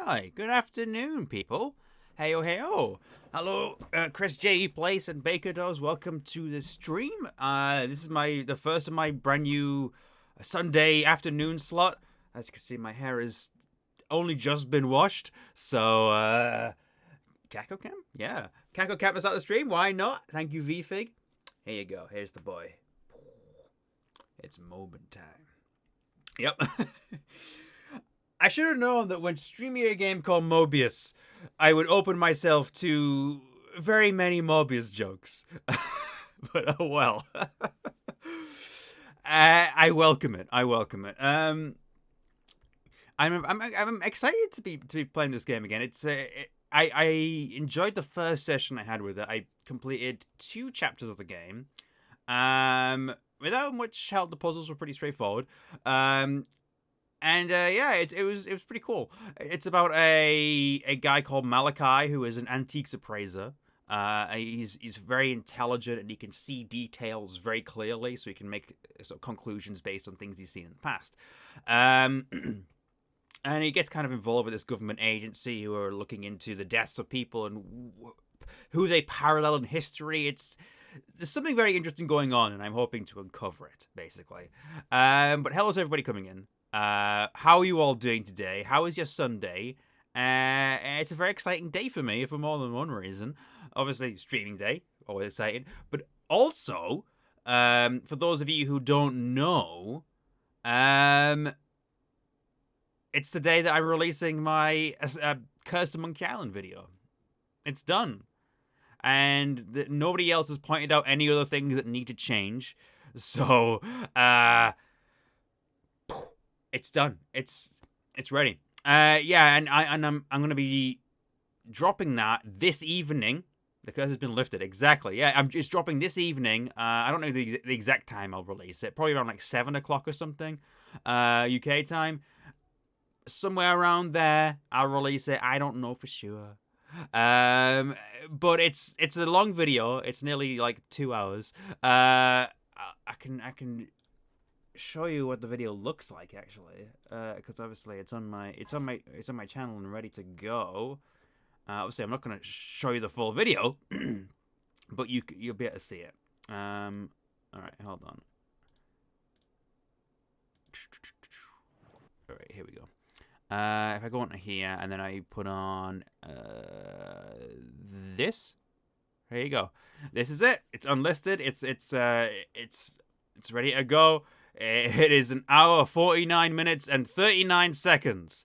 Hi, good afternoon, people. Heyo, heyo. Hello, Chris J. Place and Baker Does. Welcome to the stream. This is the first of my brand new Sunday afternoon slot. As you can see, my hair has only just been washed. So, Cacocam? Yeah. Cacocam is at the stream. Why not? Thank you, VFig. Here you go. Here's the boy. It's moment time. Yep. I should have known that when streaming a game called Mobius, I would open myself to very many Mobius jokes. But oh well. I welcome it. I'm excited to be playing this game again. I enjoyed the first session I had with it. I completed 2 chapters of the game. Without much help, the puzzles were pretty straightforward. It was pretty cool. It's about a guy called Malachi who is an antiques appraiser. He's very intelligent and he can see details very clearly, so he can make sort of conclusions based on things he's seen in the past. And he gets kind of involved with this government agency who are looking into the deaths of people and who they parallel in history. There's something very interesting going on, and I'm hoping to uncover it, basically. But hello to everybody coming in. How are you all doing today? How is your Sunday? It's a very exciting day for me for more than one reason. Obviously, streaming day, always exciting. But also, for those of you who don't know, it's the day that I'm releasing my Curse of Monkey Island video. It's done. And nobody else has pointed out any other things that need to change. So, it's done. It's ready. And I'm gonna be dropping that this evening. The curse has been lifted. Exactly. Yeah, I'm just dropping this evening. I don't know the exact time I'll release it. Probably around like 7 o'clock or something, UK time. Somewhere around there, I'll release it. I don't know for sure. But it's a long video. It's nearly like 2 hours. I can show you what the video looks like actually, because obviously it's on my channel and ready to go. Obviously I'm not going to show you the full video, but you'll be able to see it. All right, hold on. All right, here we go. If I go onto here and then I put on this, there you go. This is it. It's unlisted. It's ready to go. It is 1 hour, 49 minutes, and 39 seconds.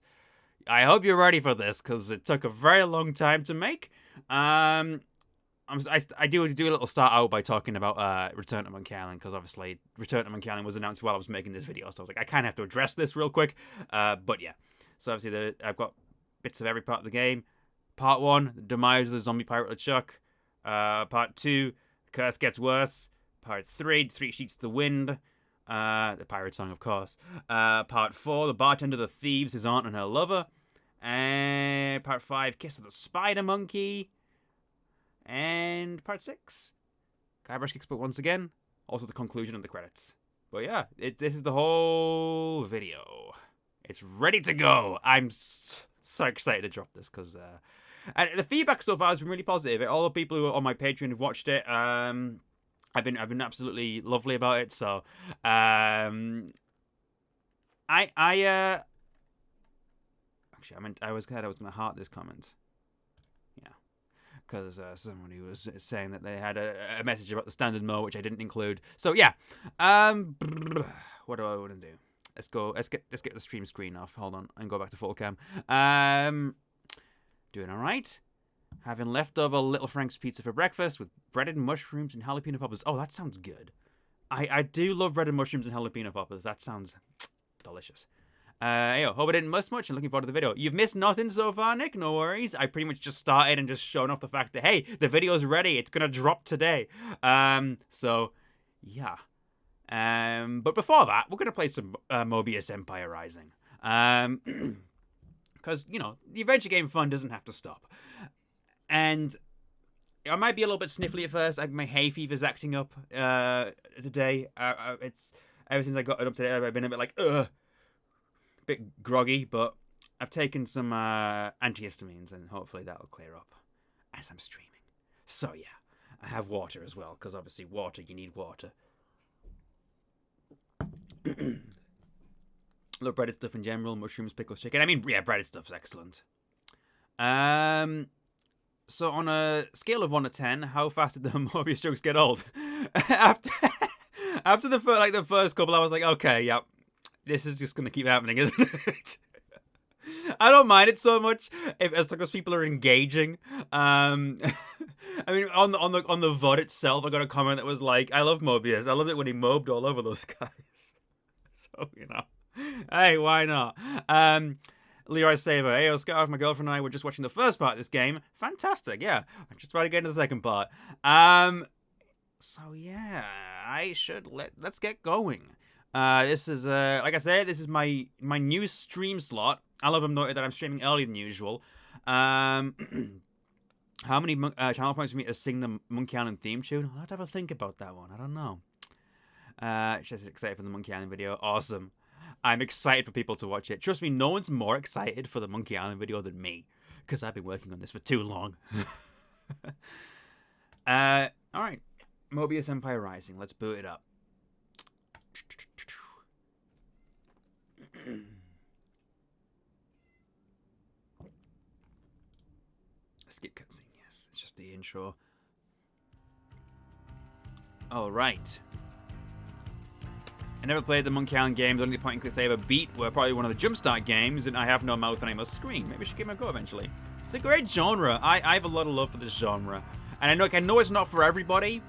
I hope you're ready for this, because it took a very long time to make. I do a little start out by talking about Return to Monkey Island, because obviously Return to Monkey Island was announced while I was making this video, so I was like, I kind of have to address this real quick. But yeah, so obviously I've got bits of every part of the game. Part 1, the demise of the zombie pirate LeChuck. Part 2, the curse gets worse. Part 3, 3 sheets of the wind. The pirate song, of course. Part 4, the bartender, the thieves, his aunt and her lover. And part 5, kiss of the spider monkey. And part 6, Guybrush kicks butt once again. Also the conclusion of the credits. But yeah, this is the whole video. It's ready to go. I'm so excited to drop this because and the feedback so far has been really positive. All the people who are on my Patreon have watched it. I've been absolutely lovely about it. So actually, I was glad I was going to heart this comment. Yeah, because somebody was saying that they had a message about the standard mode, which I didn't include. So yeah, what do I want to do? Let's go. Let's get the stream screen off. Hold on, and go back to full cam. Doing all right. Having leftover Little Frank's pizza for breakfast with breaded mushrooms and jalapeno poppers. Oh, that sounds good. I do love breaded mushrooms and jalapeno poppers. That sounds delicious. Hope I didn't miss much and looking forward to the video. You've missed nothing so far, Nick. No worries. I pretty much just started and just shown off the fact that, hey, the video's ready. It's going to drop today. So, yeah. But before that, we're going to play some Mobius Empire Rising. Because, you know, the adventure game fun doesn't have to stop. And I might be a little bit sniffly at first. My hay fever's acting up today. It's ever since I got it up today, I've been a bit like, a bit groggy, but I've taken some antihistamines, and hopefully that'll clear up as I'm streaming. So yeah, I have water as well, because obviously water, you need water. Look, breaded stuff in general, mushrooms, pickles, chicken. I mean, yeah, breaded stuff's excellent. So on a scale of 1 to 10, how fast did the Mobius jokes get old? after the first couple, I was like, okay, yeah, this is just gonna keep happening, isn't it? I don't mind it so much as long as people are engaging. I mean, on the VOD itself, I got a comment that was like, "I love Mobius. I love it when he mobbed all over those guys." So hey, why not? Leroy Saber, hey, Oscar, my girlfriend and I were just watching the first part of this game. Fantastic, yeah. I'm just about to get into the second part. So yeah, let's get going. This is like I said, this is my new stream slot. I love them noted that I'm streaming earlier than usual. How many channel points for me to sing the Monkey Island theme tune? I'll have to have a think about that one. I don't know. Just excited for the Monkey Island video. Awesome. I'm excited for people to watch it. Trust me, no one's more excited for the Monkey Island video than me, because I've been working on this for too long. All right, Mobius Empire Rising. Let's boot it up. Skip cutscene, yes. It's just the intro. Alright. I never played the Monkey Island games. Only the point and clicks I ever beat were probably one of the Jumpstart games, and I have no mouth and I must scream. Maybe I should give it a go eventually. It's a great genre. I have a lot of love for this genre. And I know it's not for everybody,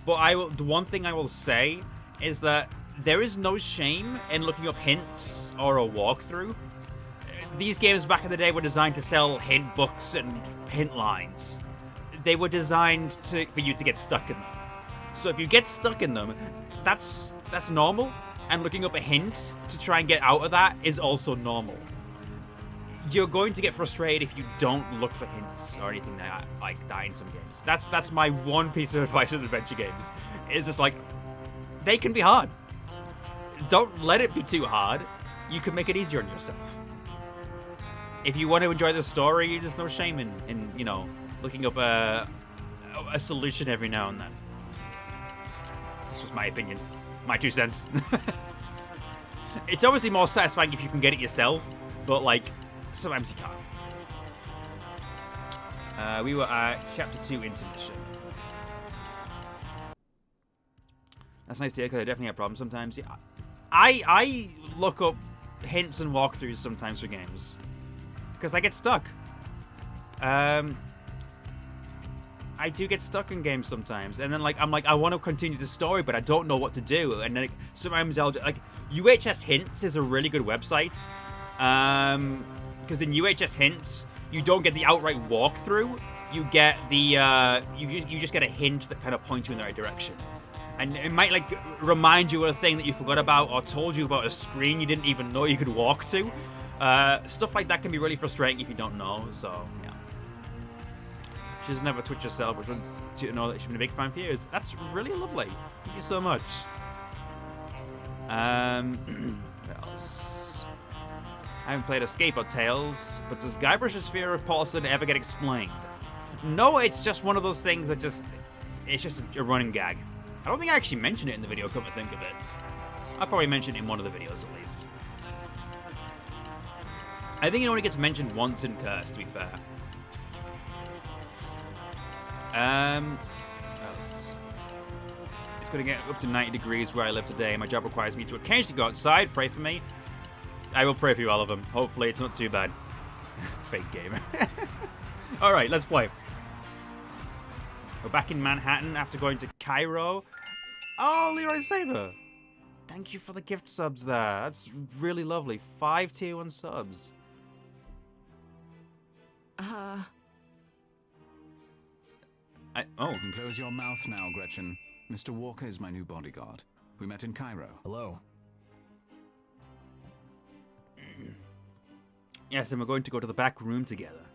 but the one thing I will say is that there is no shame in looking up hints or a walkthrough. These games back in the day were designed to sell hint books and hint lines. They were designed for you to get stuck in them. So if you get stuck in them, that's normal. And looking up a hint to try and get out of that is also normal. You're going to get frustrated if you don't look for hints or anything like that in some games. That's my one piece of advice with adventure games. It's just like, they can be hard. Don't let it be too hard. You can make it easier on yourself. If you want to enjoy the story, there's no shame in looking up a solution every now and then. This was my opinion. My 2 cents. It's obviously more satisfying if you can get it yourself, but like, sometimes you can't. We were at Chapter 2 intermission. That's nice to hear, because I definitely have problems sometimes. Yeah, I look up hints and walkthroughs sometimes for games, because I get stuck. I do get stuck in games sometimes, and then I'm like, I want to continue the story, but I don't know what to do. And then sometimes I'll UHS Hints is a really good website, because in UHS Hints you don't get the outright walkthrough. You get the you just get a hint that kind of points you in the right direction, and it might remind you of a thing that you forgot about, or told you about a screen you didn't even know you could walk to. Stuff like that can be really frustrating if you don't know. So yeah. She doesn't have a Twitch herself, but wants you to know that she's been a big fan for years. That's really lovely. Thank you so much. What else? I haven't played Escape or Tales, but does Guybrush's fear of porcelain ever get explained? No, it's just one of those things that it's just a running gag. I don't think I actually mentioned it in the video, come to think of it. I'll probably mention it in one of the videos at least. I think it only gets mentioned once in Curse, to be fair. What else? It's going to get up to 90 degrees where I live today. My job requires me to occasionally go outside. Pray for me. I will pray for you, all of them. Hopefully it's not too bad. Fake gamer. Alright, let's play. We're back in Manhattan after going to Cairo. Oh, Leroy Saber. Thank you for the gift subs there. That's really lovely. 5 tier 1 subs. You can close your mouth now, Gretchen. Mr. Walker is my new bodyguard. We met in Cairo. Hello. Yes, and we're going to go to the back room together.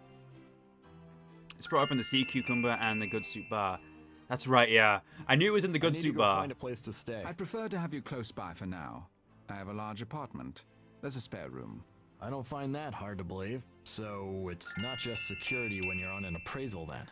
It's brought up in the Sea Cucumber and the Good Soup Bar. That's right, yeah. I knew it was in the Good Soup Bar. Find a place to stay. I'd prefer to have you close by for now. I have a large apartment. There's a spare room. I don't find that hard to believe. So it's not just security when you're on an appraisal then.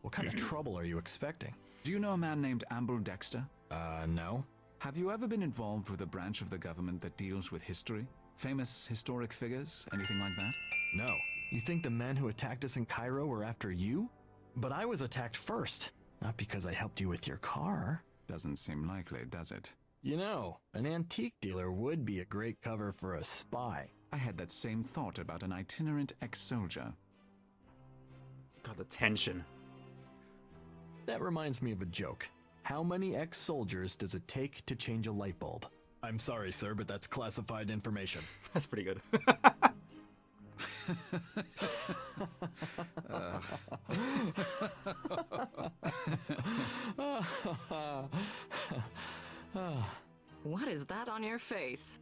What kind of trouble are you expecting? Do you know a man named Amble Dexter? No. Have you ever been involved with a branch of the government that deals with history? Famous historic figures? Anything like that? No. You think the men who attacked us in Cairo were after you? But I was attacked first. Not because I helped you with your car. Doesn't seem likely, does it? You know, an antique dealer would be a great cover for a spy. I had that same thought about an itinerant ex-soldier. God, the tension. That reminds me of a joke. How many ex-soldiers does it take to change a light bulb? I'm sorry, sir, but that's classified information. That's pretty good. What is that on your face?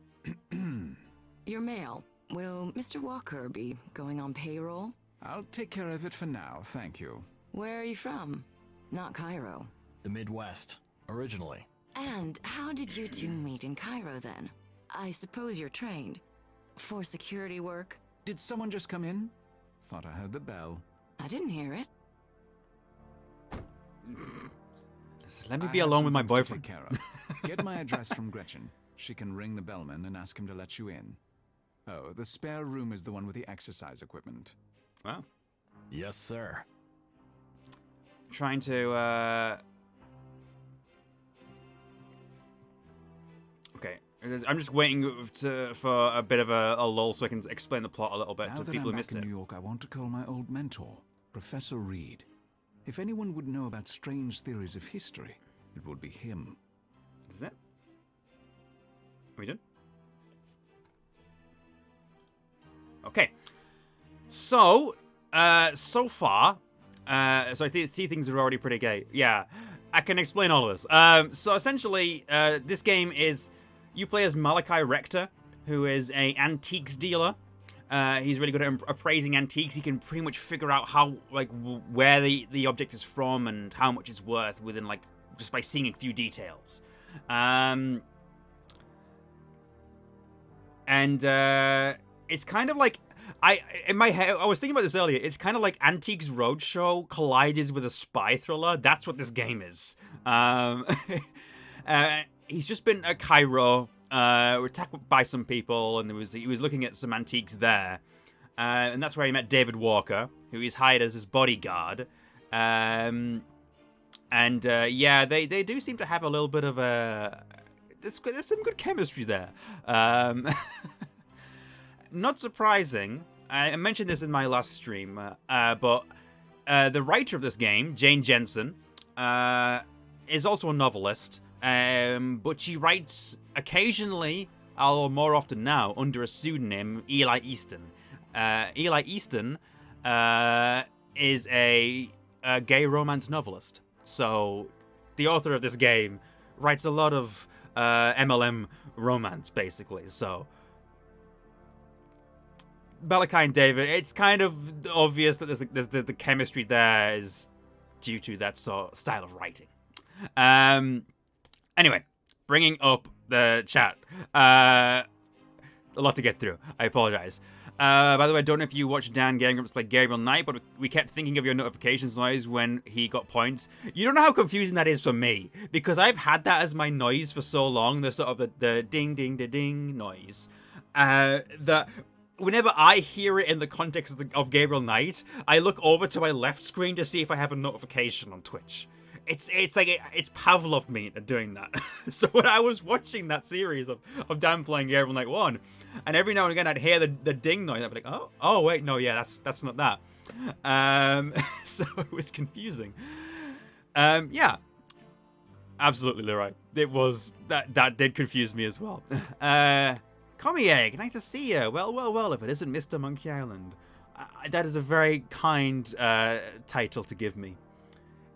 Your mail. Will Mr. Walker be going on payroll? I'll take care of it for now, thank you. Where are you from? Not Cairo. The Midwest, originally. And how did you two meet in Cairo then? I suppose you're trained. For security work? Did someone just come in? Thought I heard the bell. I didn't hear it. Listen, let me be alone with my boyfriend. Take care of. Get my address from Gretchen. She can ring the bellman and ask him to let you in. Oh, the spare room is the one with the exercise equipment. Wow. Yes, sir. Trying to, Okay. I'm just waiting for a bit of a lull so I can explain the plot a little bit Now to that people I'm who back missed in it. New York, I want to call my old mentor, Professor Reed. If anyone would know about strange theories of history, it would be him. Is it? Are we done? Okay. So, so far, so I see things are already pretty gay. Yeah, I can explain all of this. So essentially, this game is, you play as Malachi Rector, who is a antiques dealer. He's really good at appraising antiques. He can pretty much figure out how, like, where the object is from and how much it's worth within, like, just by seeing a few details. It's kind of like, in my head, I was thinking about this earlier. It's kind of like Antiques Roadshow collided with a spy thriller. That's what this game is. He's just been at Cairo, attacked by some people, and he was looking at some antiques there. And that's where he met David Walker, who he's hired as his bodyguard. Yeah, they do seem to have a little bit of a... There's some good chemistry there. Not surprising. I mentioned this in my last stream, but the writer of this game, Jane Jensen, is also a novelist, but she writes occasionally, or more often now, under a pseudonym, Eli Easton. Eli Easton is a gay romance novelist, so the author of this game writes a lot of MLM romance, basically, so... Malachi and David, it's kind of obvious that there's the chemistry there is due to that sort of style of writing. Anyway, bringing up the chat. A lot to get through. I apologize. By the way, I don't know if you watched Dan Game Grumps play Gabriel Knight, but we kept thinking of your notifications noise when he got points. You don't know how confusing that is for me, because I've had that as my noise for so long, the sort of the ding ding da ding noise, that whenever I hear it in the context of Gabriel Knight, I look over to my left screen to see if I have a notification on Twitch. It's like it's Pavlov me doing that. So when I was watching that series of Dan playing Gabriel Knight 1, and every now and again I'd hear the ding noise, I'd be like, oh wait, no, yeah, that's not that. So it was confusing. Yeah, absolutely, Leroy. It was that did confuse me as well. Commie Egg, nice to see you. Well, if it isn't Mr. Monkey Island. That is a very kind title to give me.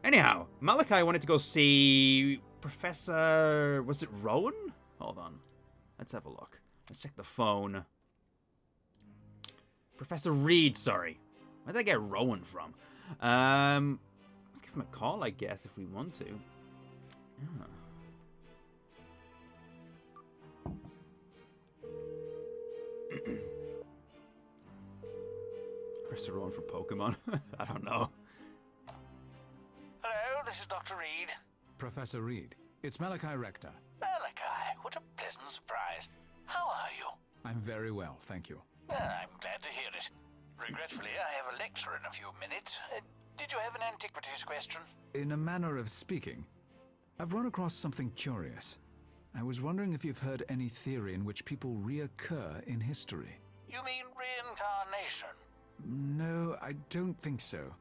Anyhow, Malachi wanted to go see Professor... Was it Rowan? Hold on. Let's have a look. Let's check the phone. Professor Reed, sorry. Where did I get Rowan from? Let's give him a call, I guess, if we want to. Yeah. Press her on for Pokemon. I don't know. Hello, this is Dr. Reed. Professor Reed, it's Malachi Rector. Malachi, what a pleasant surprise. How are you? I'm very well, thank you. I'm glad to hear it. Regretfully, I have a lecture in a few minutes. Did you have an antiquities question? In a manner of speaking, I've run across something curious. I was wondering if you've heard any theory in which people reoccur in history. You mean reincarnation? No, I don't think so.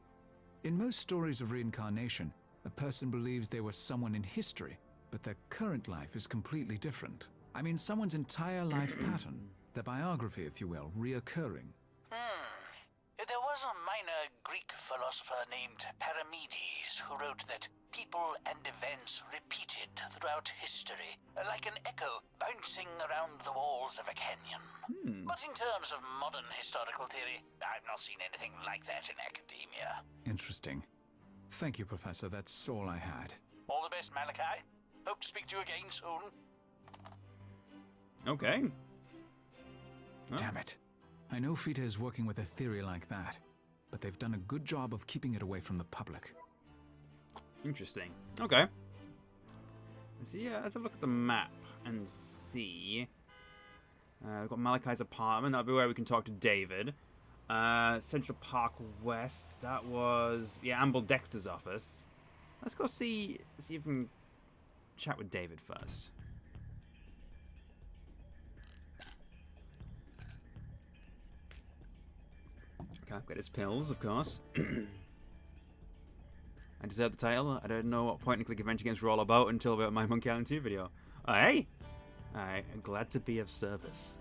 In most stories of reincarnation, a person believes they were someone in history, but their current life is completely different. I mean, someone's entire life pattern, their biography, if you will, reoccurring. There was a minor Greek philosopher named Parmenides who wrote that people and events repeated throughout history, like an echo bouncing around the walls of a canyon. But in terms of modern historical theory, I've not seen anything like that in academia. Interesting. Thank you, Professor. That's all I had. All the best, Malachi. Hope to speak to you again soon. Okay. Oh. Damn it. I know Fita is working with a theory like that, but they've done a good job of keeping it away from the public. Interesting. Okay. So yeah, let's have a look at the map and see. We've got Malachi's apartment. That'll be where we can talk to David. Central Park West. That was Amble Dexter's office. Let's go see if we can chat with David first. Okay, I've got his pills, of course. I deserve the title. I don't know what point-and-click adventure games were all about until about my Monkey Island 2 video. Oh, hey! I'm glad to be of service.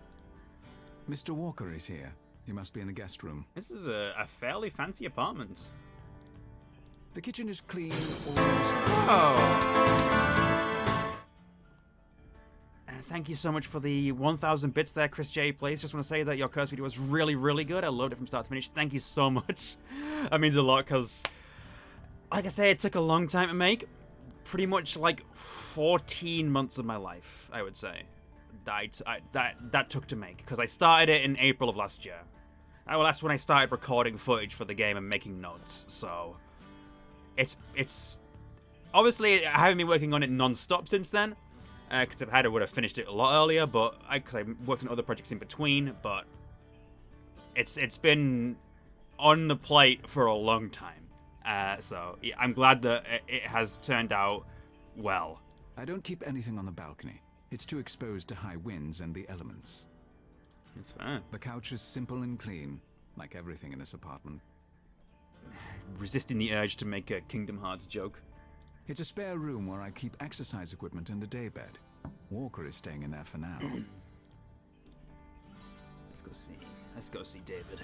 Mr. Walker is here. He must be in the guest room. This is a fairly fancy apartment. The kitchen is clean. Oh! Thank you so much for the 1,000 bits there, Chris J. Plays. Just want to say that your curse video was really, really good. I loved it from start to finish. Thank you so much. That means a lot because, like I say, it took a long time to make. Pretty much like 14 months of my life, I would say. That took to make because I started it in April of last year. Well, that's when I started recording footage for the game and making notes. So it's obviously I haven't been working on it non-stop since then. Because if I had, I would have finished it a lot earlier, but I worked on other projects in between. But it's been on the plate for a long time. So yeah, I'm glad that it has turned out well. I don't keep anything on the balcony. It's too exposed to high winds and the elements. It's fine. The couch is simple and clean, like everything in this apartment. Resisting the urge to make a Kingdom Hearts joke. It's a spare room where I keep exercise equipment and a daybed. Walker is staying in there for now. Let's go see David.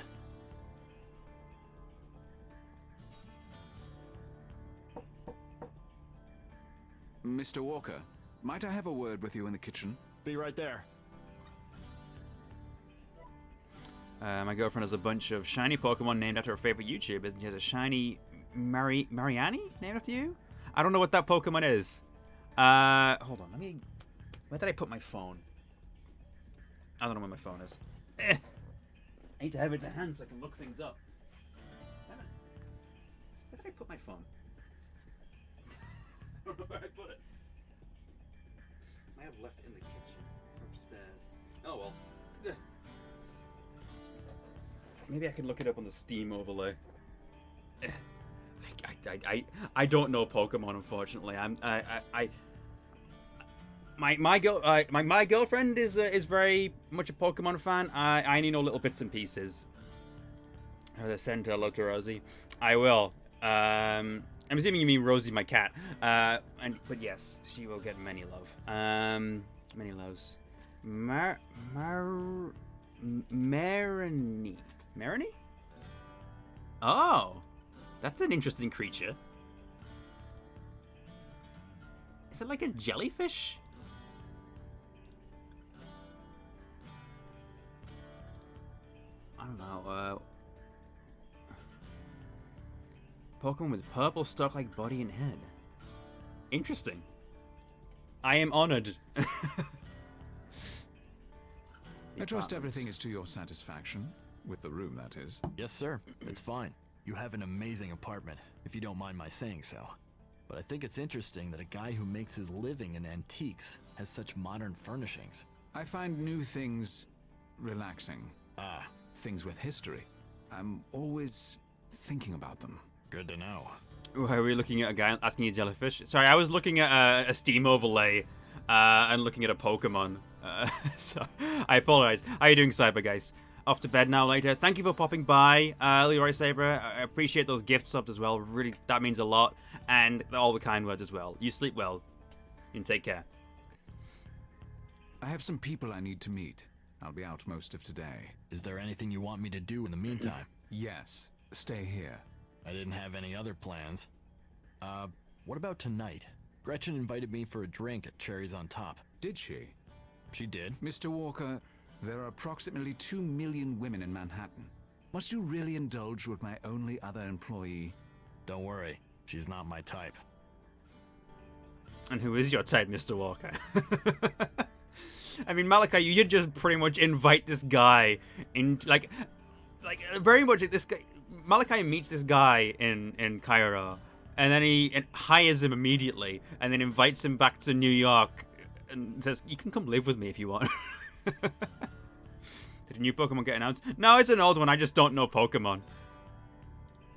Mr. Walker, might I have a word with you in the kitchen? Be right there. My girlfriend has a bunch of shiny Pokemon named after her favorite YouTubers, and she has a shiny Mariani named after you? I don't know what that Pokemon is. Hold on, where did I put my phone? I don't know where my phone is. I need to have it to hand so I can look things up. Where did I put my phone? I don't know where I put it. I have left it in the kitchen upstairs. Oh well. Maybe I could look it up on the Steam overlay. I don't know Pokemon, unfortunately. My girlfriend is very much a Pokemon fan. I only know little bits and pieces. As I send her, look to Rosie. I will. I'm assuming you mean Rosie, my cat. But yes, she will get many love. Many loves. Marini. Marini? Oh, that's an interesting creature. Is it like a jellyfish? I don't know. Pokemon with purple stalk-like body and head. Interesting. I am honored. I trust everything is to your satisfaction. With the room, that is. Yes, sir. It's fine. You have an amazing apartment, if you don't mind my saying so. But I think it's interesting that a guy who makes his living in antiques has such modern furnishings. I find new things relaxing. Ah, Things with history. I'm always thinking about them. good to know. Why are we looking at a guy asking a jellyfish? Sorry, I was looking at a Steam overlay and looking at a Pokemon. So I apologize. How are you doing, Cybergeist? Off to bed now later. Thank you for popping by, Leroy Saber. I appreciate those gift subs as well. Really, that means a lot. And all the kind words as well. You sleep well. And take care. I have some people I need to meet. I'll be out most of today. Is there anything you want me to do in the meantime? Yes, stay here. I didn't have any other plans. What about tonight? Gretchen invited me for a drink at Cherries on Top. Did she? She did. Mr. Walker, there are approximately 2 million women in Manhattan. Must you really indulge with my only other employee? Don't worry, she's not my type. And who is your type, Mr. Walker? I mean, Malachi, you did just pretty much invite this guy in, like very much this guy. Malachi meets this guy in Cairo, and then he hires him immediately, and then invites him back to New York, and says, "You can come live with me if you want." Did a new Pokemon get announced? No, it's an old one. I just don't know Pokemon.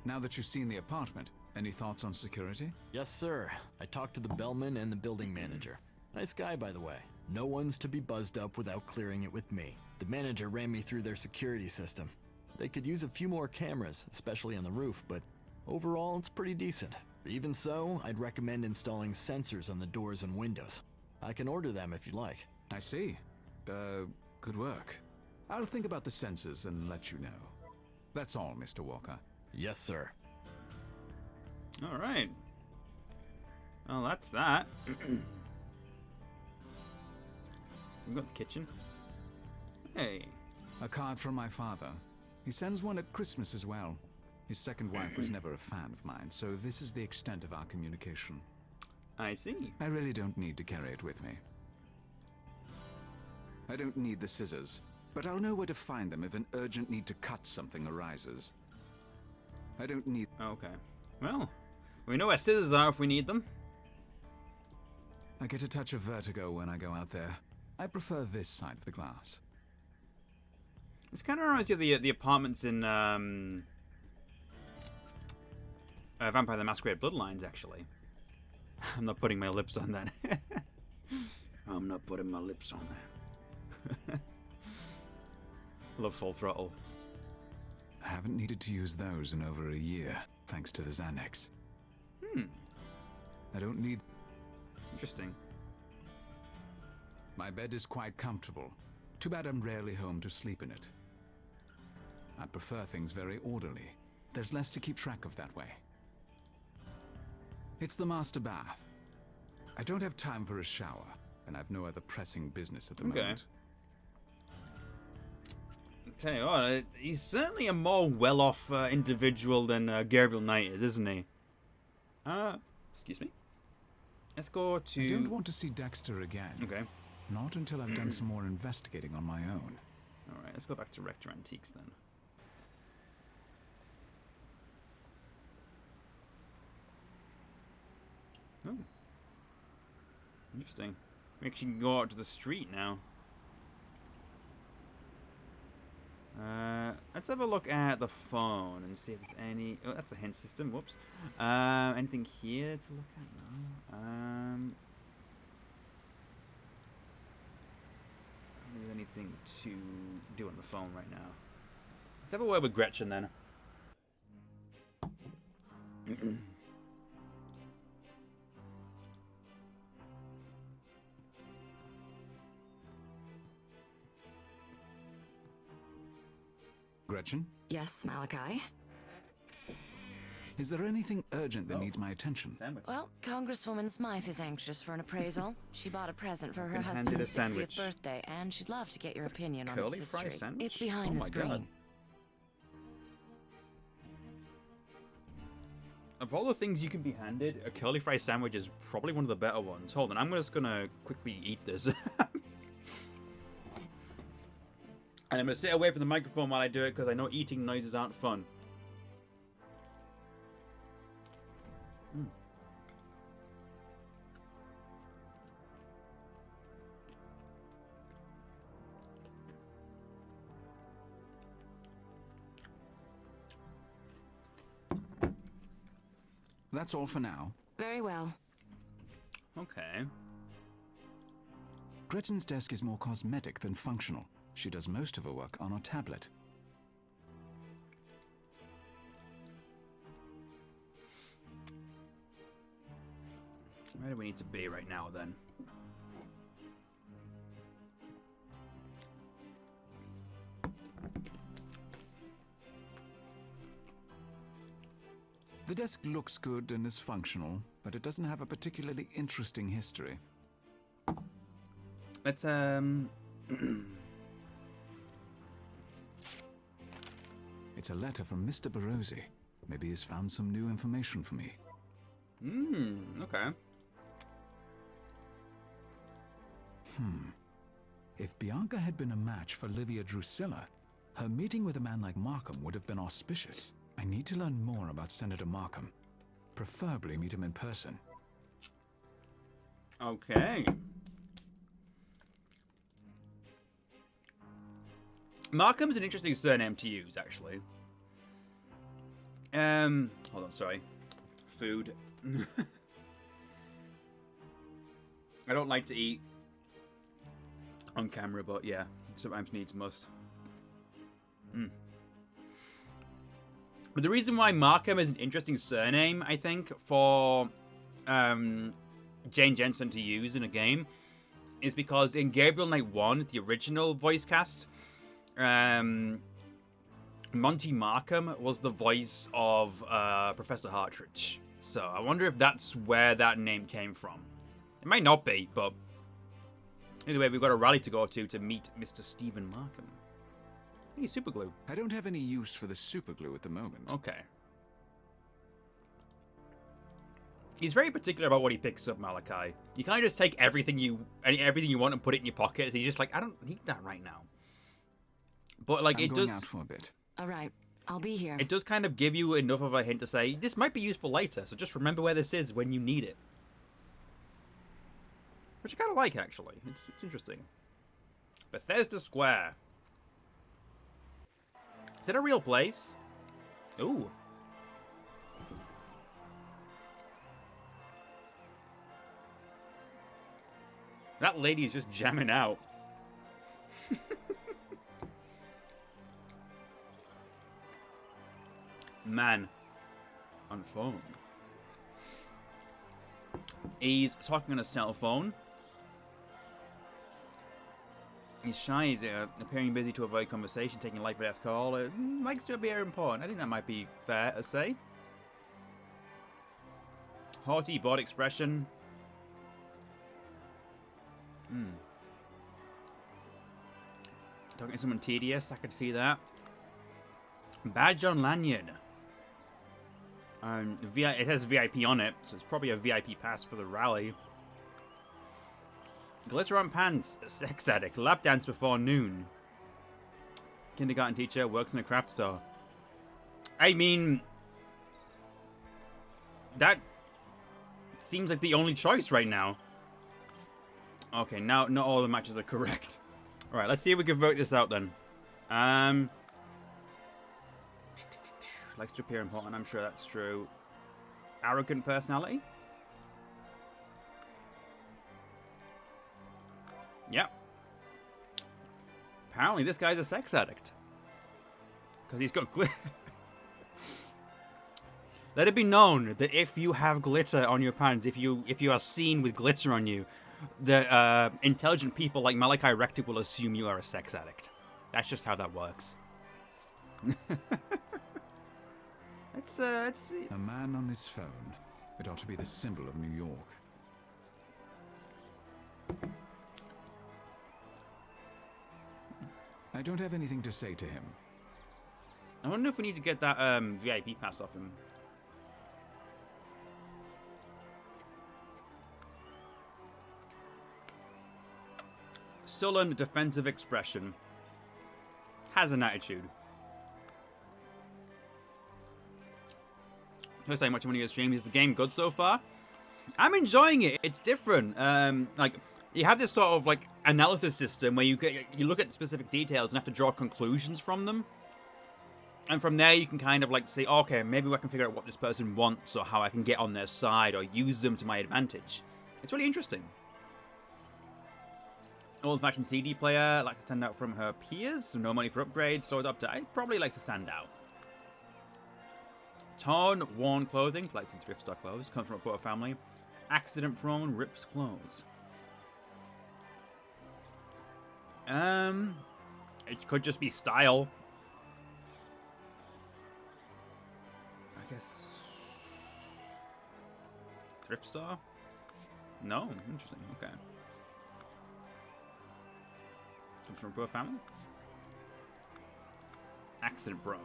Now that you've seen the apartment, any thoughts on security? Yes, sir. I talked to the bellman and the building manager. Nice guy, by the way. No one's to be buzzed up without clearing it with me. The manager ran me through their security system. They could use a few more cameras, especially on the roof, but overall it's pretty decent. Even so, I'd recommend installing sensors on the doors and windows. I can order them if you like. I see. Good work. I'll think about the sensors and let you know. That's all, Mr. Walker. Yes, sir. All right. Well, that's that. We've got the kitchen. Hey. A card from my father. He sends one at Christmas as well. His second wife was never a fan of mine, so this is the extent of our communication. I see. I really don't need to carry it with me. I don't need the scissors, but I'll know where to find them if an urgent need to cut something arises. I don't need... Okay. Well, we know where scissors are if we need them. I get a touch of vertigo when I go out there. I prefer this side of the glass. This kind of reminds you of the apartments in Vampire the Masquerade Bloodlines, actually. I'm not putting my lips on that. I'm not putting my lips on that. Love Full Throttle. I haven't needed to use those in over a year, thanks to the Xanax. I don't need... Interesting. My bed is quite comfortable. Too bad I'm rarely home to sleep in it. I prefer things very orderly. There's less to keep track of that way. It's the master bath. I don't have time for a shower, and I've no other pressing business at the moment. Tell you what, he's certainly a more well-off individual than Gabriel Knight is, isn't he? Excuse me. Let's go to... I don't want to see Dexter again. Okay. Not until I've done some more investigating on my own. Alright, let's go back to Rector Antiques then. Oh. Interesting. We actually can go out to the street now. Let's have a look at the phone and see if there's any... Oh, that's the hint system. Whoops. Anything here to look at? No. There's anything to do on the phone right now. Let's have a word with Gretchen then. Gretchen? Yes, Malachi? Is there anything urgent that needs my attention? Sandwich. Well, Congresswoman Smythe is anxious for an appraisal. She bought a present for her been handed a husband's 60th sandwich. birthday, and she'd love to get your opinion on Curly its fry history. sandwich? It's behind Oh the my screen. God. Of all the things you can be handed, a curly fry sandwich is probably one of the better ones. Hold on, I'm just gonna quickly eat this. And I'm going to sit away from the microphone while I do it because I know eating noises aren't fun. Mm. That's all for now. Very well. Okay. Gretchen's desk is more cosmetic than functional. She does most of her work on a tablet. Where do we need to be right now, then? The desk looks good and is functional, but it doesn't have a particularly interesting history. Let's, It's a letter from Mr. Barozzi. Maybe he's found some new information for me. Okay. If Bianca had been a match for Livia Drusilla, her meeting with a man like Markham would have been auspicious. I need to learn more about Senator Markham. Preferably meet him in person. Okay. Markham's an interesting surname to use, actually. Hold on, sorry. Food. I don't like to eat on camera, but yeah, sometimes needs must. But the reason why Markham is an interesting surname, I think, for Jane Jensen to use in a game, is because in Gabriel Knight 1, the original voice cast, Monty Markham was the voice of Professor Hartridge. So I wonder if that's where that name came from. It might not be, but either way, we've got a rally to go to meet Mr. Stephen Markham. Hey, superglue. I don't have any use for the superglue at the moment. Okay. He's very particular about what he picks up, Malachi. You can't just take everything you want and put it in your pocket. So he's just like, I don't need that right now. But like, I'm it going does. out for a bit. All right, I'll be here. It does kind of give you enough of a hint to say this might be useful later. So just remember where this is when you need it. Which I kind of like, actually. It's interesting. Bethesda Square. Is it a real place? Ooh. That lady is just jamming out. Man. On phone. He's talking on a cell phone. He's shy, he's appearing busy to avoid conversation, taking a life or death call. Likes to appear important. I think that might be fair to say. Haughty, bored expression. Talking to someone tedious, I could see that. Badge on lanyard. It has VIP on it, so it's probably a VIP pass for the rally. Glitter on pants, sex addict, lap dance before noon. Kindergarten teacher, works in a craft store. I mean, that seems like the only choice right now. Okay, now not all the matches are correct. Alright, let's see if we can vote this out then. Likes to appear important, I'm sure that's true. Arrogant personality? Yep. Apparently this guy's a sex addict. Because he's got glitter. Let it be known that if you have glitter on your pants, if you are seen with glitter on you, the intelligent people like Malachi Rector will assume you are a sex addict. That's just how that works. Let's see. A man on his phone. It ought to be the symbol of New York. I don't have anything to say to him. I wonder if we need to get that VIP pass off him. Sullen defensive expression. Has an attitude. First time watching one of your streams. Is the game good so far? I'm enjoying it. It's different. Like you have this sort of like analysis system where you look at specific details and have to draw conclusions from them. And from there you can kind of like say, okay, maybe I can figure out what this person wants or how I can get on their side or use them to my advantage. It's really interesting. Old-fashioned CD player, likes to stand out from her peers, so no money for upgrades, so it's up to probably likes to stand out. Torn, worn clothing, collecting thrift store clothes, comes from a poor family. Accident prone, rips clothes. It could just be style. I guess. Thrift store? No, interesting, okay. Comes from a poor family. Accident prone.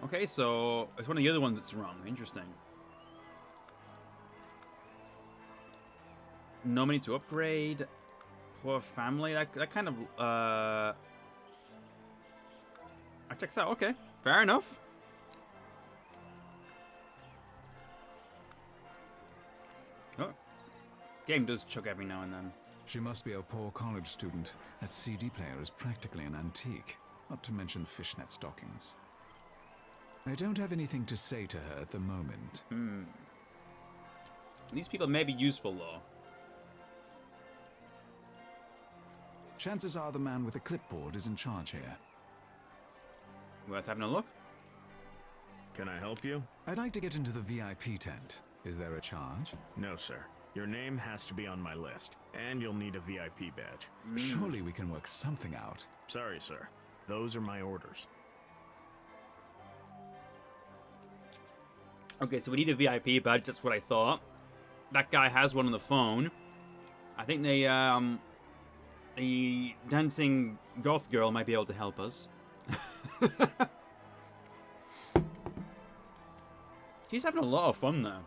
Okay, so it's one of the other ones that's wrong. Interesting. No money to upgrade. Poor family. That kind of I checks out. Okay, fair enough. Oh, game does chug every now and then. She must be a poor college student. That CD player is practically an antique, not to mention fishnet stockings. I don't have anything to say to her at the moment. These people may be useful, though. Chances are the man with the clipboard is in charge here. Worth having a look. Can I help you? I'd like to get into the VIP tent. Is there a charge? No, sir. Your name has to be on my list, and you'll need a VIP badge. Surely we can work something out. Sorry, sir. Those are my orders. Okay, so we need a VIP badge. That's what I thought. That guy has one on the phone. I think the dancing goth girl might be able to help us. He's having a lot of fun there.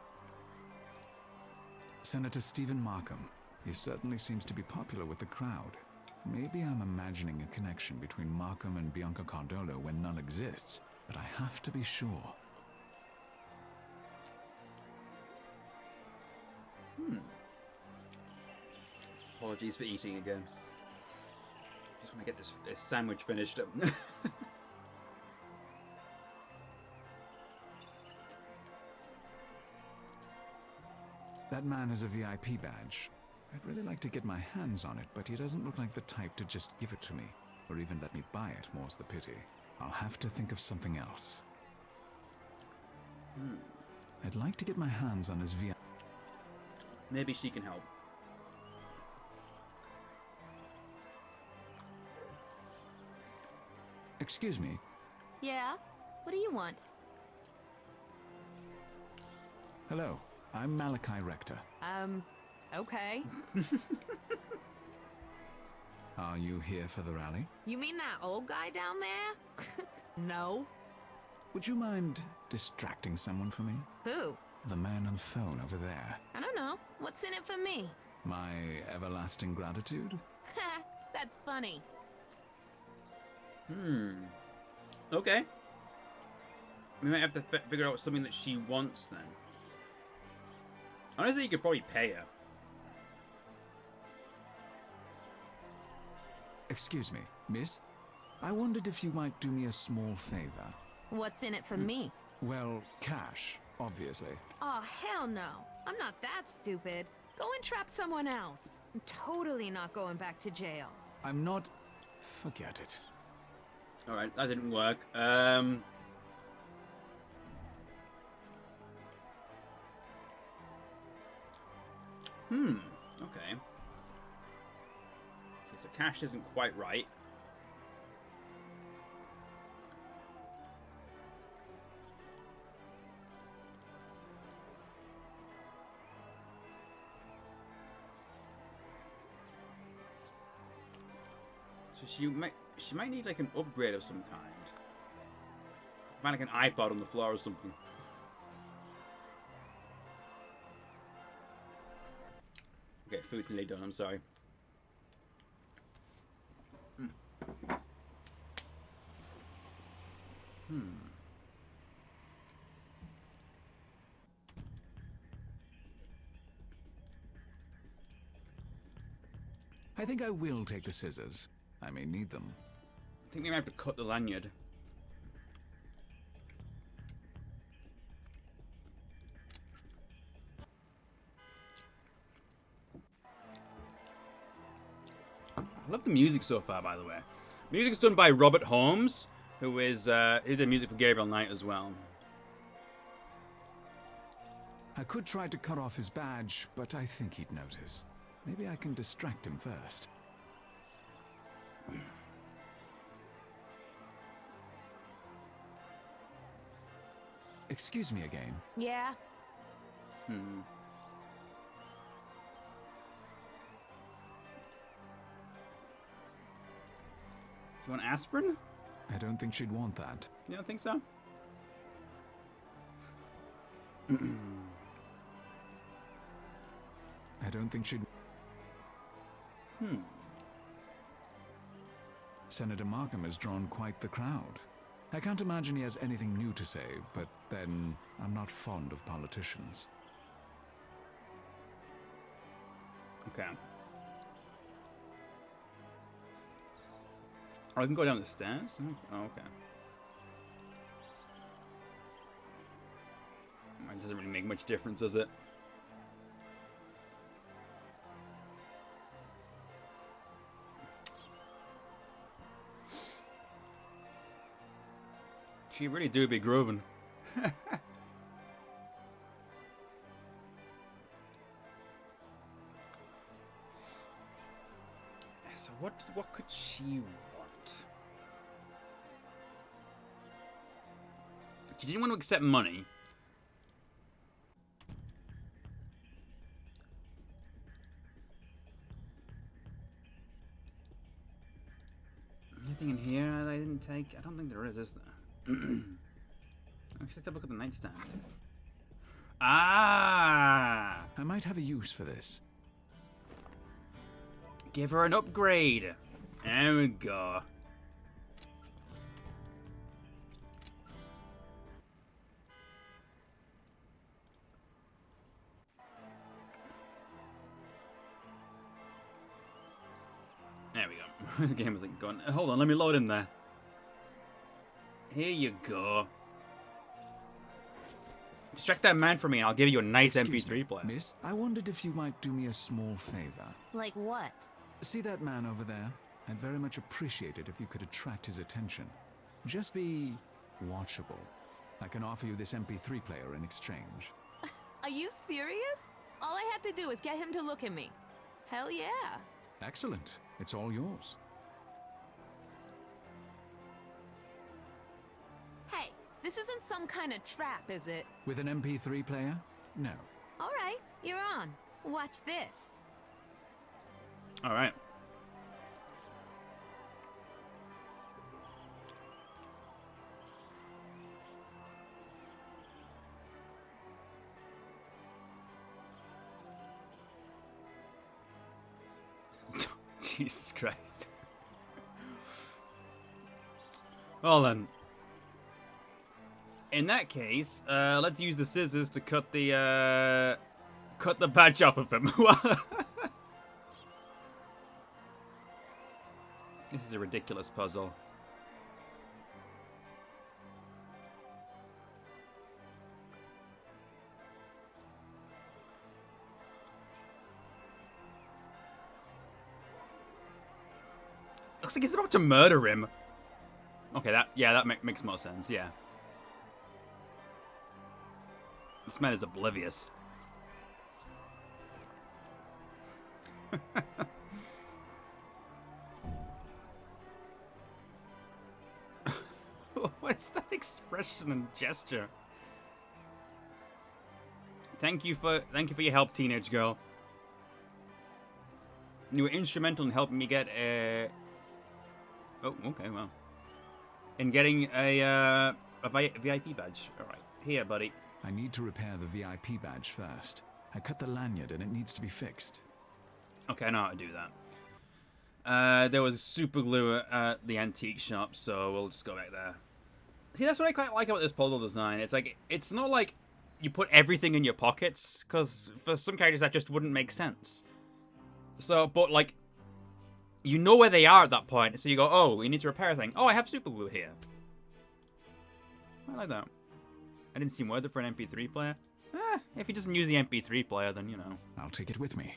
Senator Stephen Markham. He certainly seems to be popular with the crowd. Maybe I'm imagining a connection between Markham and Bianca Cardolo when none exists, but I have to be sure. Apologies for eating again. Just want to get this sandwich finished up. That man has a VIP badge. I'd really like to get my hands on it, but he doesn't look like the type to just give it to me, or even let me buy it, more's the pity. I'll have to think of something else. I'd like to get my hands on his VIP. Maybe she can help. Excuse me. Yeah? What do you want? Hello, I'm Malachi Rector. Okay. Are you here for the rally? You mean that old guy down there? No. Would you mind distracting someone for me? Who? The man on the phone over there. I don't know. What's in it for me? My everlasting gratitude? That's funny. Okay. We might have to figure out something that she wants then. Honestly, you could probably pay her. Excuse me, miss? I wondered if you might do me a small favor. What's in it for me? Well, cash, obviously. Oh, hell no. I'm not that stupid. Go and trap someone else. I'm totally not going back to jail. I'm not... Forget it. Alright, that didn't work. Okay. So cash isn't quite right. So she might need like an upgrade of some kind. Find like an iPod on the floor or something. Okay, food's nearly done, I'm sorry. I think I will take the scissors. I may need them. I think we might have to cut the lanyard. I love the music so far, by the way. Music's done by Robert Holmes, who is he did music for Gabriel Knight as well. I could try to cut off his badge, but I think he'd notice. Maybe I can distract him first. Excuse me again. Yeah? You want aspirin? I don't think she'd want that. You don't think so? I don't think she'd... Senator Markham has drawn quite the crowd. I can't imagine he has anything new to say, but then I'm not fond of politicians. Okay. Oh, I can go down the stairs? Oh, okay. It doesn't really make much difference, does it? She really do be grooving. So what could she want? She didn't want to accept money. Anything in here that I didn't take? I don't think there is there? Actually, let's have a look at the nightstand. Ah! I might have a use for this. Give her an upgrade. There we go. There we go. The game isn't gone. Hold on, let me load in there. Here you go. Distract that man for me and I'll give you a nice Excuse MP3 me, player. Miss, I wondered if you might do me a small favor. Like what? See that man over there? I'd very much appreciate it if you could attract his attention. Just be watchable. I can offer you this MP3 player in exchange. Are you serious? All I have to do is get him to look at me. Hell yeah. Excellent. It's all yours. Hey, this isn't some kind of trap, is it? With an MP3 player? No. All right, you're on. Watch this. All right. Jesus Christ. Well then. In that case, let's use the scissors to cut the badge off of him. This is a ridiculous puzzle. Looks like he's about to murder him. Okay, that makes more sense, yeah. This man is oblivious. What's that expression and gesture? Thank you for your help, teenage girl. You were instrumental in helping me get a... Oh, okay, well. In getting a VIP badge. Alright, here, buddy. I need to repair the VIP badge first. I cut the lanyard and it needs to be fixed. Okay, I know how to do that. There was super glue at the antique shop, so we'll just go back there. See, that's what I quite like about this puzzle design. It's like, it's not like you put everything in your pockets, because for some characters that just wouldn't make sense. So, but like, you know where they are at that point, so you go, oh, we need to repair a thing. Oh, I have super glue here. I like that. I didn't seem worth it for an MP3 player. If he doesn't use the MP3 player, then, you know. I'll take it with me.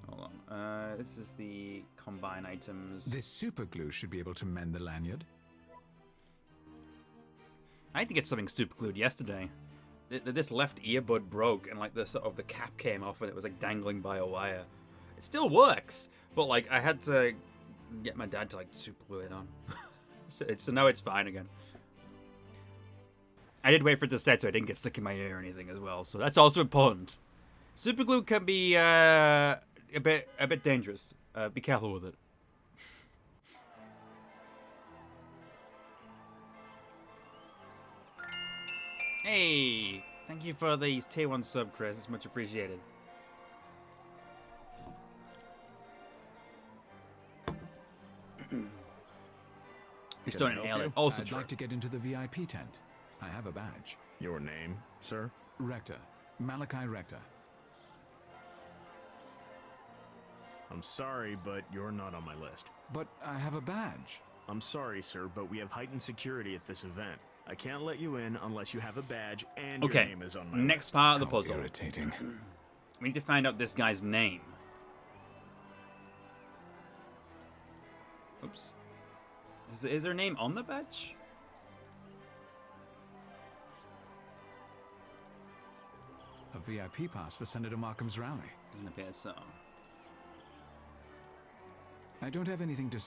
Hold on. This is the combine items. This super glue should be able to mend the lanyard. I had to get something super glued yesterday. This left earbud broke, and like the sort of the cap came off, and it was like dangling by a wire. It still works, but like I had to get my dad to like super glue it on. So now it's fine again. I did wait for it to set so it didn't get stuck in my ear or anything as well, so that's also important. Super glue can be a bit dangerous. Be careful with it. Hey, thank you for the tier 1 sub, Chris. It's much appreciated. You're still inhale it. Also I'd true. like to get into the VIP tent. I have a badge. Your name, sir? Rector. Malachi Rector. I'm sorry, but you're not on my list. But I have a badge. I'm sorry, sir, but we have heightened security at this event. I can't let you in unless you have a badge and your name is on my next list. part of the How puzzle. irritating. We need to find out this guy's name. Oops. Is there a name on the badge? A VIP pass for Senator Markham's rally. Doesn't appear so. I don't have anything to...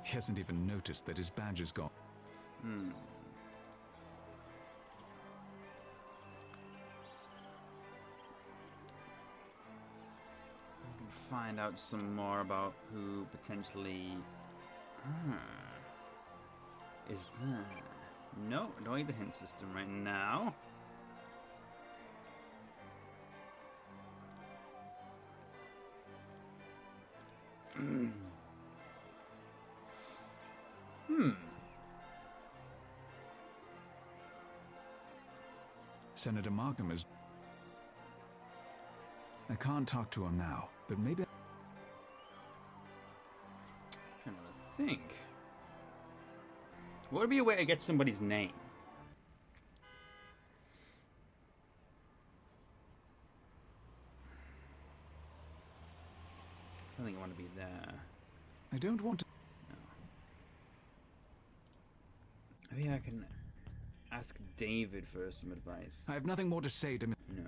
He hasn't even noticed that his badge is gone. Find out some more about who potentially is that. No, don't need the hint system right now. Senator Markham is... I can't talk to him now, but maybe... Trying to think. What would be a way to get somebody's name? I don't think I want to be there. I don't want to... Maybe I can ask David for some advice. I have nothing more to say to me. No. I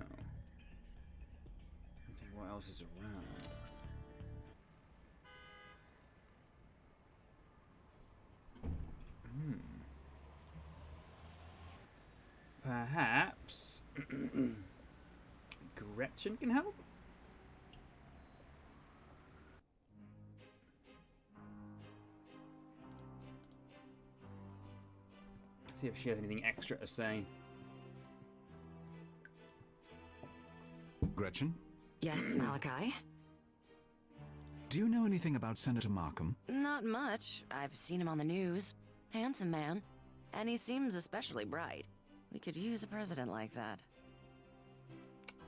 think what else is around. Perhaps Gretchen can help? See if she has anything extra to say. Gretchen, Yes, Malachi? do you know anything about Senator Markham? Not much. I've seen him on the news. Handsome man. And he seems especially bright. We could use a president like that.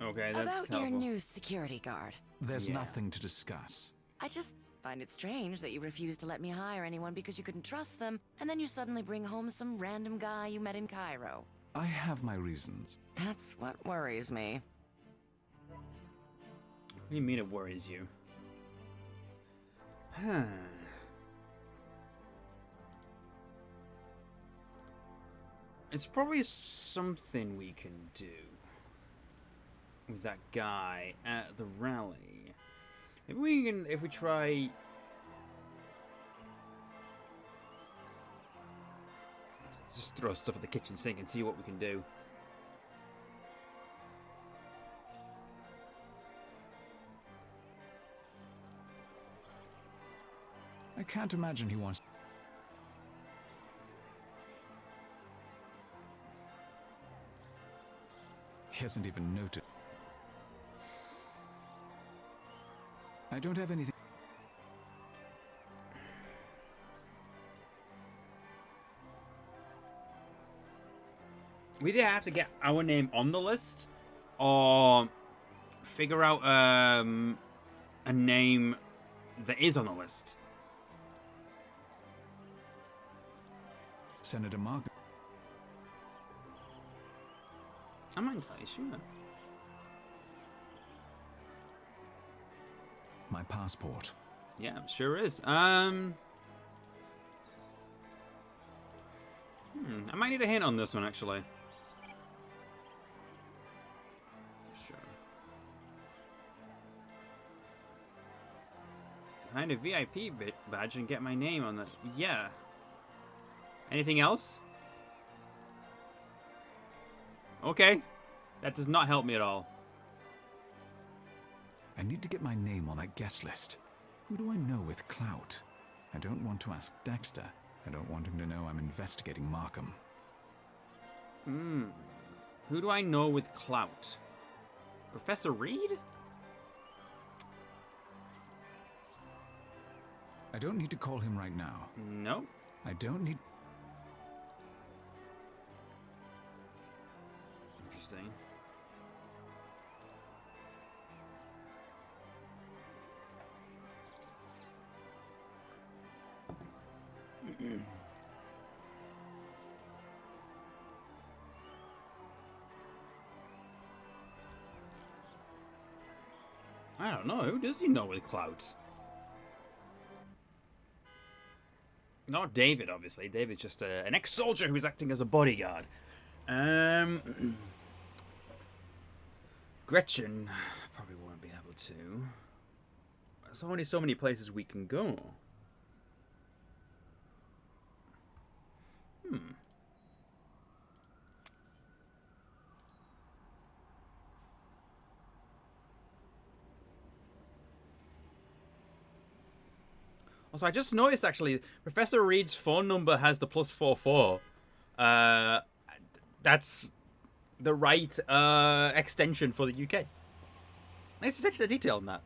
Okay, that's About helpful. your new security guard. There's Yeah. nothing to discuss. I just find it strange that you refused to let me hire anyone because you couldn't trust them, and then you suddenly bring home some random guy you met in Cairo. I have my reasons. That's what worries me. What do you mean it worries you? It's probably something we can do with that guy at the rally. Maybe we can, if we try... Just throw stuff at the kitchen sink and see what we can do. I can't imagine he wants... He hasn't even noticed. I don't have anything... We either have to get our name on the list, or figure out a name that is on the list. Senator Mark. I'm not entirely sure. My passport. Yeah, sure is. I might need a hint on this one, actually. Sure. Find a VIP badge and get my name on the... Yeah. Anything else? Okay. That does not help me at all. I need to get my name on that guest list. Who do I know with clout? I don't want to ask Dexter. I don't want him to know I'm investigating Markham. Who do I know with clout? Professor Reed? I don't need to call him right now. No. I don't need... Interesting. I don't know. Who does he know with clout? Not David, obviously. David's just an ex-soldier who's acting as a bodyguard. Gretchen probably won't be able to. There's only so many places we can go. Also, I just noticed, actually, Professor Reed's phone number has the +44. That's the right extension for the UK. Let's attention to detail on that.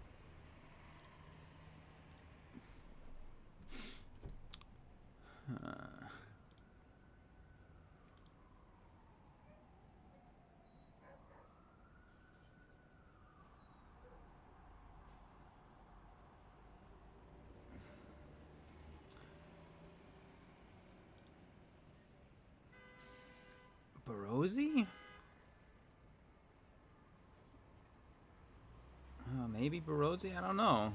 Barozzi? Maybe Barozzi? I don't know.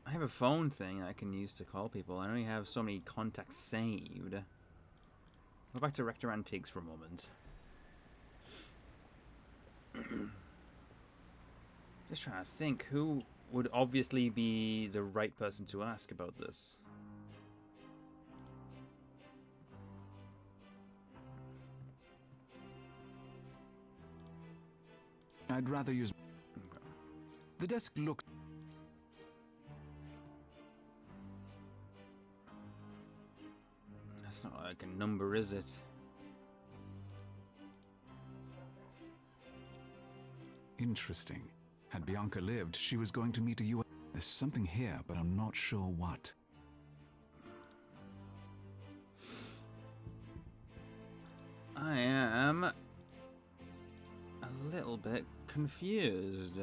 I have a phone thing I can use to call people. I only have so many contacts saved. Go back to Rector Antiques for a moment. Just trying to think who would obviously be the right person to ask about this. I'd rather use... The desk looked... That's not like a number, is it? Interesting. Had Bianca lived, she was going to meet a U.S. There's something here, but I'm not sure what. I am a little bit confused.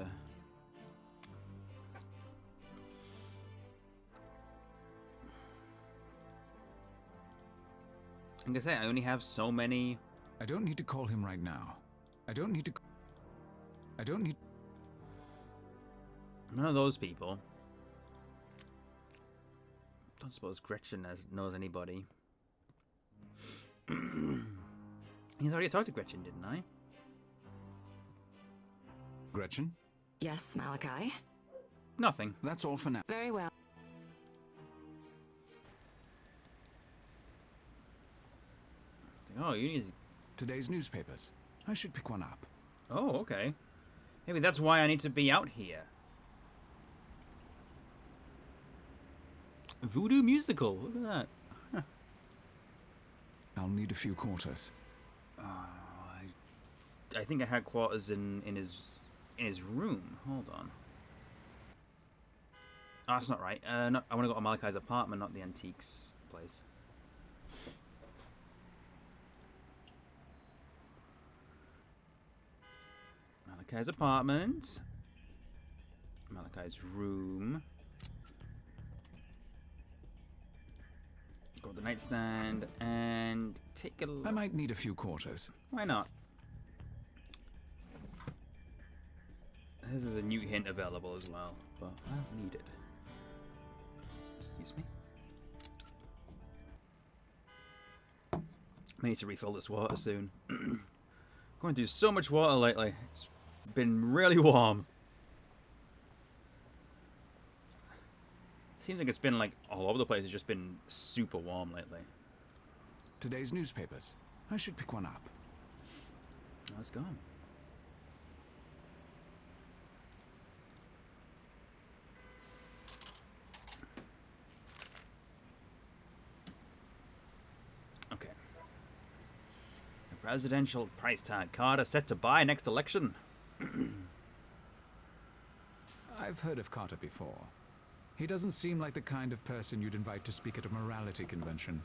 Like I say, I only have so many. I don't need to call him right now. I don't need... None of those people. Don't suppose Gretchen knows anybody. He's already talked to Gretchen, didn't I? Gretchen? Yes, Malachi? Nothing. That's all for now. Very well. Oh, you need... Today's newspapers. I should pick one up. Oh, okay. Maybe that's why I need to be out here. Voodoo musical. Look at that. Huh. I'll need a few quarters. I think I had quarters in his room. Hold on. Oh, that's not right. I want to go to Malachi's apartment, not the antiques place. Malachi's apartment. Malachi's room. Got the nightstand and take a look. I might need a few quarters. Why not? This is a new hint available as well, but I don't need it. Excuse me. I need to refill this water soon. Going through so much water lately. It's been really warm. Seems like it's been like all over the place. It's just been super warm lately. Today's newspapers. I should pick one up. Let's go. Okay. The presidential price tag. Carter set to buy next election. I've heard of Carter before. He doesn't seem like the kind of person you'd invite to speak at a morality convention.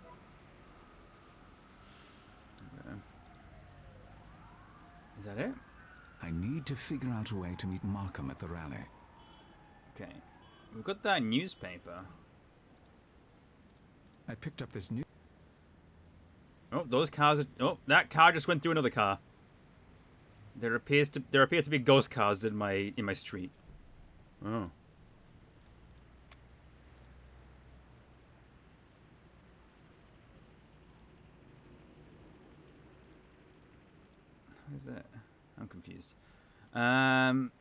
Okay. Is that it? I need to figure out a way to meet Markham at the rally. Okay. We've got that newspaper. I picked up this new... Oh, those cars are... Oh, that car just went through another car. There appear to be ghost cars in my street. Oh. What is that? I'm confused. I'm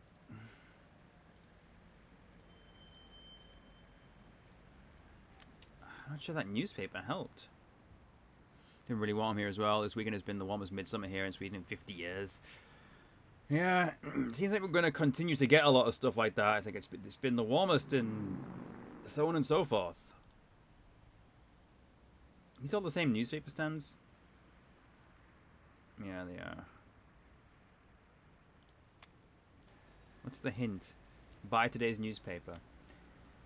not sure that newspaper helped. Been really warm here as well. This weekend has been the warmest midsummer here in Sweden in 50 years. Yeah, it seems like we're going to continue to get a lot of stuff like that. I think it's been the warmest and so on and so forth. These all the same newspaper stands? Yeah, they are. What's the hint? Buy today's newspaper.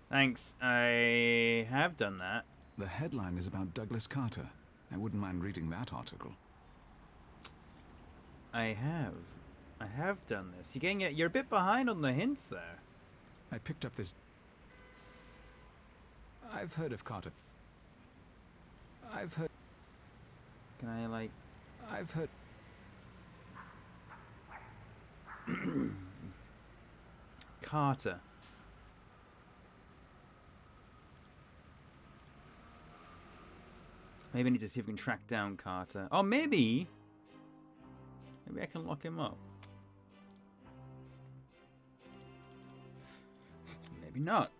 Thanks. I have done that. The headline is about Douglas Carter. I wouldn't mind reading that article. I have done this. You're a bit behind on the hints there. I picked up this... I've heard of Carter. I've heard... Can I, like... I've heard... Carter. Maybe I need to see if we can track down Carter. Oh, maybe I can lock him up. Maybe not.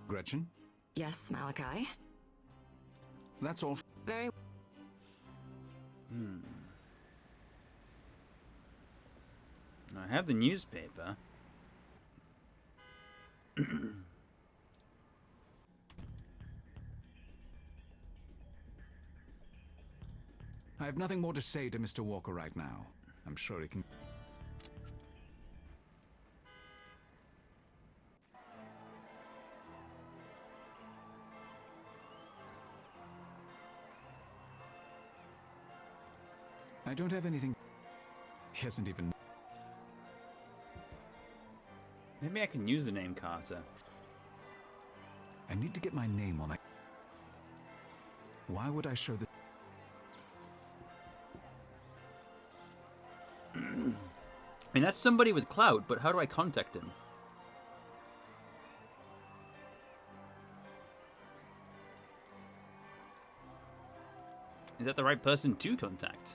Gretchen? Yes, Malachi. That's all. Very... I have the newspaper. I have nothing more to say to Mr. Walker right now. I'm sure he can... I don't have anything... He hasn't even... Maybe I can use the name Carter. I need to get my name on it. Why would I show the... I mean, that's somebody with clout, but how do I contact him? Is that the right person to contact?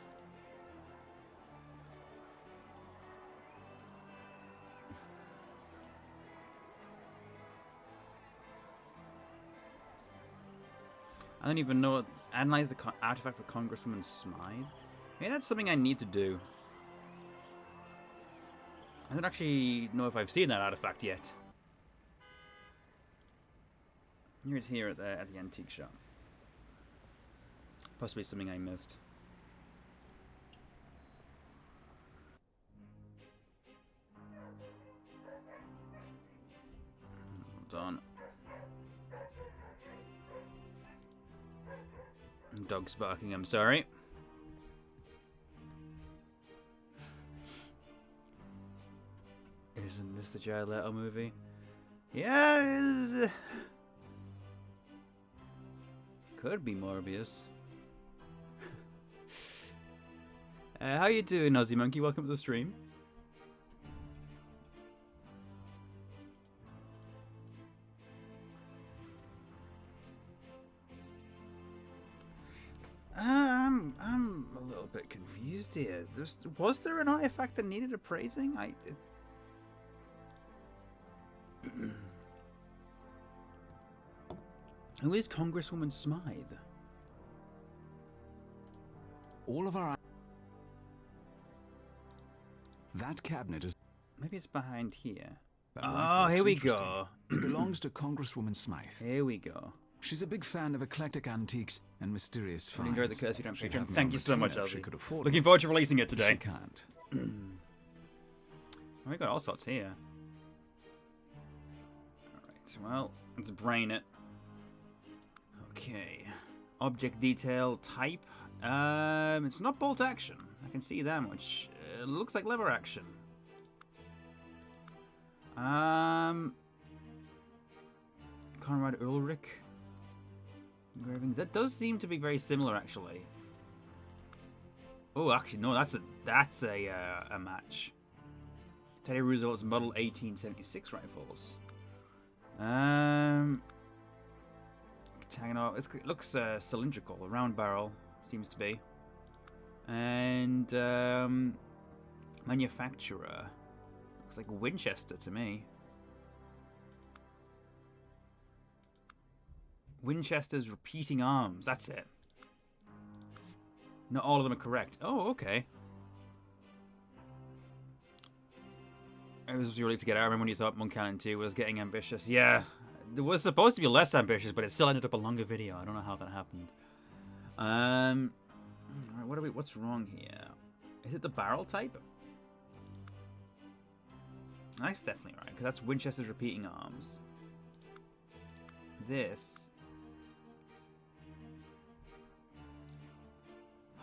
I don't even know. Analyze the artifact for Congresswoman Smythe? Maybe that's something I need to do. I don't actually know if I've seen that artifact yet. Here it's here at the antique shop. Possibly something I missed. Hold on. Dog's barking, I'm sorry. Isn't this the Jared Leto movie? Yeah, could be Mobius. How you doing, Aussie Monkey? Welcome to the stream. I'm a little bit confused here. Was there an artifact that needed appraising? Who is Congresswoman Smythe? All of our... That cabinet is... Maybe it's behind here. That Oh, rifle here looks we interesting. go. It belongs to Congresswoman Smythe. Here we go. She's a big fan of eclectic antiques and mysterious I finds. enjoyed the curse you don't She'd Patreon. have me Thank on you so much, retainer if she Elsie. could afford Looking one. forward to releasing it She today. can't. We got all sorts here. Alright, well, let's brain it. Okay. Object detail type. It's not bolt action. I can see that much. It looks like lever action. Conrad Ulrich engravings. That does seem to be very similar, actually. Oh, actually, no, that's a match. Teddy Roosevelt's Model 1876 rifles. It looks cylindrical. A round barrel seems to be. And manufacturer looks like Winchester to me. Winchester's repeating arms. That's it. Not all of them are correct. Oh, okay. I was relieved to get out. I remember when you thought Monk Cannon 2 was getting ambitious. Yeah, it was supposed to be less ambitious, but it still ended up a longer video. I don't know how that happened. What's wrong here? Is it the barrel type? That's definitely right, because that's Winchester's repeating arms. This.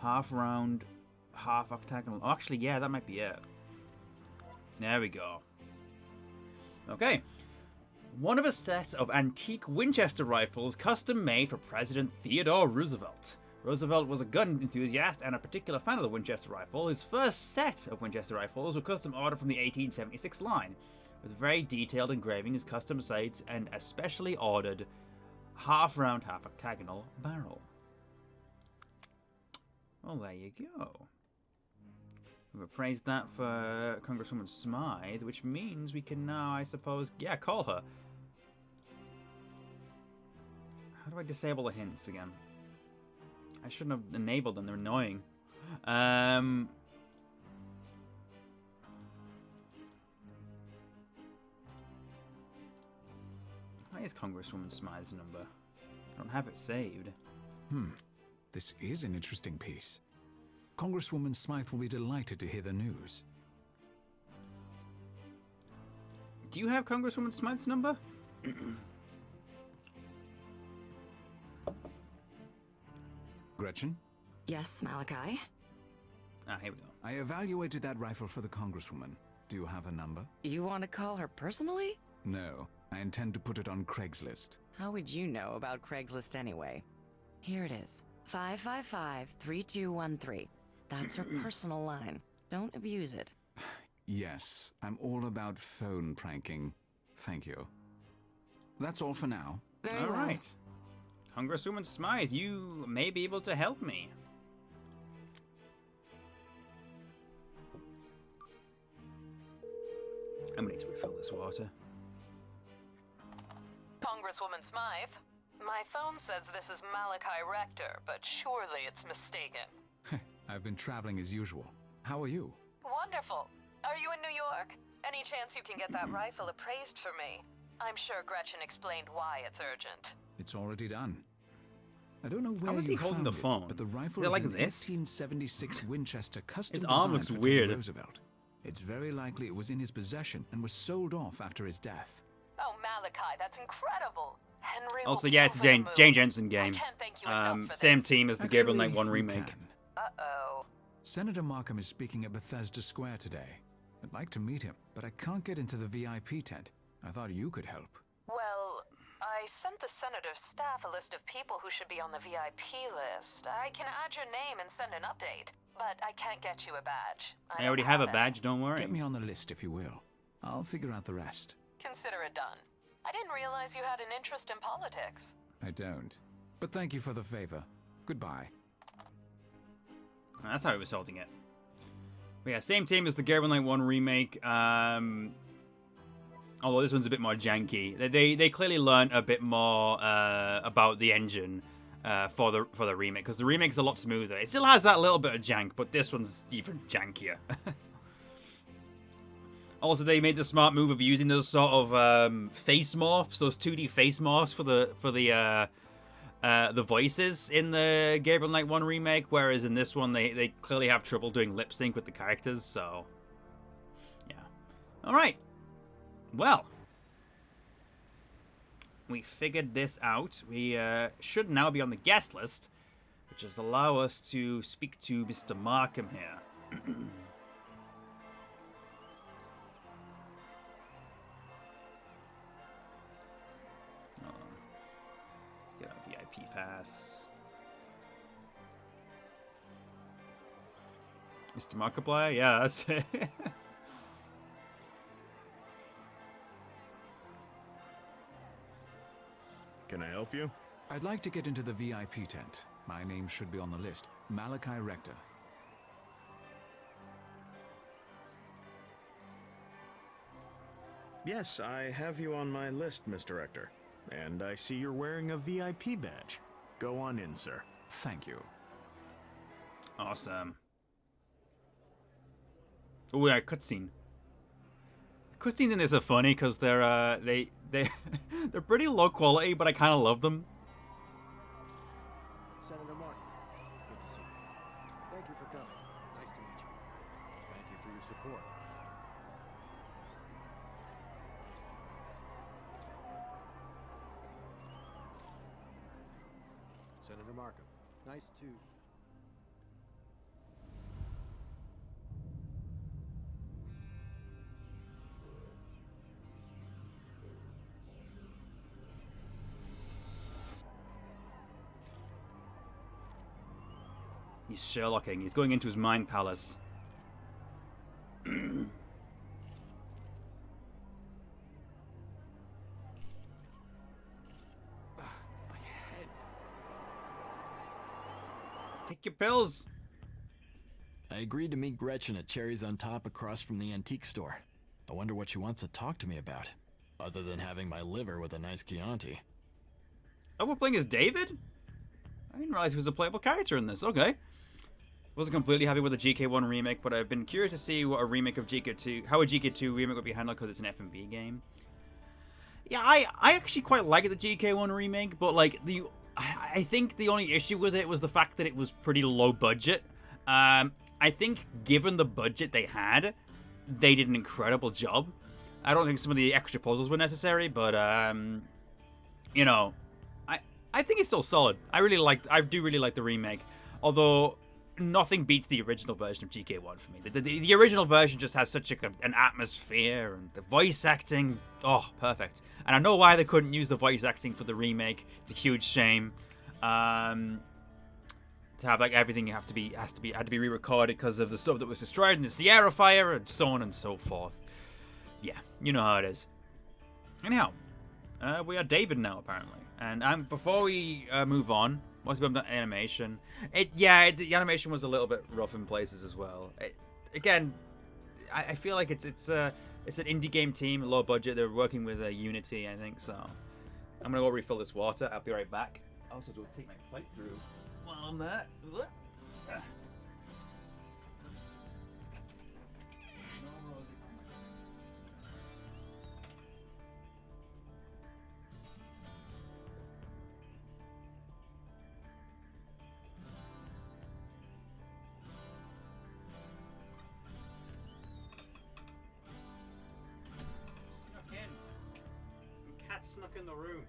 Half round, half octagonal. Oh, actually, yeah, that might be it. There we go. Okay. One of a set of antique Winchester rifles custom made for President Theodore Roosevelt. Roosevelt was a gun enthusiast and a particular fan of the Winchester rifle. His first set of Winchester rifles were custom ordered from the 1876 line, with very detailed engravings, custom sights, and a specially ordered half round, half octagonal barrel. Well, there you go. We've appraised that for Congresswoman Smythe, which means we can now, I suppose, yeah, call her. How do I disable the hints again? I shouldn't have enabled them, they're annoying. Why is Congresswoman Smythe's number? I don't have it saved. This is an interesting piece. Congresswoman Smythe will be delighted to hear the news. Do you have Congresswoman Smythe's number? Gretchen, Yes, Malachi? Ah, here we go. I evaluated that rifle for the Congresswoman. Do you have a number? You want to call her personally? No, I intend to put it on Craigslist. How would you know about Craigslist anyway? Here it is. 555-3213. That's her personal line. Don't abuse it. Yes, I'm all about phone pranking. Thank you. That's all for now. Very All well. right. Congresswoman Smythe, you may be able to help me. I'm gonna need to refill this water. Congresswoman Smythe, my phone says this is Malachi Rector, but surely it's mistaken. I've been traveling as usual. How are you? Wonderful. Are you in New York? Any chance you can get that rifle appraised for me? I'm sure Gretchen explained why it's urgent. It's already done. I don't know where How is he you holding found the it, phone? but the rifle Is it is like an this? 1876 Winchester custom His arm design looks for weird. Teddy Roosevelt. It's very likely it was in his possession and was sold off after his death. Oh, Malachi, that's incredible. Henry Also, will yeah, be it's a over the Jane moon. Jensen game. I can't thank you enough for Same this. team as the Gabriel Knight Actually, 1 you remake. can. Uh-oh. Senator Markham is speaking at Bethesda Square today. I'd like to meet him, but I can't get into the VIP tent. I thought you could help. Well, I sent the senator's staff a list of people who should be on the VIP list. I can add your name and send an update, but I can't get you a badge. I already have a any. badge, don't worry. Get me on the list if you will. I'll figure out the rest. Consider it done. I didn't realize you had an interest in politics. I don't. But thank you for the favor. Goodbye. That's how he was holding it. But yeah, same team as the Gabriel Knight 1 remake. Although this one's a bit more janky. They clearly learned a bit more about the engine for the remake, because the remake's a lot smoother. It still has that little bit of jank, but this one's even jankier. Also, they made the smart move of using those sort of face morphs, those 2D face morphs for the voices in the Gabriel Knight 1 remake, whereas in this one they clearly have trouble doing lip sync with the characters. So yeah. All right. Well, we figured this out. We should now be on the guest list, which is allow us to speak to Mr. Markham here. Get a VIP pass. Mr. Markiplier? Yeah, that's it. Can I help you? I'd like to get into the VIP tent. My name should be on the list. Malachi Rector. Yes, I have you on my list, Mr. Rector. And I see you're wearing a VIP badge. Go on in, sir. Thank you. Awesome. Oh yeah, cutscene. Cutscenes in this are funny because they're they're pretty low quality, but I kind of love them. Senator Martin, good to see you. Thank you for coming. Nice to meet you. Thank you for your support. Senator Markham, nice to... He's Sherlocking. He's going into his mind palace. My head. Take your pills. I agreed to meet Gretchen at Cherries on Top across from the antique store. I wonder what she wants to talk to me about, other than having my liver with a nice Chianti. Oh, we're playing as David? I didn't realize he was a playable character in this. Okay. Wasn't completely happy with the GK1 remake, but I've been curious to see what a remake of GK2, how a GK2 remake would be handled because it's an F&B game. Yeah, I actually quite like the GK1 remake, but like I think the only issue with it was the fact that it was pretty low budget. I think given the budget they had, they did an incredible job. I don't think some of the extra puzzles were necessary, but you know, I think it's still solid. I do really like the remake, although nothing beats the original version of GK1 for me. The original version just has such an atmosphere, and the voice acting, oh, perfect. And I know why they couldn't use the voice acting for the remake. It's a huge shame. To have like everything had to be re-recorded because of the stuff that was destroyed in the Sierra fire, and so on and so forth. Yeah, you know how it is. Anyhow, we are David now apparently, and before we move on. What's about the animation? The animation was a little bit rough in places as well. I feel like it's an indie game team, low budget. They're working with Unity, I think. So I'm gonna go refill this water. I'll be right back. I also do take my plate through while I'm there. Snuck in the room.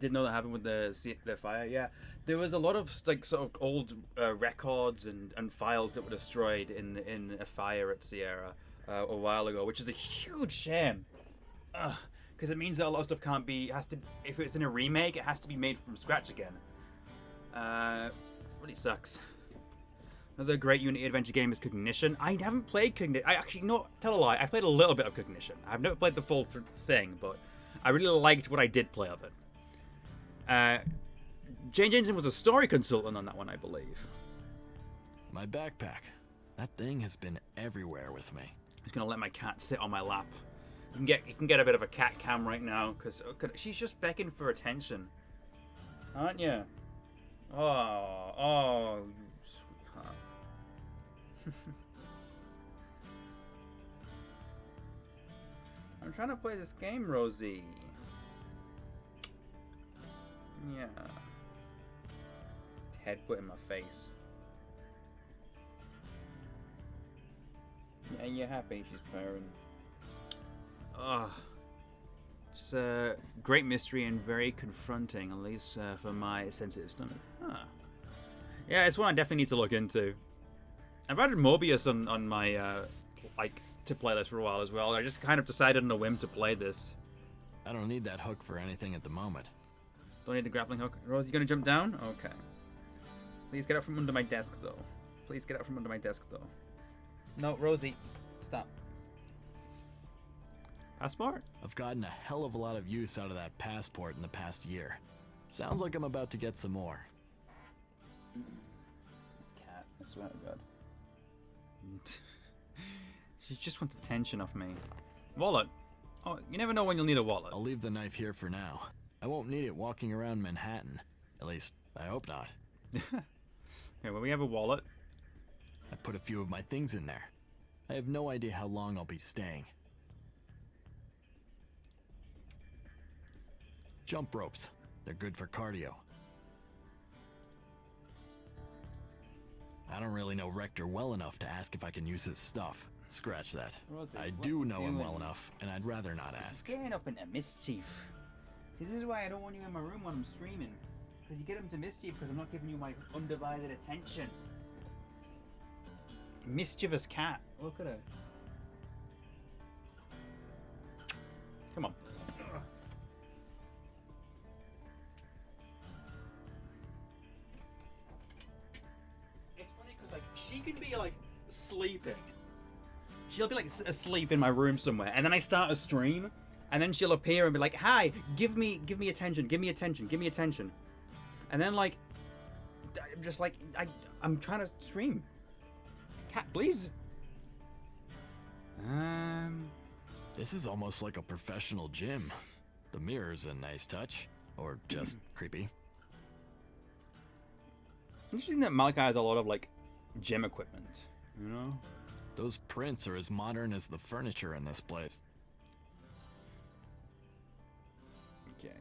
didn't know that happened with the fire. Yeah, there was a lot of like sort of old records and files that were destroyed in a fire at Sierra a while ago, which is a huge shame. Because it means that a lot of stuff can't be. If it's in a remake, it has to be made from scratch again. Really sucks. Another great Unity adventure game is Cognition. I haven't played Cognition. I actually, tell a lie. I played a little bit of Cognition. I've never played the full thing, but I really liked what I did play of it. Jane Jensen was a story consultant on that one, I believe. My backpack. That thing has been everywhere with me. I'm just gonna let my cat sit on my lap. You can get a bit of a cat cam right now, because she's just begging for attention, aren't you? Oh, you sweetheart. I'm trying to play this game, Rosie. Yeah. Headbutt in my face. Yeah, you're happy she's purring. Ugh. It's a great mystery and very confronting, at least for my sensitive stomach. Huh. Yeah, it's one I definitely need to look into. I've added Mobius on my to playlist for a while as well. I just kind of decided on a whim to play this. I don't need that hook for anything at the moment. Don't need the grappling hook. Rose, you gonna jump down? Okay. Please get out from under my desk, though. Please get out from under my desk, though. No, Rosie, stop. Passport? I've gotten a hell of a lot of use out of that passport in the past year. Sounds like I'm about to get some more. This cat, I swear to God. She just wants attention off me. Wallet. Oh, you never know when you'll need a wallet. I'll leave the knife here for now. I won't need it walking around Manhattan. At least, I hope not. Okay, well, we have a wallet. I put a few of my things in there. I have no idea how long I'll be staying. Jump ropes. They're good for cardio. I don't really know Rector well enough to ask if I can use his stuff. Scratch that. Rosie, I do know him well doing? enough, and I'd rather not ask. Getting up into mischief. See, this is why I don't want you in my room when I'm streaming. Because you get up into mischief because I'm not giving you my undivided attention. Mischievous cat. Look at her. Come on. It's funny because like she can be like sleeping. She'll be like asleep in my room somewhere, and then I start a stream, and then she'll appear and be like, "Hi, give me attention, give me attention, give me attention," and then like, I'm just like I'm trying to stream. Cat, please. This is almost like a professional gym. The mirror's a nice touch, or just creepy. Interesting that Malachi has a lot of like gym equipment, you know? Those prints are as modern as the furniture in this place. Okay.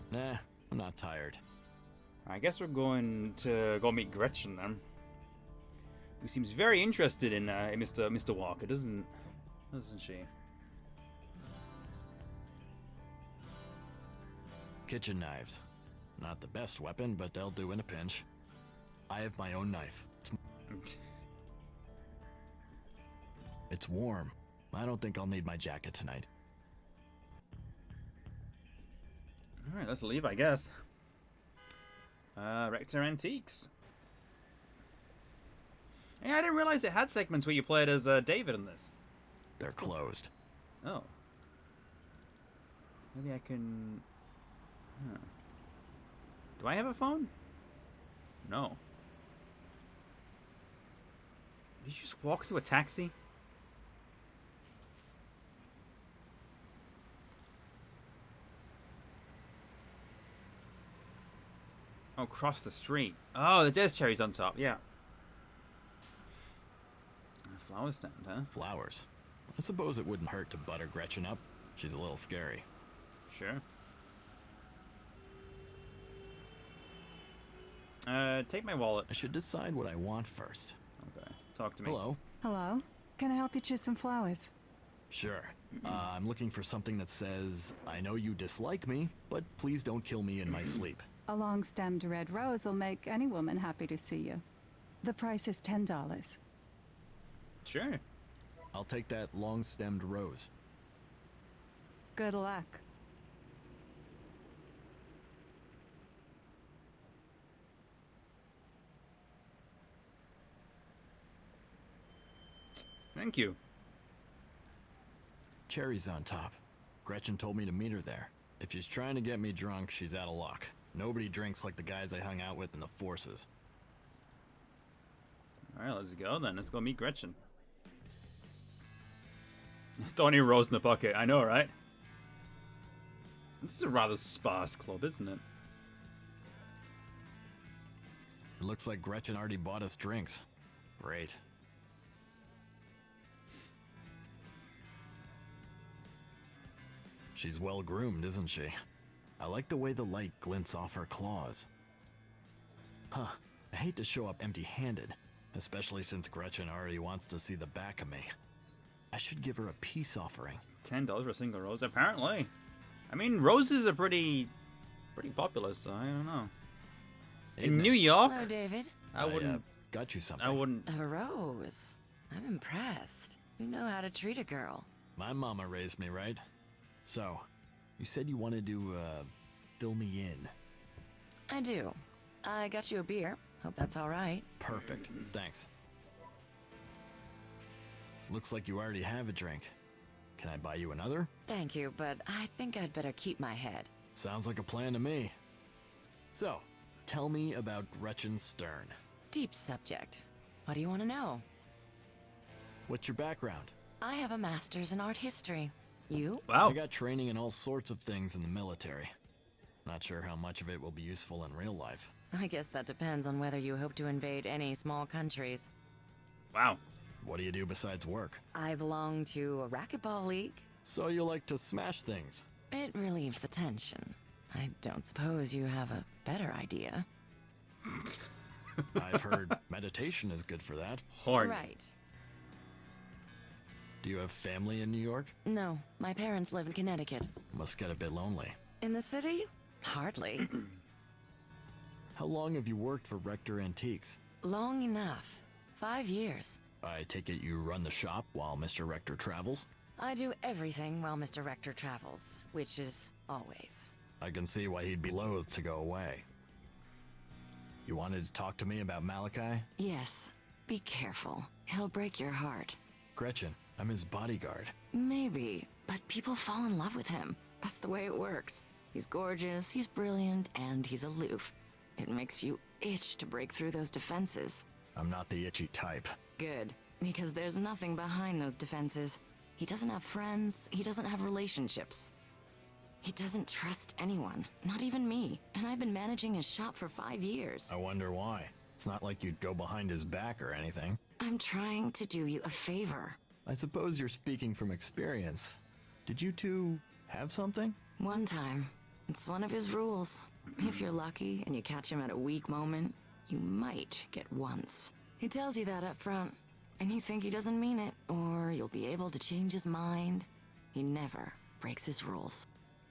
Nah, I'm not tired. I guess we're going to go meet Gretchen then. Who seems very interested in Mr. Walker, doesn't she? Kitchen knives. Not the best weapon, but they'll do in a pinch. I have my own knife. It's warm. I don't think I'll need my jacket tonight. Alright, let's leave, I guess. Rector Antiques. Yeah, I didn't realize it had segments where you played as David in this. They're closed. Oh. Maybe I can... Huh. Do I have a phone? No. Did you just walk through a taxi? Oh, cross the street. Oh, the Des Cherry's on top, yeah. A flower stand, huh? Flowers. I suppose it wouldn't hurt to butter Gretchen up. She's a little scary. Sure. Take my wallet. I should decide what I want first. Okay, talk to me. Hello? Hello? Can I help you choose some flowers? Sure. I'm looking for something that says, I know you dislike me, but please don't kill me in my sleep. A long-stemmed red rose will make any woman happy to see you. The price is $10. Sure. I'll take that long-stemmed rose. Good luck. Thank you. Cherry's on top. Gretchen told me to meet her there. If she's trying to get me drunk, she's out of luck. Nobody drinks like the guys I hung out with in the forces. Alright, let's go then. Let's go meet Gretchen. Donnie Rose in the bucket. I know, right? This is a rather sparse club, isn't it? It looks like Gretchen already bought us drinks. Great. She's well groomed, isn't she? I like the way the light glints off her claws. Huh. I hate to show up empty-handed, especially since Gretchen already wants to see the back of me. I should give her a peace offering. $10 for a single rose, apparently. I mean, roses are pretty popular, so I don't know. In New York, Hello, David. I wouldn't. Got you something. I wouldn't. A rose. I'm impressed. You know how to treat a girl. My mama raised me, right? So, you said you wanted to, fill me in. I do. I got you a beer. Hope that's all right. Perfect. Thanks. Looks like you already have a drink. Can I buy you another? Thank you, but I think I'd better keep my head. Sounds like a plan to me. So, tell me about Gretchen Stern. Deep subject. What do you want to know? What's your background? I have a master's in art history. You? Wow. I got training in all sorts of things in the military. Not sure how much of it will be useful in real life. I guess that depends on whether you hope to invade any small countries. Wow. What do you do besides work? I belong to a racquetball league. So you like to smash things? It relieves the tension. I don't suppose you have a better idea. I've heard meditation is good for that. Horny. Right. Do you have family in New York? No, my parents live in Connecticut. Must get a bit lonely. In the city? Hardly. How long have you worked for Rector Antiques? Long enough. 5 years. I take it you run the shop while Mr. Rector travels? I do everything while Mr. Rector travels, which is always. I can see why he'd be loath to go away. You wanted to talk to me about Malachi? Yes. Be careful. He'll break your heart. Gretchen, I'm his bodyguard. Maybe, but people fall in love with him. That's the way it works. He's gorgeous, he's brilliant, and he's aloof. It makes you itch to break through those defenses. I'm not the itchy type. Good, because there's nothing behind those defenses. He doesn't have friends, he doesn't have relationships. He doesn't trust anyone, not even me, and I've been managing his shop for 5 years. I wonder why. It's not like you'd go behind his back or anything. I'm trying to do you a favor. I suppose you're speaking from experience. Did you two have something? One time. It's one of his rules. If you're lucky and you catch him at a weak moment, you might get once. He tells you that up front, and you think he doesn't mean it, or you'll be able to change his mind. He never breaks his rules.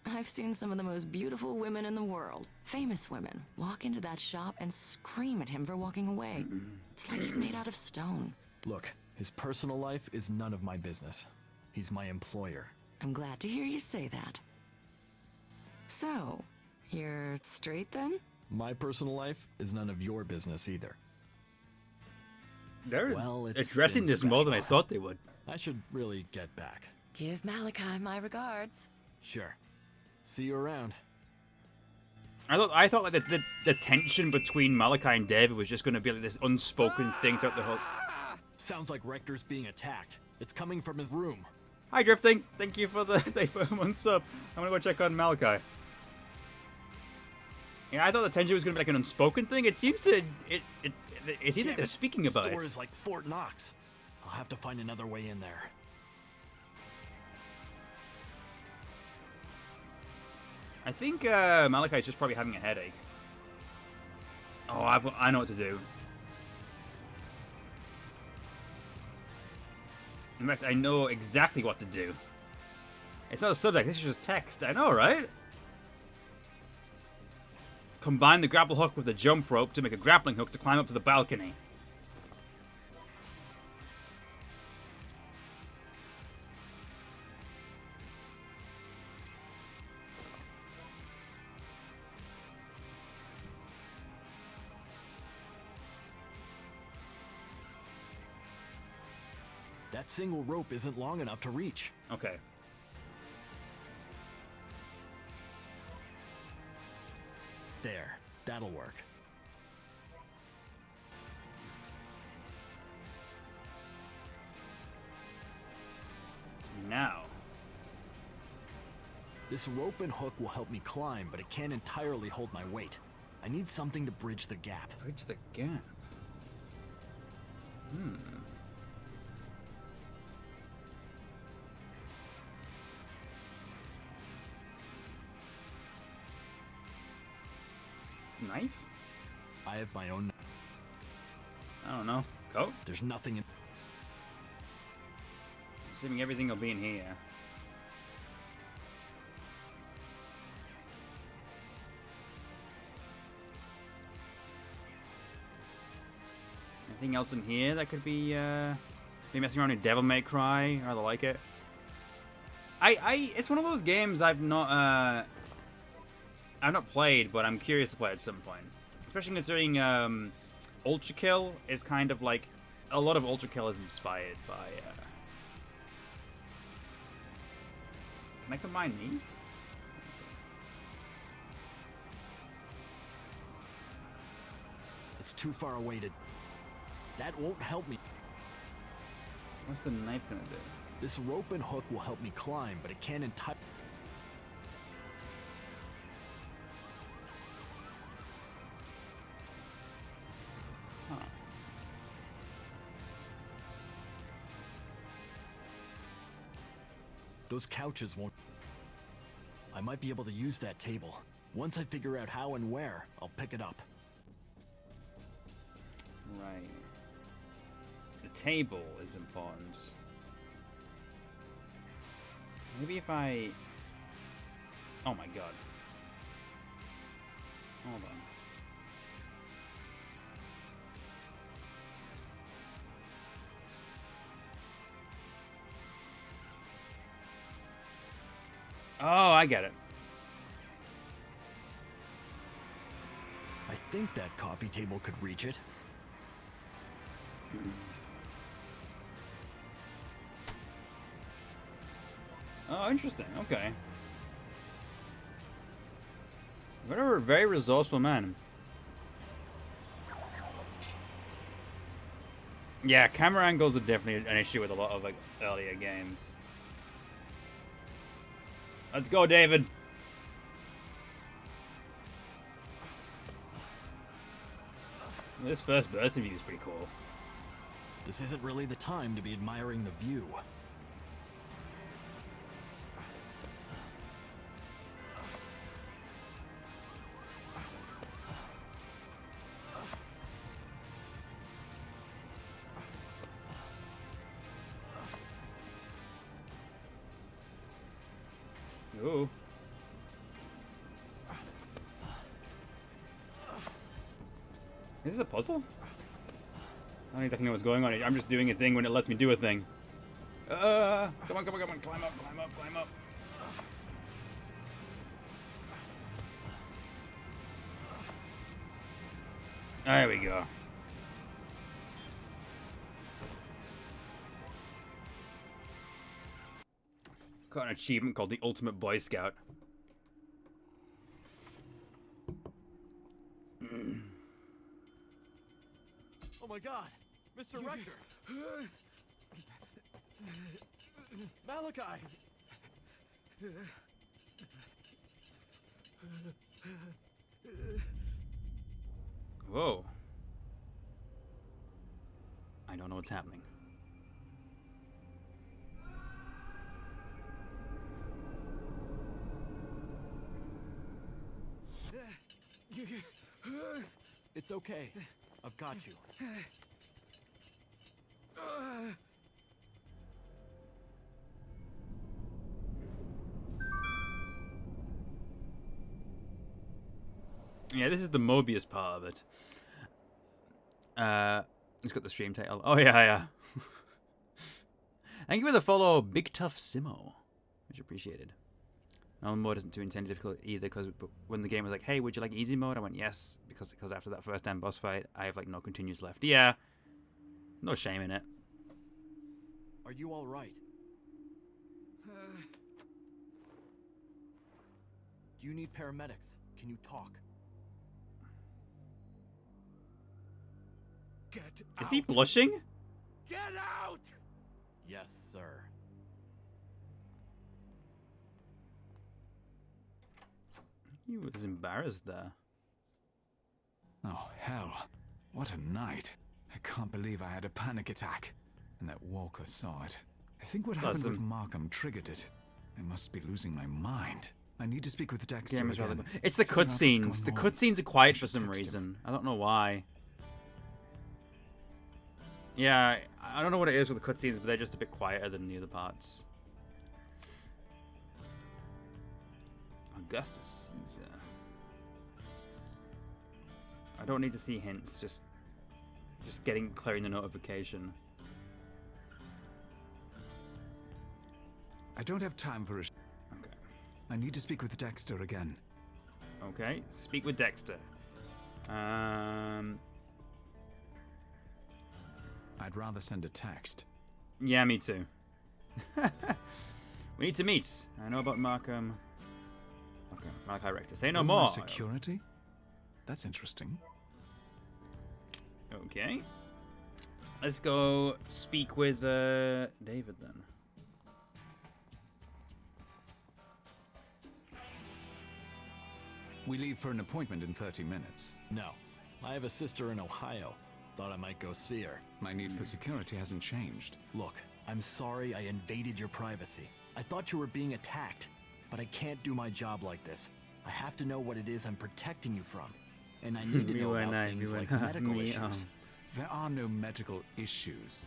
I've seen some of the most beautiful women in the world, famous women, walk into that shop and scream at him for walking away. It's like he's made out of stone. Look, his personal life is none of my business. He's my employer. I'm glad to hear you say that. So, you're straight then? My personal life is none of your business either. They're Well, it's addressing been this more than I special. thought they would. I should really get back. Give Malachi my regards. Sure. See you around. I thought like the tension between Malachi and David was just going to be like this unspoken thing throughout the whole. Sounds like Rector's being attacked. It's coming from his room. Hi, Drifting. Thank you for the months up. I'm gonna go check on Malachi. Yeah, I thought the tension was gonna be like an unspoken thing. It seems to it seems like they're speaking about This door it. is like Fort Knox. I'll have to find another way in there. I think Malachi's just probably having a headache. Oh, I know what to do. In fact, I know exactly what to do. It's not a subject, this is just text. I know, right? Combine the grapple hook with the jump rope to make a grappling hook to climb up to the balcony. That single rope isn't long enough to reach. Okay. There. That'll work. Now. This rope and hook will help me climb, but it can't entirely hold my weight. I need something to bridge the gap. Bridge the gap? Knife? I have my own. I don't know. Coat? There's nothing in. Assuming everything will be in here. Anything else in here that could be messing around in Devil May Cry? I rather like it. It's one of those games I've not played, but I'm curious to play at some point. Especially considering Ultra Kill is kind of like a lot of Ultra Kill is inspired by. Can I combine these? It's too far away to. That won't help me. What's the knife gonna do? This rope and hook will help me climb, but it can't entirely. Huh. Those couches won't. I might be able to use that table. Once I figure out how and where, I'll pick it up. Right. The table is important. Maybe if I... Oh my god. Hold on. Oh, I get it. I think that coffee table could reach it. Oh, interesting. Okay. Whatever, very resourceful man. Yeah, camera angles are definitely an issue with a lot of like earlier games. Let's go, David. This first burst view is pretty cool. This isn't really the time to be admiring the view. Ooh. Is this a puzzle? I don't exactly know what's going on. I'm just doing a thing when it lets me do a thing. Come on, come on, come on. Climb up, climb up, climb up. There we go. Got an achievement called the Ultimate Boy Scout. Oh my god! Mr. Rector! Malachi! Whoa. I don't know what's happening. It's okay. I've got you. Yeah, this is the Mobius part of it. It's got the stream title. Oh, yeah. Thank you for the follow, Big Tough Simo. Much appreciated. Normal mode isn't too intensely difficult either, because when the game was like, hey, would you like easy mode? I went, yes, because after that first time boss fight, I have, like, no continues left. Yeah. No shame in it. Are you all right? Do you need paramedics? Can you talk? Get Is he blushing? Get out! Yes, sir. He was embarrassed there. Oh, hell. What a night. I can't believe I had a panic attack. And that Walker saw it. I think what happened with Markham triggered it. I must be losing my mind. I need to speak with Dexter again. It's the cutscenes. The cutscenes are quiet for some reason. I don't know why. Yeah, I don't know what it is with the cutscenes, but they're just a bit quieter than the other parts. Augustus Caesar. I don't need to see hints, just clearing the notification. I don't have time for a... Okay. I need to speak with Dexter again. Okay, speak with Dexter. I'd rather send a text. Yeah, me too. We need to meet. I know about Markham. Okay, Malachi Rector. Say no more. Security? That's interesting. Okay. Let's go speak with David then. We leave for an appointment in 30 minutes. No. I have a sister in Ohio. Thought I might go see her. My need for security hasn't changed. Look, I'm sorry I invaded your privacy. I thought you were being attacked, but I can't do my job like this. I have to know what it is I'm protecting you from. And I need to know about things like medical issues. There are no medical issues.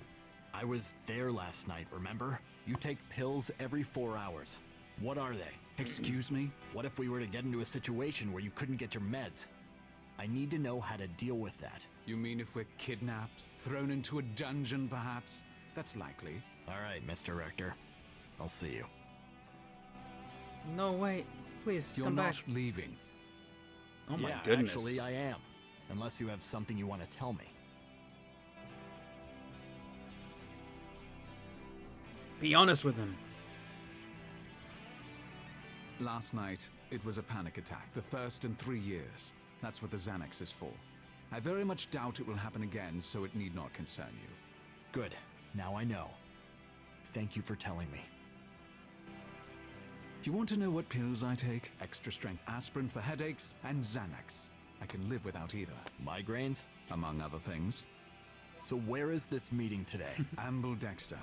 I was there last night, remember? You take pills every 4 hours. What are they? Excuse me? What if we were to get into a situation where you couldn't get your meds? I need to know how to deal with that. You mean if we're kidnapped? Thrown into a dungeon, perhaps? That's likely. All right, Mr. Rector. I'll see you. No, wait. Please, You're come not back. leaving. Oh my yeah, goodness. Actually, I am. Unless you have something you want to tell me. Be honest with him. Last night, it was a panic attack, the first in 3 years. That's what the Xanax is for. I very much doubt it will happen again, so it need not concern you. Good. Now I know. Thank you for telling me. You want to know what pills I take? Extra strength aspirin for headaches and Xanax. I can live without either. Migraines? Among other things. So where is this meeting today? Amble Dexter.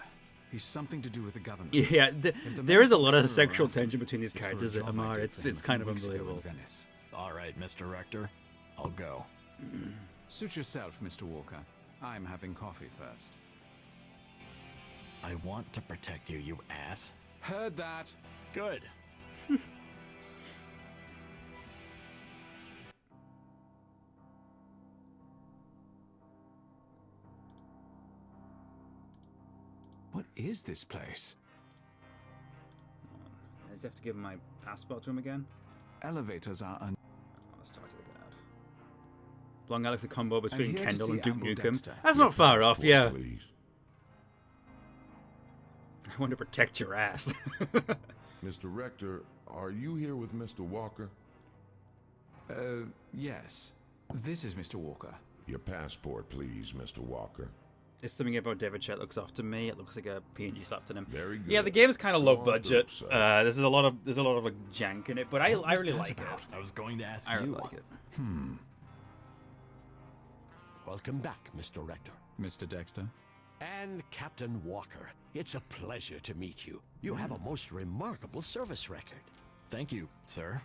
He's something to do with the government. Yeah, there is a lot of sexual tension between these characters at Amar. It's kind of unbelievable. All right, Mr. Rector. I'll go. Suit yourself, Mr. Walker. I'm having coffee first. I want to protect you, you ass. Heard that. Good. What is this place? I just have to give my passport to him again. Elevators are Let's talk to the guard. Long Alex, a combo between here to Kendall see and Duke Amble Nukem. Dexter. That's not far off, yeah. Please. I want to protect your ass. Mr. Rector, are you here with Mr. Walker? Yes. This is Mr. Walker. Your passport, please, Mr. Walker. There's something about David Chet looks off to me. It looks like a PNG slapped in him. Very good. Yeah, the game is kind of low Go on, budget. sir. There's a lot of like jank in it, but I really like it. I was going to ask I you. really like it. Welcome back, Mr. Rector. Mr. Dexter. And Captain Walker. It's a pleasure to meet you. You have a most remarkable service record. Thank you, sir.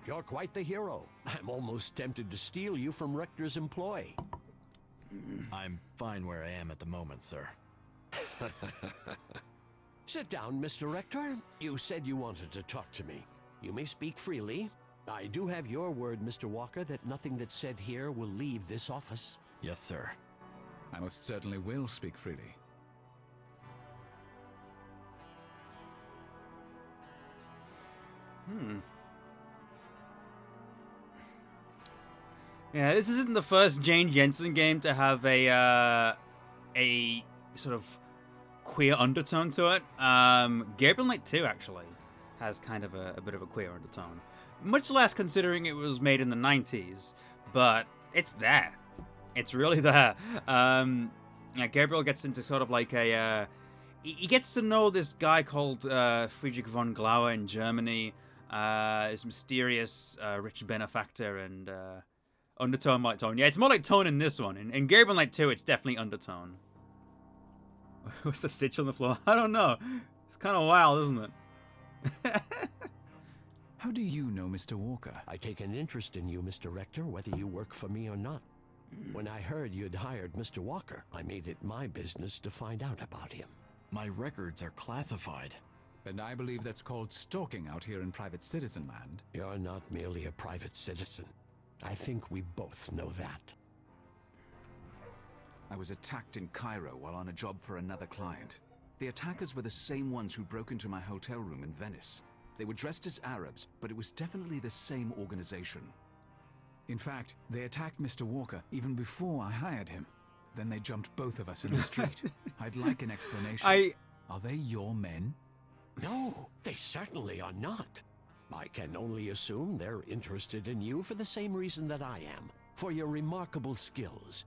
You're quite the hero. I'm almost tempted to steal you from Rector's employ. I'm fine where I am at the moment, sir. Sit down, Mr. Rector. You said you wanted to talk to me. You may speak freely. I do have your word, Mr. Walker, that nothing that's said here will leave this office. Yes, sir. I most certainly will speak freely. Yeah, this isn't the first Jane Jensen game to have a sort of queer undertone to it. Gabriel Knight 2 actually has kind of a bit of a queer undertone. Much less considering it was made in the 90s, but it's there. It's really there. Yeah, Gabriel gets into sort of like he gets to know this guy called Friedrich von Glauer in Germany, this mysterious rich benefactor, and undertone like tone. Yeah, it's more like tone in this one. In Gabriel Knight 2, it's definitely undertone. What's the stitch on the floor? I don't know. It's kind of wild, isn't it? How do you know Mr. Walker? I take an interest in you, Mr. Rector, whether you work for me or not. When I heard you'd hired Mr. Walker, I made it my business to find out about him. My records are classified. And I believe that's called stalking out here in private citizen land. You're not merely a private citizen. I think we both know that. I was attacked in Cairo while on a job for another client. The attackers were the same ones who broke into my hotel room in Venice. They were dressed as Arabs, but it was definitely the same organization. In fact, they attacked Mr. Walker even before I hired him. Then they jumped both of us in the street. I'd like an explanation. Are they your men? No, they certainly are not. I can only assume they're interested in you for the same reason that I am, for your remarkable skills.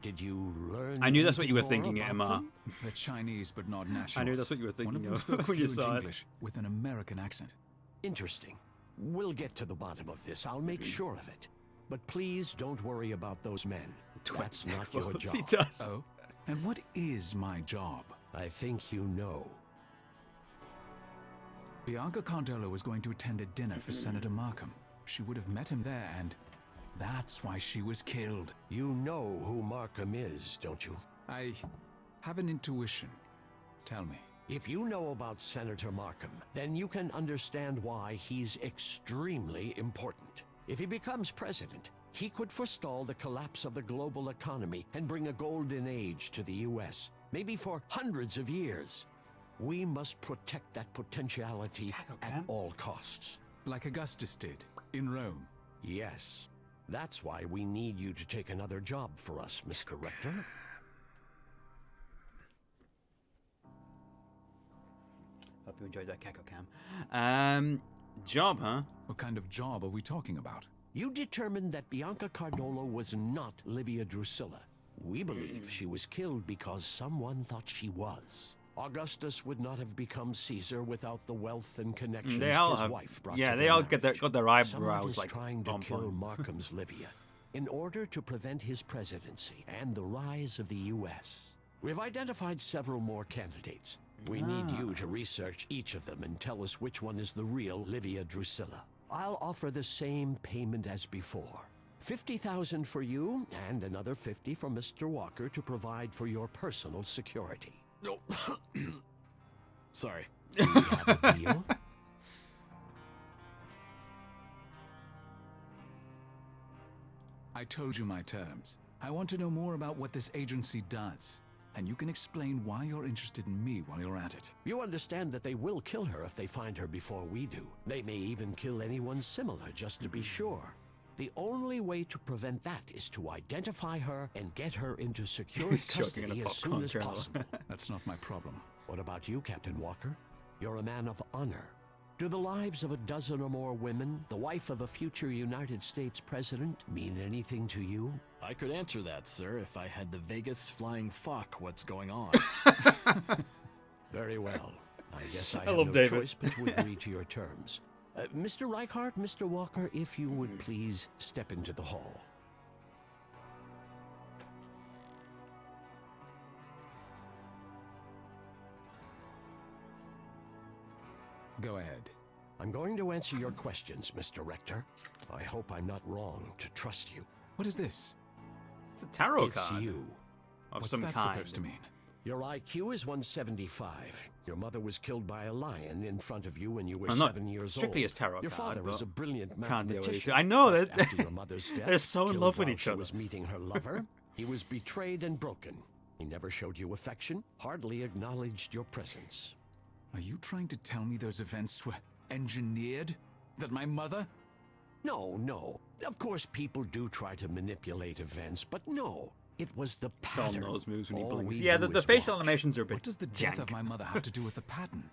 Did you learn? I knew that's what you were thinking, Emma. They're Chinese, but not nationals. I knew that's what you were thinking One of them of spoke when you fluent saw it. English with an American accent. Interesting. We'll get to the bottom of this. I'll make sure of it. But please don't worry about those men. That's not your job. He does. Oh? And what is my job? I think you know. Bianca Cardolo was going to attend a dinner for Senator Markham. She would have met him there, and that's why she was killed. You know who Markham is, don't you? I have an intuition. Tell me. If you know about Senator Markham, then you can understand why he's extremely important. If he becomes president, he could forestall the collapse of the global economy and bring a golden age to the US, maybe for hundreds of years. We must protect that potentiality at all costs. Like Augustus did, in Rome. Yes. That's why we need you to take another job for us, Mr. Rector. Hope you enjoyed that Kako Cam. Job, huh? What kind of job are we talking about? You determined that Bianca Cardolo was not Livia Drusilla. We believe she was killed because someone thought she was. Augustus would not have become Caesar without the wealth and connections his wife brought to they their all marriage. got their Someone eyebrows is like trying to on kill point. Markham's Livia in order to prevent his presidency and the rise of the U.S. We've identified several more candidates. We need you to research each of them and tell us which one is the real Livia Drusilla. I'll offer the same payment as before. 50,000 for you and another 50 for Mr. Walker to provide for your personal security. No. Sorry. Do we have a deal? I told you my terms. I want to know more about what this agency does. And you can explain why you're interested in me while you're at it. You understand that they will kill her if they find her before we do. They may even kill anyone similar just to be sure. The only way to prevent that is to identify her and get her into secure custody as soon as possible. That's not my problem. What about you, Captain Walker? You're a man of honor. Do the lives of a dozen or more women, the wife of a future United States president, mean anything to you? I could answer that, sir, if I had the vaguest flying fuck what's going on. Very well. I guess I I have love no David. choice but to agree to your terms. Mr. Reichardt, Mr. Walker, if you would please step into the hall. Go ahead. I'm going to answer your questions, Mr. Rector. I hope I'm not wrong to trust you. What is this? It's a tarot It's card you. of What's some that kind. supposed to mean? Your IQ is 175. Your mother was killed by a lion in front of you when you were I'm not 7 years strictly old. his tarot Your card, father was a brilliant can't deal with mathematician. it. I know but that after your mother's death, they're so in killed love with while each she other. was meeting her lover, he was betrayed and broken. He never showed you affection, hardly acknowledged your presence. Are you trying to tell me those events were engineered? That my mother? No, no. Of course, people do try to manipulate events, but no. It was the Sean pattern. knows moves when he All blinks. we Yeah, do the is facial watch. animations are a bit What does the death jank. of my mother have to do with the pattern?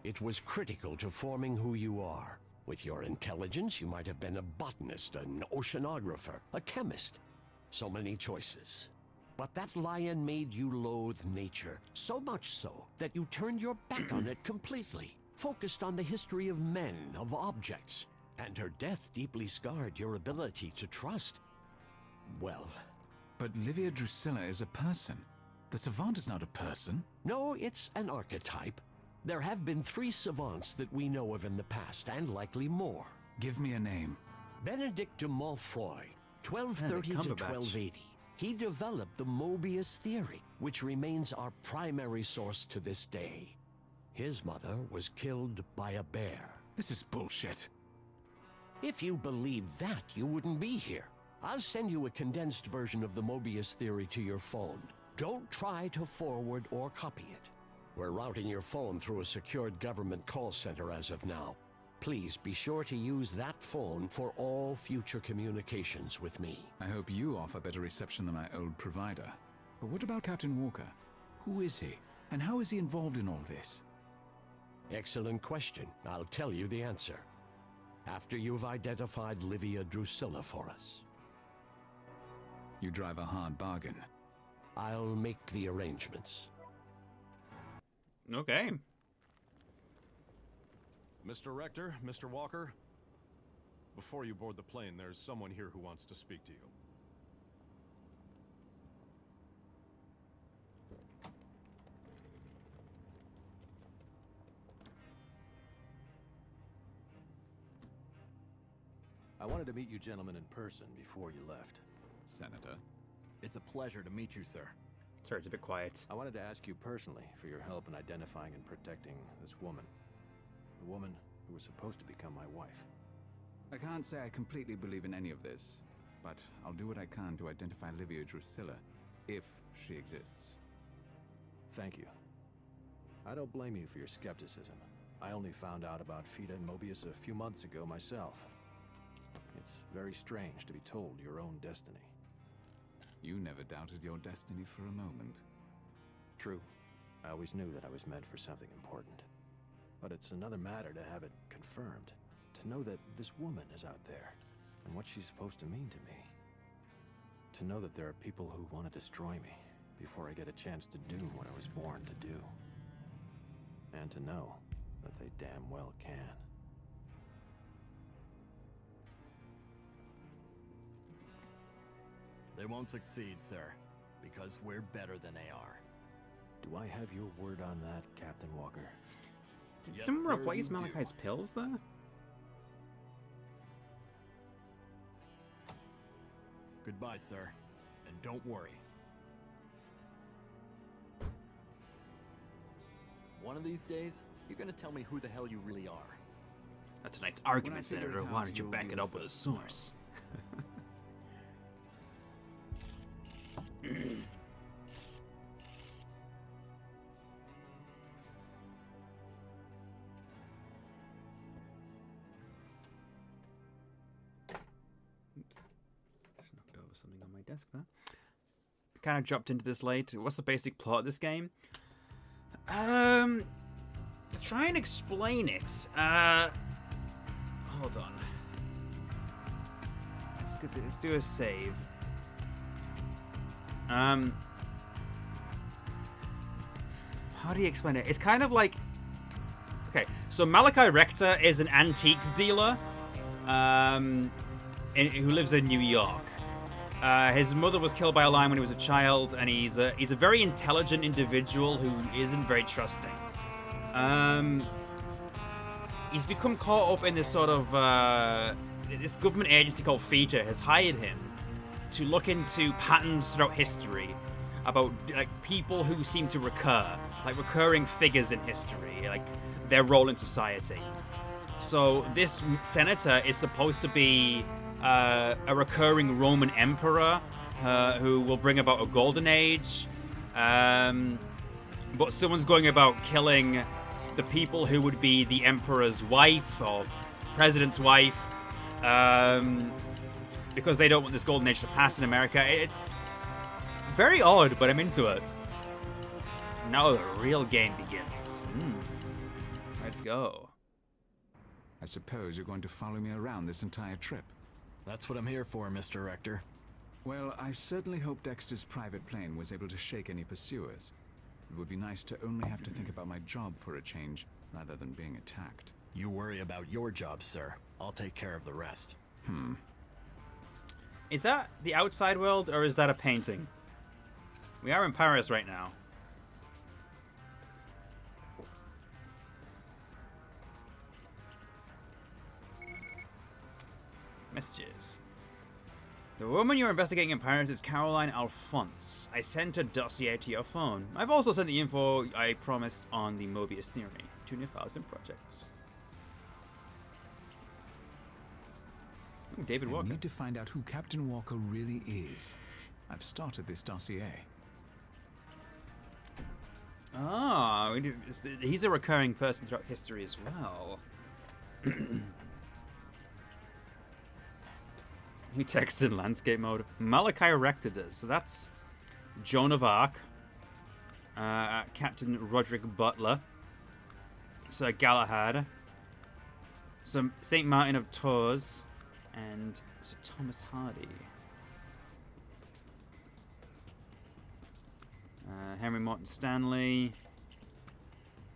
It was critical to forming who you are. With your intelligence, you might have been a botanist, an oceanographer, a chemist. So many choices. But that lion made you loathe nature, so much so that you turned your back on it completely, focused on the history of men, of objects, and her death deeply scarred your ability to trust. Well, But Livia Drusilla is a person. The savant is not a person. no, it's an archetype. There have been 3 savants that we know of in the past, and likely more. Give me a name. Benedict de Montfroy, 1230 to Cumberbatch. 1280. He developed the Mobius Theory, which remains our primary source to this day. His mother was killed by a bear. This is bullshit. If you believe that, you wouldn't be here. I'll send you a condensed version of the Mobius Theory to your phone. Don't try to forward or copy it. We're routing your phone through a secured government call center as of now. Please be sure to use that phone for all future communications with me. I hope you offer better reception than my old provider. But what about Captain Walker? Who is he? And how is he involved in all this? Excellent question. I'll tell you the answer after you've identified Livia Drusilla for us. You drive a hard bargain. I'll make the arrangements. Okay. Mr. Rector, Mr. Walker, before you board the plane, there's someone here who wants to speak to you. I wanted to meet you gentlemen in person before you left. Senator. It's a pleasure to meet you, sir. Sorry, it's a bit quiet. I wanted to ask you personally for your help in identifying and protecting this woman. The woman who was supposed to become my wife. I can't say I completely believe in any of this, but I'll do what I can to identify Livia Drusilla, if she exists. Thank you. I don't blame you for your skepticism. I only found out about Fida and Mobius a few months ago myself. It's very strange to be told your own destiny. You never doubted your destiny for a moment. True. I always knew that I was meant for something important. But it's another matter to have it confirmed. To know that this woman is out there, and what she's supposed to mean to me. To know that there are people who want to destroy me before I get a chance to do what I was born to do. And to know that they damn well can. They won't succeed, sir, because we're better than they are. Do I have your word on that, Captain Walker? Did Yes, someone sir, replace you do. Malachi's pills there? Goodbye, sir, and don't worry. One of these days, you're gonna tell me who the hell you really are. That's a nice argument, figure it Senator. out, Why don't you you'll back be it the up with a first to know. source? Just knocked over something on my desk there. Kind of dropped into this late. What's the basic plot of this game? To try and explain it. Hold on. Let's do a save. How do you explain it? It's kind of like... Okay, so Malachi Rector is an antiques dealer who lives in New York. His mother was killed by a lion when he was a child, and he's a very intelligent individual who isn't very trusting. He's become caught up in this sort of this government agency called FIDA has hired him to look into patterns throughout history about like people who seem to recur, like recurring figures in history, like their role in society. So this senator is supposed to be a recurring Roman emperor who will bring about a golden age, but someone's going about killing the people who would be the emperor's wife or president's wife, because they don't want this golden age to pass in America. It's very odd, but I'm into it. Now the real game begins. Let's go. I suppose you're going to follow me around this entire trip. That's what I'm here for, Mr. Rector. Well, I certainly hope Dexter's private plane was able to shake any pursuers. It would be nice to only have to think about my job for a change, rather than being attacked. You worry about your job, sir. I'll take care of the rest. Is that the outside world, or is that a painting? We are in Paris right now. Messages. The woman you're investigating in Paris is Caroline Alphonse. I sent a dossier to your phone. I've also sent the info I promised on the Mobius Theory to your files and projects. Ooh, David Walker. I need to find out who Captain Walker really is. I've started this dossier. Ah, he's a recurring person throughout history as well. He texts in landscape mode. Malachi Rectors. So that's Joan of Arc, Captain Roderick Butler, Sir Galahad, some Saint Martin of Tours, and Sir Thomas Hardy. Henry Morton Stanley,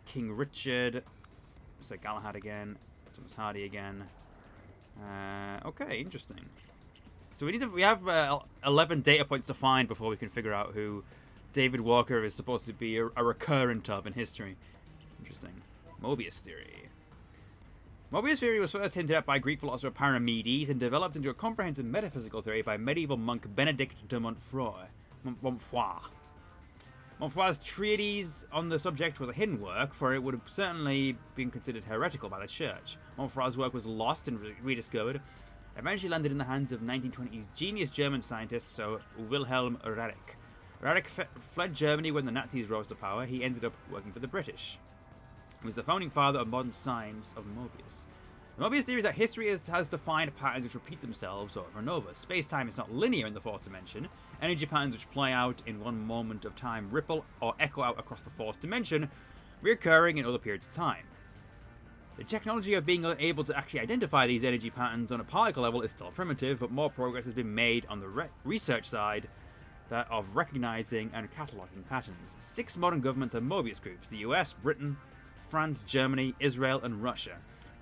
King Richard, Sir Galahad again, Thomas Hardy again. Okay, interesting. So we have 11 data points to find before we can figure out who David Walker is supposed to be a recurrent of in history. Interesting. Mobius Theory. Mobius Theory was first hinted at by Greek philosopher Parmenides and developed into a comprehensive metaphysical theory by medieval monk Benedict de Montfort. Montfort's treatise on the subject was a hidden work, for it would have certainly been considered heretical by the church. Montfort's work was lost and rediscovered. Eventually landed in the hands of 1920s genius German scientist Sir Wilhelm Reich. Reich fled Germany when the Nazis rose to power. He ended up working for the British. He was the founding father of modern science of Mobius. The Mobius theory is that history has defined patterns which repeat themselves over and over. Space-time is not linear in the fourth dimension. Energy patterns which play out in one moment of time ripple or echo out across the fourth dimension, reoccurring in other periods of time. The technology of being able to actually identify these energy patterns on a particle level is still primitive, but more progress has been made on the research side that of recognizing and cataloging patterns. 6 modern governments have Mobius groups: the US, Britain, France, Germany, Israel, and Russia.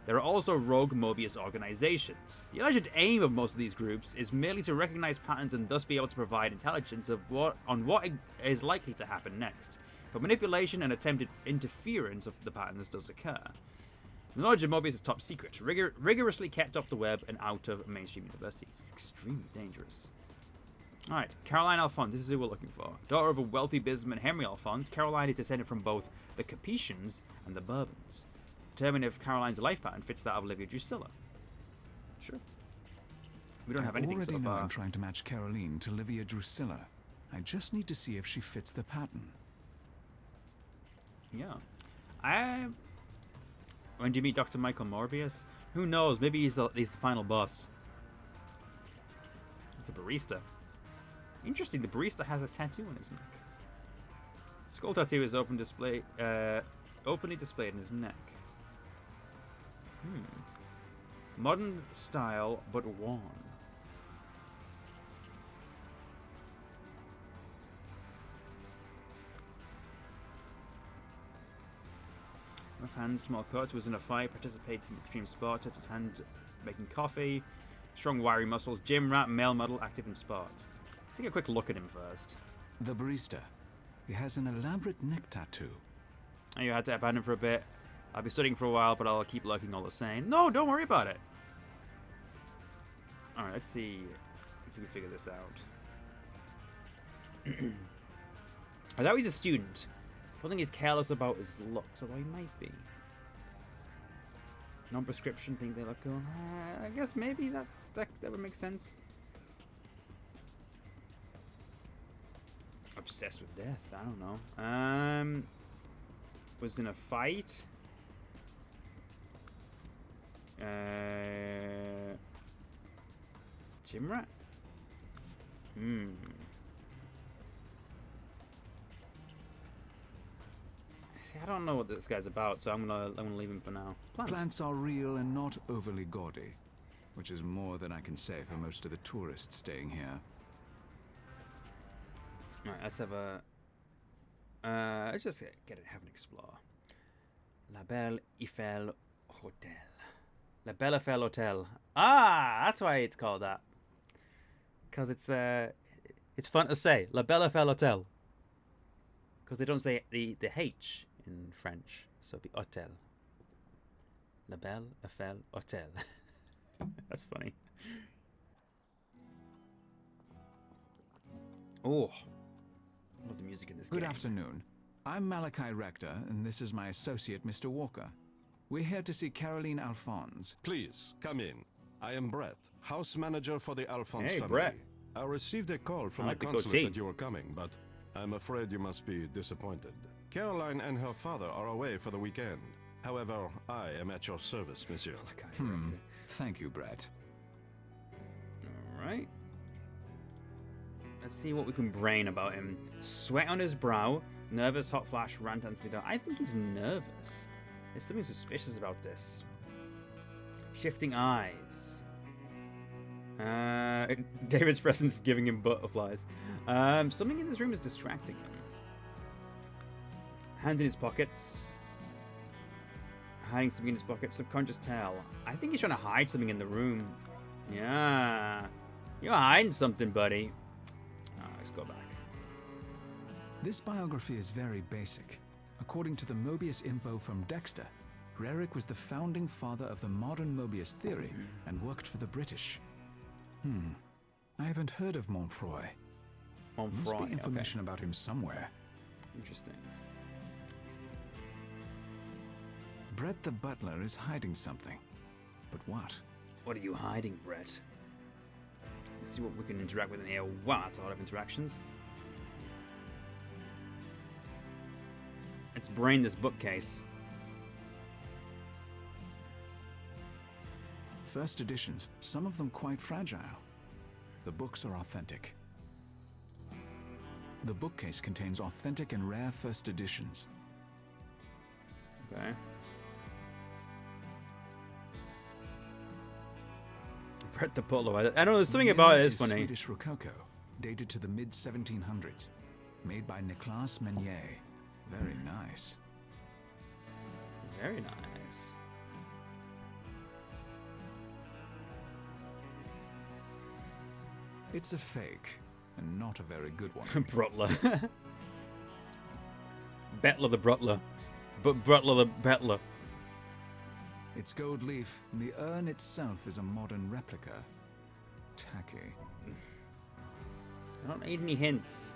There are also rogue Mobius organizations. The alleged aim of most of these groups is merely to recognize patterns and thus be able to provide intelligence on what is likely to happen next. But manipulation and attempted interference of the patterns does occur. The knowledge of Mobius is top secret, rigorously kept off the web and out of mainstream universities. Extremely dangerous. Alright, Caroline Alphonse, this is who we're looking for. Daughter of a wealthy businessman Henry Alphonse, Caroline is descended from both the Capetians and the Bourbons. Determine if Caroline's life pattern fits that of Livia Drusilla. Sure. We don't have anything so far. I already know I'm trying to match Caroline to Livia Drusilla. I just need to see if she fits the pattern. Yeah. When do you meet Dr. Michael Moebius? Who knows? Maybe he's the final boss. It's a barista. Interesting, the barista has a tattoo on his neck. Skull tattoo is openly displayed in his neck. Modern style, but worn. Rough hands, small cut, was in a fight, participates in extreme sport, such as hand making coffee, strong wiry muscles, gym rat, male model, active in sports. Let's take a quick look at him first. The barista. He has an elaborate neck tattoo. You had to abandon for a bit. I'll be studying for a while, but I'll keep lurking all the same. No, don't worry about it. Alright, let's see if we can figure this out. I know he's a student. I don't think he's careless about his looks, although he might be. Non-prescription, think they look cool. I guess maybe that would make sense. Obsessed with death. I don't know. Was in a fight. Gym rat. See, I don't know what this guy's about, so I'm gonna leave him for now. Plants are real and not overly gaudy, which is more than I can say for most of the tourists staying here. Alright, let's have a... let's just have an explore. La Belle Eiffel Hotel. La Belle Eiffel Hotel. Ah, that's why it's called that. Because it's fun to say. La Belle Eiffel Hotel. Because they don't say the H in French, so it'd be hotel. La Belle Eiffel Hotel. That's funny. Oh, I love the music in this game. Good afternoon. I'm Malachi Rector, and this is my associate, Mr. Walker. We're here to see Caroline Alphonse. Please, come in. I am Brett, house manager for the Alphonse family. Brett. I received a call from the consulate that you were coming, but I'm afraid you must be disappointed. Caroline and her father are away for the weekend. However, I am at your service, monsieur. Thank you, Brett. Alright. Let's see what we can brain about him. Sweat on his brow. Nervous, hot flash, rant and feeder. I think he's nervous. There's something suspicious about this. Shifting eyes. David's presence giving him butterflies. Something in this room is distracting him. Hand in his pockets. Hiding something in his pocket. Subconscious tell. I think he's trying to hide something in the room. Yeah. You're hiding something, buddy. Let's go back. This biography is very basic. According to the Mobius info from Dexter, Rarick was the founding father of the modern Mobius theory and worked for the British. I haven't heard of Montfroy. Must be information about him somewhere. Interesting. Brett the butler is hiding something. But what? What are you hiding, Brett? Let's see what we can interact with in here. Wow, that's a lot of interactions. Let's brain this bookcase. First editions, some of them quite fragile. The books are authentic. The bookcase contains authentic and rare first editions. Okay. Brett the Polo. I don't know, there's something about it is funny. Swedish Rococo, dated to the mid-1700s. Made by Nicolas Meunier. Very nice. Very nice. It's a fake, and not a very good one. Brutler. Bettler the Brutler. But Brutler the Bettler. It's gold leaf, and the urn itself is a modern replica. Tacky. I don't need any hints.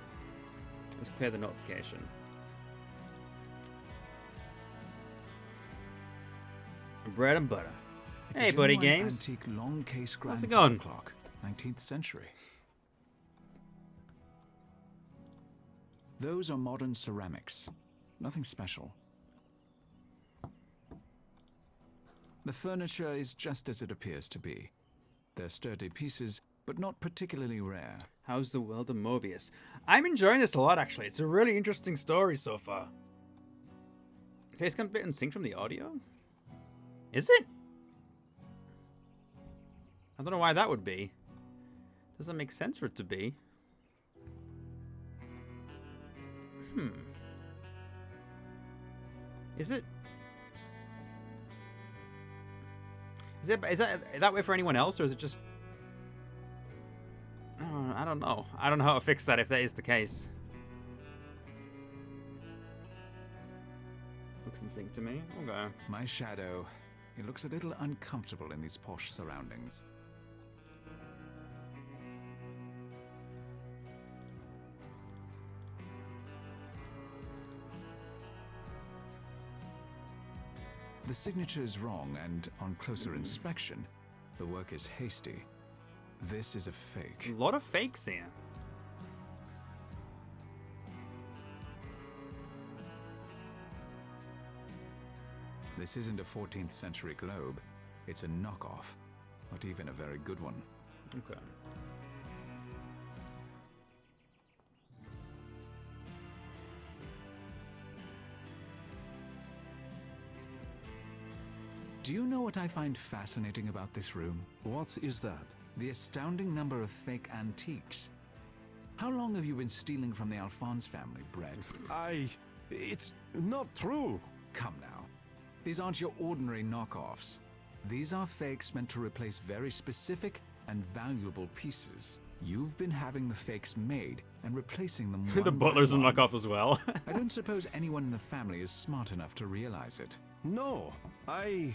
Let's clear the notification. Bread and butter. It's hey, a buddy, genuine games. Antique long case How's it grandfather going? clock, 19th century. Those are modern ceramics. Nothing special. The furniture is just as it appears to be. They're sturdy pieces, but not particularly rare. How's the world of Mobius? I'm enjoying this a lot, actually. It's a really interesting story so far. Okay, it's got a bit in sync from the audio. Is it? I don't know why that would be. Doesn't make sense for it to be. Is it? Is that way for anyone else, or is it just? I don't know. I don't know how to fix that if that is the case. Looks in sync to me. Okay. My shadow. It looks a little uncomfortable in these posh surroundings. The signature is wrong, and on closer inspection, the work is hasty. This is a fake. A lot of fakes here. This isn't a 14th century globe. It's a knockoff. Not even a very good one. Okay. Do you know what I find fascinating about this room? What is that? The astounding number of fake antiques. How long have you been stealing from the Alphonse family, Brett? It's not true. Come now. These aren't your ordinary knockoffs. These are fakes meant to replace very specific and valuable pieces. You've been having the fakes made and replacing them The butler's a knockoff as well. I don't suppose anyone in the family is smart enough to realize it. No, I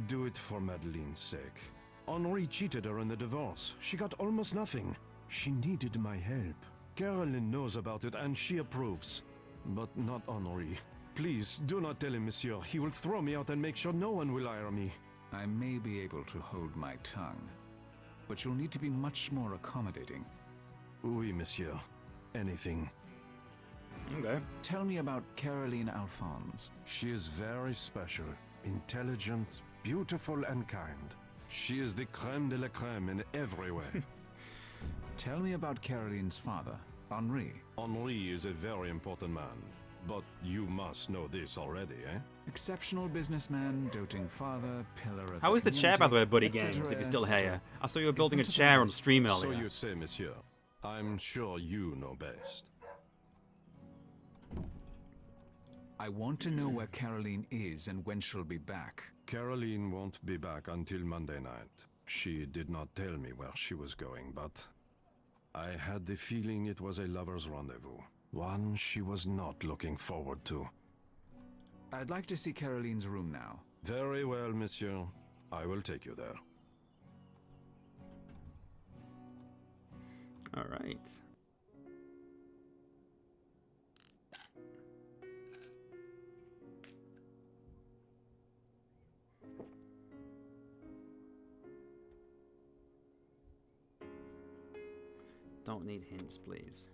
do it for Madeleine's sake. Henri cheated her in the divorce. She got almost nothing. She needed my help. Caroline knows about it and she approves. But not Henri. Please, do not tell him, monsieur. He will throw me out and make sure no one will hire me. I may be able to hold my tongue, but you'll need to be much more accommodating. Oui, monsieur. Anything. Okay. Tell me about Caroline Alphonse. She is very special, intelligent, beautiful and kind. She is the crème de la crème in every way. Tell me about Caroline's father, Henri. Henri is a very important man. But you must know this already, eh? Exceptional businessman, doting father, pillar of How is the chair, by the way, Buddy etc., Games, if you're still etc.? here? I saw you were building a that chair about on stream earlier. So you say, monsieur. I'm sure you know best. I want to know where Caroline is and when she'll be back. Caroline won't be back until Monday night. She did not tell me where she was going, but I had the feeling it was a lover's rendezvous. One she was not looking forward to. I'd like to see Caroline's room now. Very well, monsieur. I will take you there. All right. Don't need hints, please.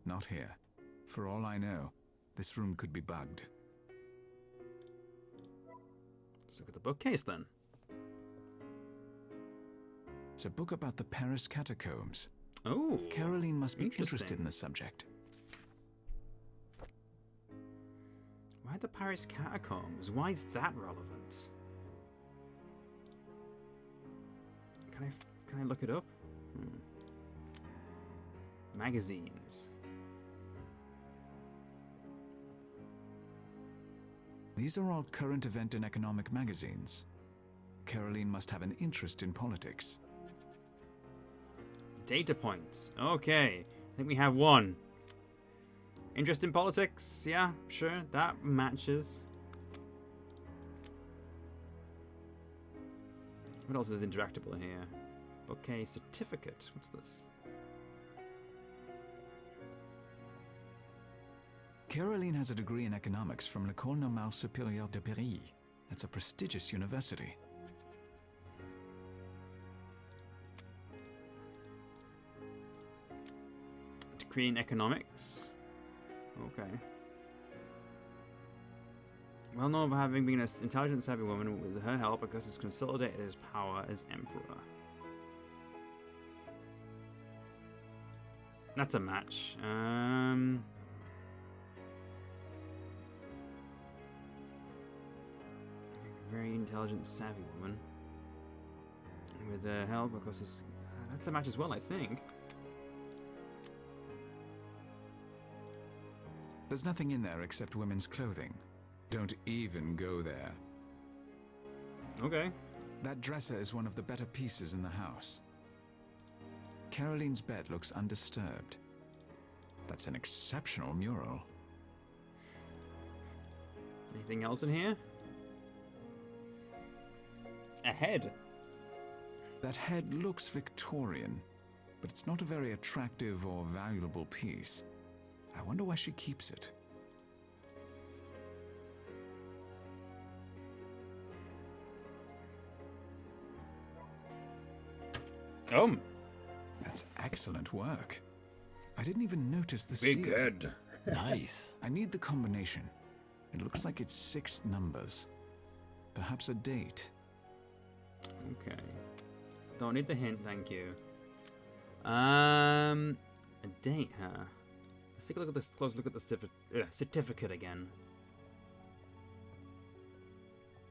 Not here. For all I know, this room could be bugged. Let's look at the bookcase then. It's a book about the Paris Catacombs. Oh, Caroline must be interesting. interested in the subject. Why the Paris Catacombs? Why is that relevant? Can I look it up? Magazines. These are all current event and economic magazines. Caroline must have an interest in politics. Data points. Okay. I think we have one. Interest in politics? Yeah, sure. That matches. What else is interactable here? Okay, certificate. What's this? Caroline has a degree in economics from l'École Normale Supérieure de Paris. That's a prestigious university. Degree in economics. Okay. Well known for having been an intelligent and savvy woman, with her help, Augustus consolidated his power as emperor. That's a match. Very intelligent, savvy woman. With her help, Augustus. That's a match as well, I think. There's nothing in there except women's clothing. Don't even go there. Okay. That dresser is one of the better pieces in the house. Caroline's bed looks undisturbed. That's an exceptional mural. Anything else in here? A head. That head looks Victorian, but it's not a very attractive or valuable piece. I wonder why she keeps it. Oh. That's excellent work. I didn't even notice the Big seal. head. Nice. I need the combination. It looks like it's 6 numbers. Perhaps a date. Okay. Don't need the hint, thank you. A date, huh? Let's take a look at this. Close look at the certificate again.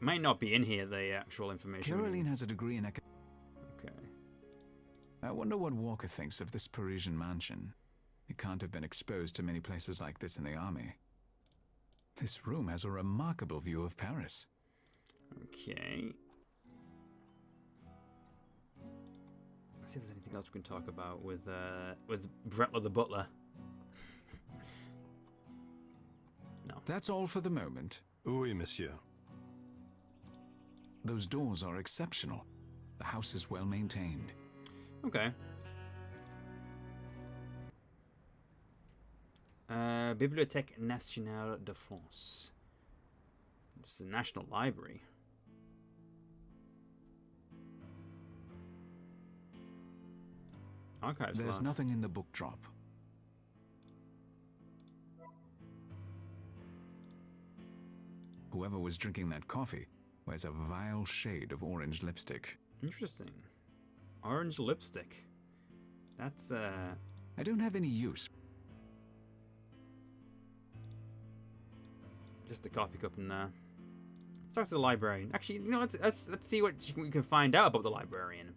Might not be in here, the actual information. Caroline has a degree in Okay. I wonder what Walker thinks of this Parisian mansion. He can't have been exposed to many places like this in the army. This room has a remarkable view of Paris. Okay. Let's see if there's anything else we can talk about with Bretler the butler. No. That's all for the moment. Oui, monsieur. Those doors are exceptional. The house is well maintained. Okay. Bibliothèque Nationale de France. It's the National Library. Archives. There's lab. nothing in the book drop. Whoever was drinking that coffee wears a vile shade of orange lipstick. Interesting. Orange lipstick. That's I don't have any use. just a coffee cup in there. Let's talk to the librarian. Actually, you know, let's see what we can find out about the librarian.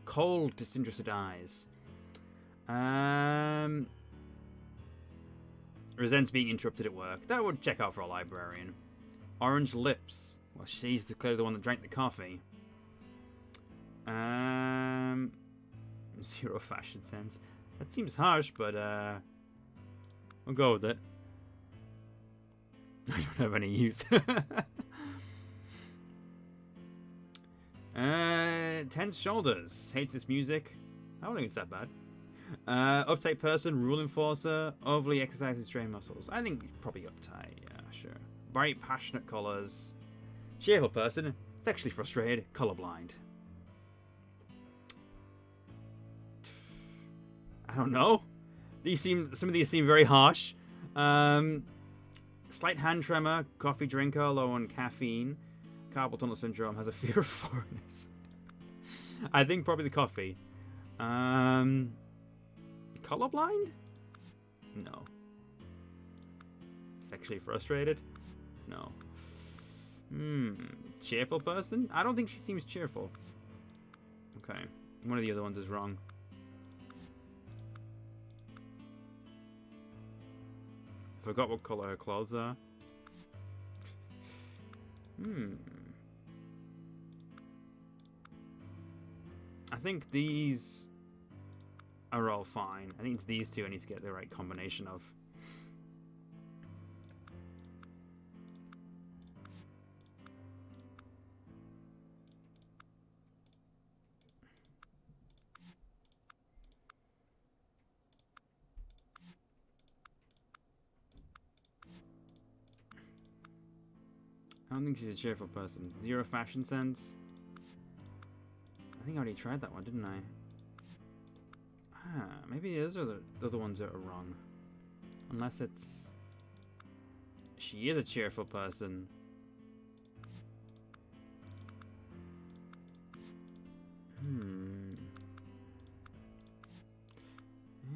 Cold, disinterested eyes. Resents being interrupted at work. That would check out for a librarian. Orange lips. Well, she's clearly the one that drank the coffee. Zero fashion sense. That seems harsh, but we'll go with it. I don't have any use. Tense shoulders. Hates this music. I don't think it's that bad. Uptight person, rule enforcer, overly exercising strained muscles. I think he's probably uptight, yeah, sure. Bright, passionate colours. Cheerful person, sexually frustrated, colourblind. I don't know. Some of these seem very harsh. Slight hand tremor, coffee drinker, low on caffeine. Carpal tunnel syndrome, has a fear of foreigners. I think probably the coffee. Colorblind? No. Sexually frustrated? No. Cheerful person? I don't think she seems cheerful. Okay. One of the other ones is wrong. Forgot what color her clothes are. I think these are all fine. I think it's these two I need to get the right combination of. I don't think she's a cheerful person. Zero fashion sense. I think I already tried that one, didn't I? Maybe those are the other ones that are wrong. Unless it's... She is a cheerful person.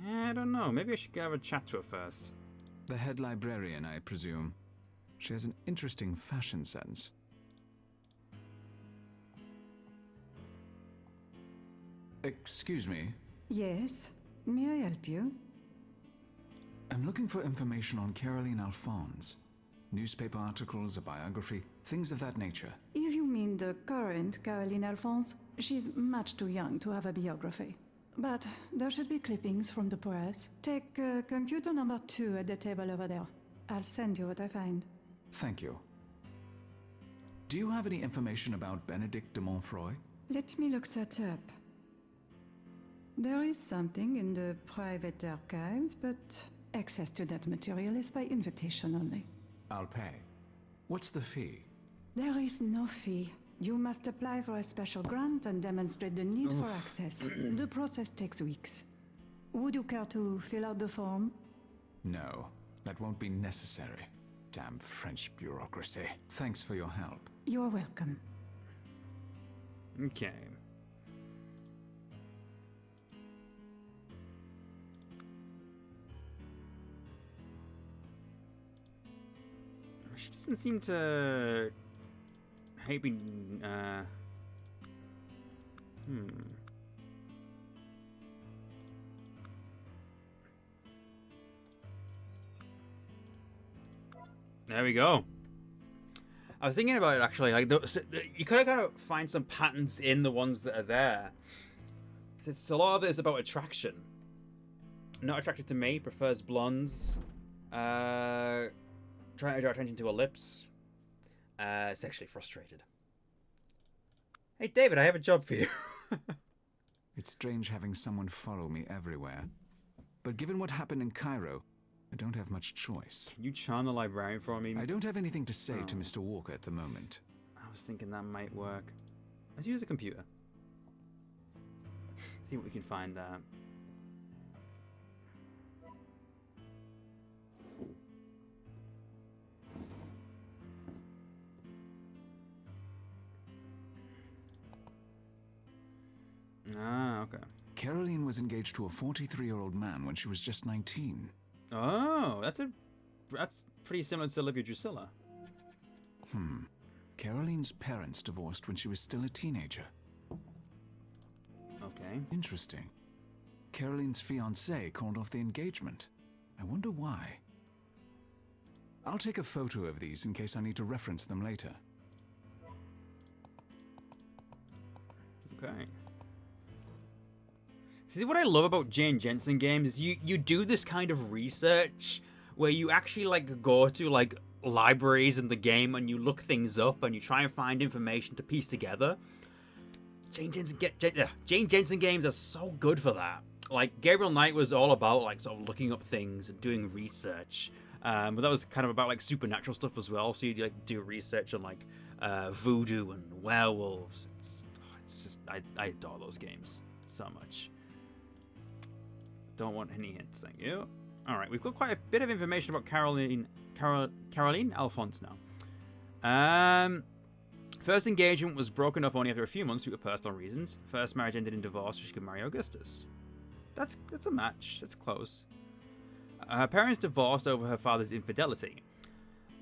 I don't know. Maybe I should go have a chat to her first. The head librarian, I presume. She has an interesting fashion sense. Excuse me. Yes, may I help you? I'm looking for information on Caroline Alphonse. Newspaper articles, a biography, things of that nature. If you mean the current Caroline Alphonse, she's much too young to have a biography. But there should be clippings from the press. Take computer number 2 at the table over there. I'll send you what I find. Thank you. Do you have any information about Benedict de Montfroy? Let me look that up. There is something in the private archives, but access to that material is by invitation only. I'll pay. What's the fee? There is no fee. You must apply for a special grant and demonstrate the need for access. The process takes weeks. Would you care to fill out the form? No, that won't be necessary. Damn French bureaucracy. Thanks for your help. You're welcome. Okay. She doesn't seem to hate being, There we go. I was thinking about it actually. Like, you could kind of find some patterns in the ones that are there. It's a lot of it is about attraction. Not attracted to me. Prefers blondes. Trying to draw attention to her lips. Sexually frustrated. Hey, David, I have a job for you. It's strange having someone follow me everywhere. But given what happened in Cairo, I don't have much choice. Can you charm the librarian for me? I don't have anything to say to Mr. Walker at the moment. I was thinking that might work. Let's use a computer. See what we can find there. Ah, okay. Caroline was engaged to a 43-year-old man when she was just 19. Oh, that's pretty similar to Olivia Drusilla. Caroline's parents divorced when she was still a teenager. Okay. Interesting. Caroline's fiancé called off the engagement. I wonder why. I'll take a photo of these in case I need to reference them later. Okay. See, what I love about Jane Jensen games is you do this kind of research where you actually like go to like libraries in the game and you look things up and you try and find information to piece together. Jane Jensen games are so good for that. Like Gabriel Knight was all about like sort of looking up things and doing research. But that was kind of about like supernatural stuff as well. So you like do research on like voodoo and werewolves. It's just I adore those games so much. Don't want any hints, thank you. All right, we've got quite a bit of information about Caroline Alphonse now. First engagement was broken off only after a few months due to personal reasons. First marriage ended in divorce so she could marry Augustus. That's a match. That's close. Her parents divorced over her father's infidelity.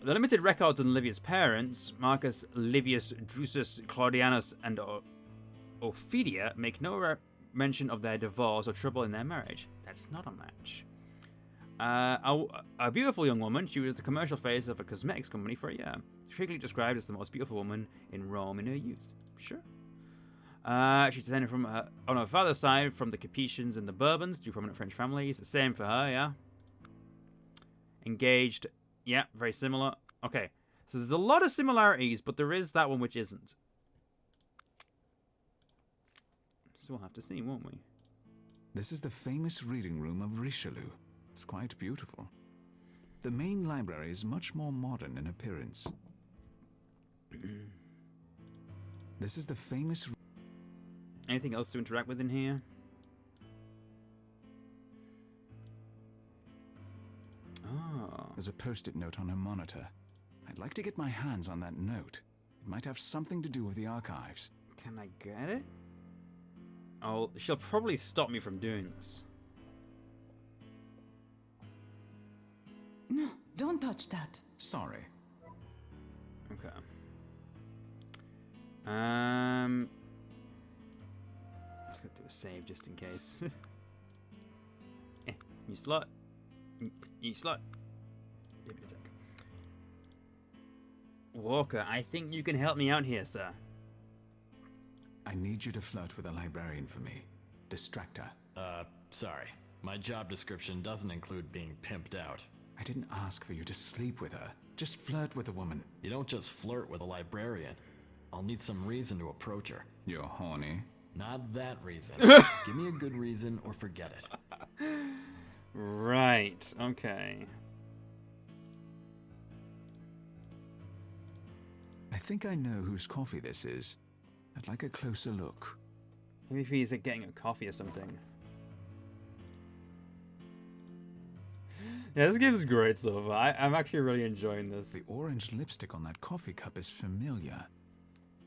The limited records on Livia's parents, Marcus Livius Drusus Claudianus and Ophidia, make no mention of their divorce or trouble in their marriage. That's not a match. A beautiful young woman, she was the commercial face of a cosmetics company for a year. Frequently described as the most beautiful woman in Rome in her youth. Sure. She's descended from on her father's side from the Capetians and the Bourbons, two prominent French families. The same for her, yeah. Engaged, yeah, very similar. Okay, so there's a lot of similarities, but there is that one which isn't. So we'll have to see, won't we? This is the famous reading room of Richelieu. It's quite beautiful. The main library is much more modern in appearance. This is the famous... Anything else to interact with in here? Oh. There's a post-it note on her monitor. I'd like to get my hands on that note. It might have something to do with the archives. Can I get it? Oh, she'll probably stop me from doing this. No, don't touch that. Sorry. Okay. Let's go do a save just in case. You slut. You slut. Give me a sec. Walker, I think you can help me out here, sir. I need you to flirt with a librarian for me. Distract her. Sorry. My job description doesn't include being pimped out. I didn't ask for you to sleep with her. Just flirt with a woman. You don't just flirt with a librarian. I'll need some reason to approach her. You're horny. Not that reason. Give me a good reason or forget it. Right, okay. I think I know whose coffee this is. I'd like a closer look. Maybe if he's getting a coffee or something. Yeah, this game's great so far. I'm actually really enjoying this. The orange lipstick on that coffee cup is familiar.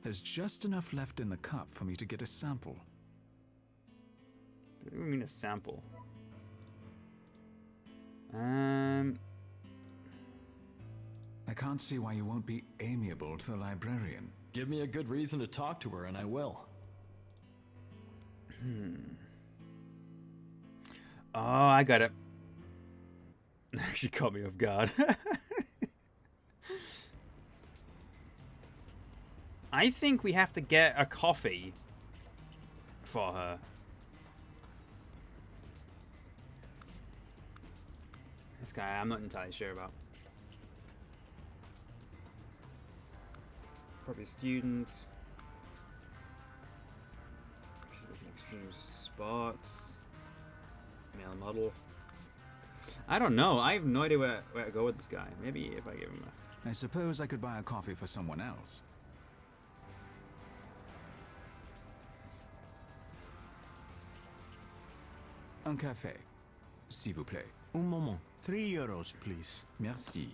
There's just enough left in the cup for me to get a sample. What do you mean a sample? I can't see why you won't be amiable to the librarian. Give me a good reason to talk to her and I will. Oh, I got it. She caught me off guard. I think we have to get a coffee for her. This guy, I'm not entirely sure about. Probably a student. Extreme sports. Male model. I don't know. I have no idea where to go with this guy. Maybe if I give him a... I suppose I could buy a coffee for someone else. Un café, s'il vous plaît. Un moment. 3 euros, please. Merci.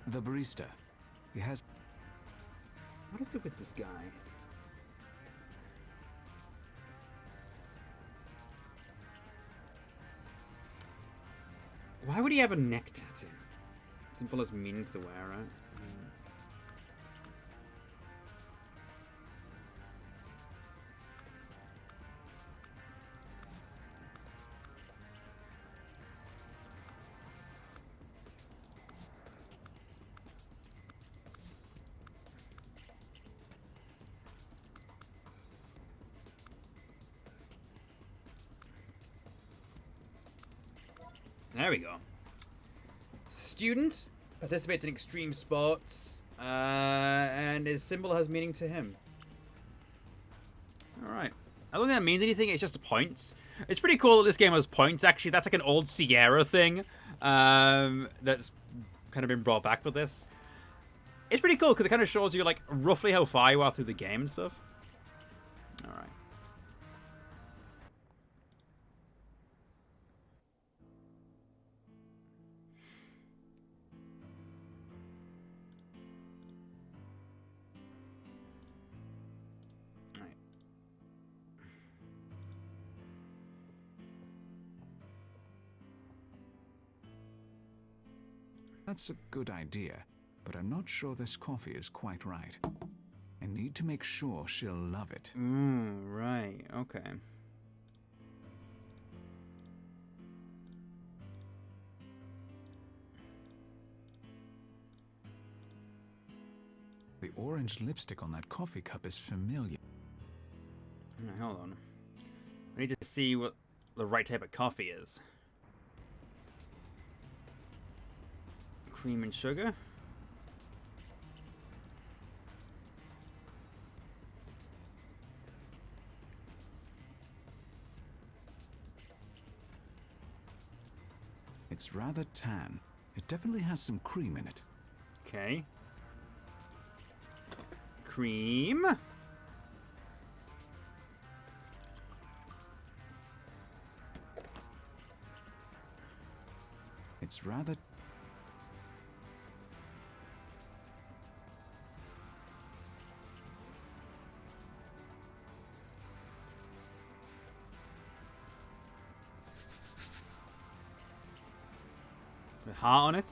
The barista. He has... What is it with this guy? Why would he have a neck tattoo? Simple as meaning to wear, right? There we go. Student participates in extreme sports, and his symbol has meaning to him. Alright. I don't think that means anything, it's just points. It's pretty cool that this game has points, actually. That's like an old Sierra thing that's kind of been brought back for this. It's pretty cool because it kind of shows you like roughly how far you are through the game and stuff. Alright. That's a good idea, but I'm not sure this coffee is quite right. I need to make sure she'll love it. Right, okay. The orange lipstick on that coffee cup is familiar. Hold on. I need to see what the right type of coffee is. Cream and sugar. It's rather tan. It definitely has some cream in it. Okay. Cream. It's rather... With heart on it.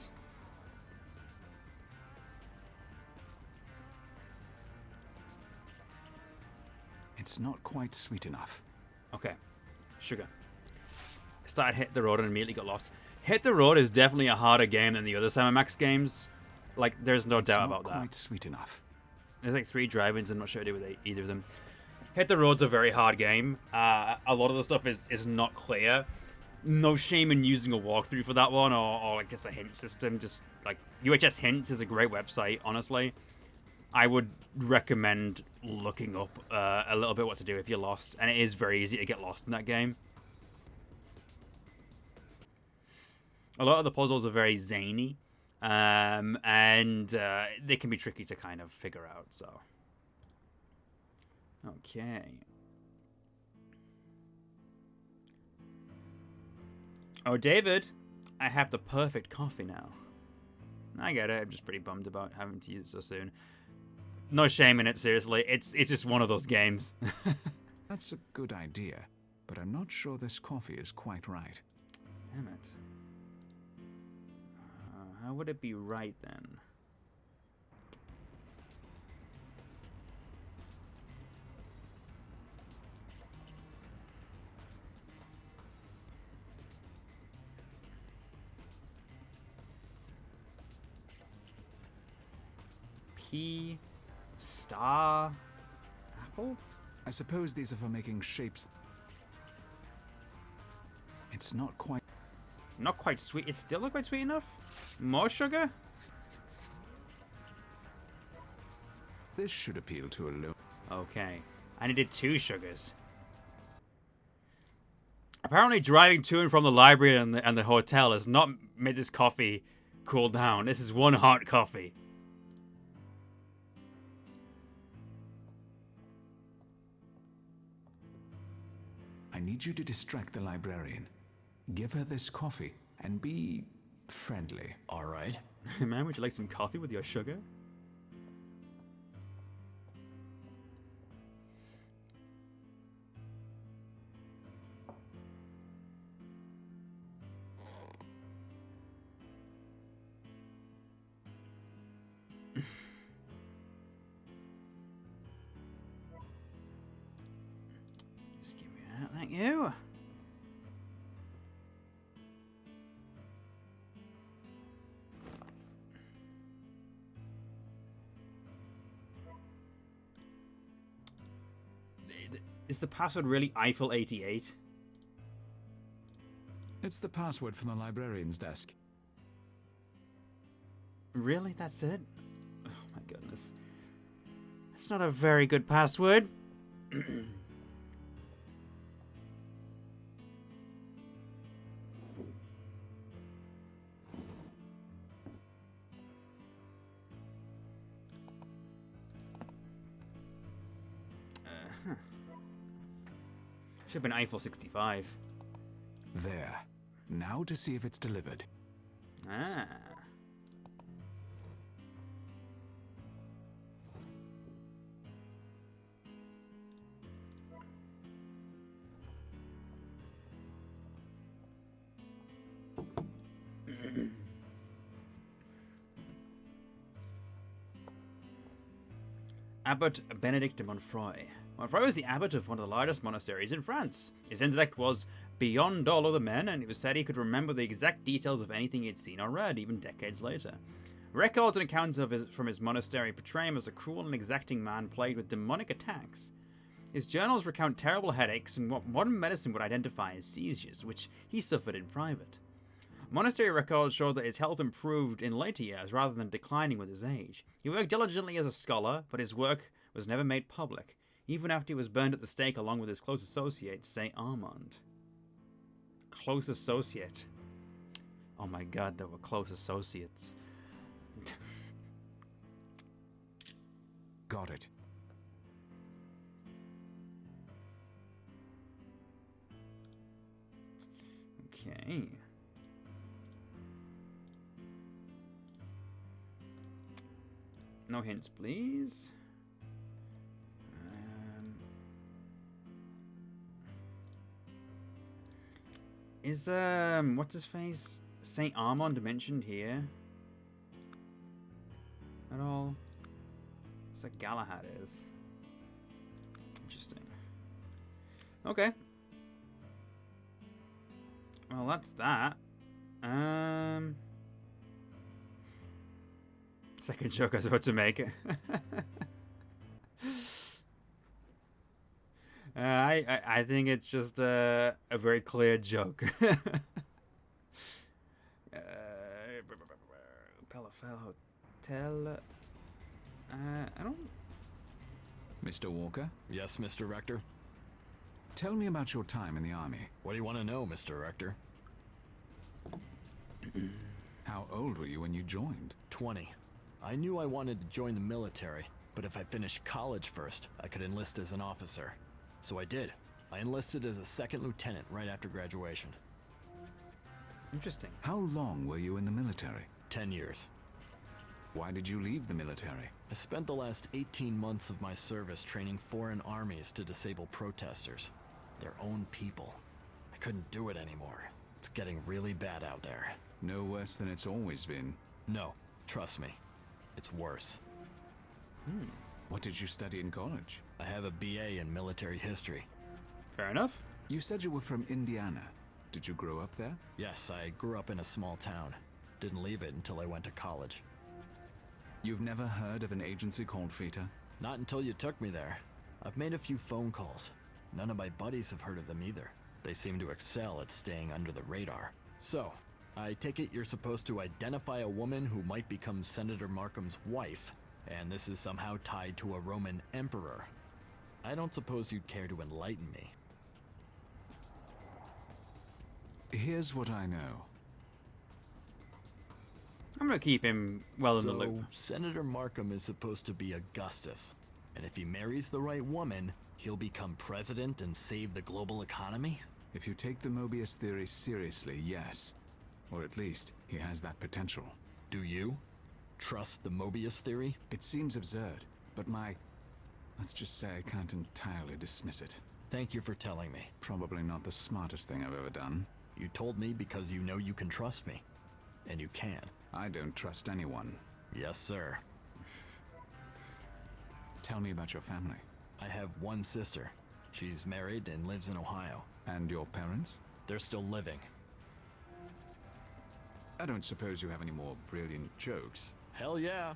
It's not quite sweet enough. Okay. Sugar. I started Hit the Road and immediately got lost. Hit the Road is definitely a harder game than the other Max games. Like, there's no doubt about that. It's not quite sweet enough. There's like 3 drive-ins. I'm not sure what to do with either of them. Hit the Road's a very hard game. A lot of the stuff is not clear. No shame in using a walkthrough for that one, or like just a hint system. Just like UHS Hints is a great website, honestly. I would recommend looking up a little bit what to do if you're lost, and it is very easy to get lost in that game. A lot of the puzzles are very zany, and they can be tricky to kind of figure out. So, okay. Oh, David, I have the perfect coffee now. I get it. I'm just pretty bummed about having to use it so soon. No shame in it, seriously. It's just one of those games. That's a good idea, but I'm not sure this coffee is quite right. Damn it. How would it be right then? P star apple? I suppose these are for making shapes. It's not quite sweet. It's still not quite sweet enough? More sugar? This should appeal to a low. Okay. I needed 2 sugars. Apparently driving to and from the library and the hotel has not made this coffee cool down. This is one hot coffee. I need you to distract the librarian. Give her this coffee and be friendly. All right. Man, would you like some coffee with your sugar? Just give me that, thank you. Is the password really Eiffel 88? It's the password from the librarian's desk. Really? That's it? Oh my goodness. That's not a very good password. Should have been Eiffel 65. There. Now to see if it's delivered. Ah. Abbot Benedict de Monfroy. Monfroy was the abbot of one of the largest monasteries in France. His intellect was beyond all other men, and it was said he could remember the exact details of anything he had seen or read, even decades later. Records and accounts from his monastery portray him as a cruel and exacting man plagued with demonic attacks. His journals recount terrible headaches and what modern medicine would identify as seizures, which he suffered in private. Monastery records show that his health improved in later years rather than declining with his age. He worked diligently as a scholar, but his work was never made public, even after he was burned at the stake along with his close associate, Saint Armand. Close associate. Oh my god, they were close associates. Got it. Okay. No hints, please. Is what's his face? Saint Armand mentioned here at all? It's like Galahad is. Interesting. Okay. Well, that's that. Second joke I was about to make. I think it's just a very clear joke. Palafel Hotel. I don't. Mr. Walker? Yes, Mr. Rector? Tell me about your time in the army. What do you want to know, Mr. Rector? How old were you when you joined? 20. I knew I wanted to join the military, but if I finished college first, I could enlist as an officer. So I did. I enlisted as a second lieutenant right after graduation. Interesting. How long were you in the military? 10 years. Why did you leave the military? I spent the last 18 months of my service training foreign armies to disable protesters. Their own people. I couldn't do it anymore. It's getting really bad out there. No worse than it's always been. No, trust me. It's worse. What did you study in college? I have a BA in military history. Fair enough. You said you were from Indiana. Did you grow up there? Yes, I grew up in a small town. Didn't leave it until I went to college. You've never heard of an agency called FITA? Not until you took me there. I've made a few phone calls. None of my buddies have heard of them either. They seem to excel at staying under the radar. So, I take it you're supposed to identify a woman who might become Senator Markham's wife, and this is somehow tied to a Roman emperor. I don't suppose you'd care to enlighten me. Here's what I know. I'm gonna keep him well in the loop. Senator Markham is supposed to be Augustus, and if he marries the right woman, he'll become president and save the global economy? If you take the Mobius Theory seriously, yes. Or at least, he has that potential. Do you? Trust the Mobius Theory? It seems absurd, but let's just say I can't entirely dismiss it. Thank you for telling me. Probably not the smartest thing I've ever done. You told me because you know you can trust me. And you can. I don't trust anyone. Yes, sir. Tell me about your family. I have one sister. She's married and lives in Ohio. And your parents? They're still living. I don't suppose you have any more brilliant jokes. Hell yeah.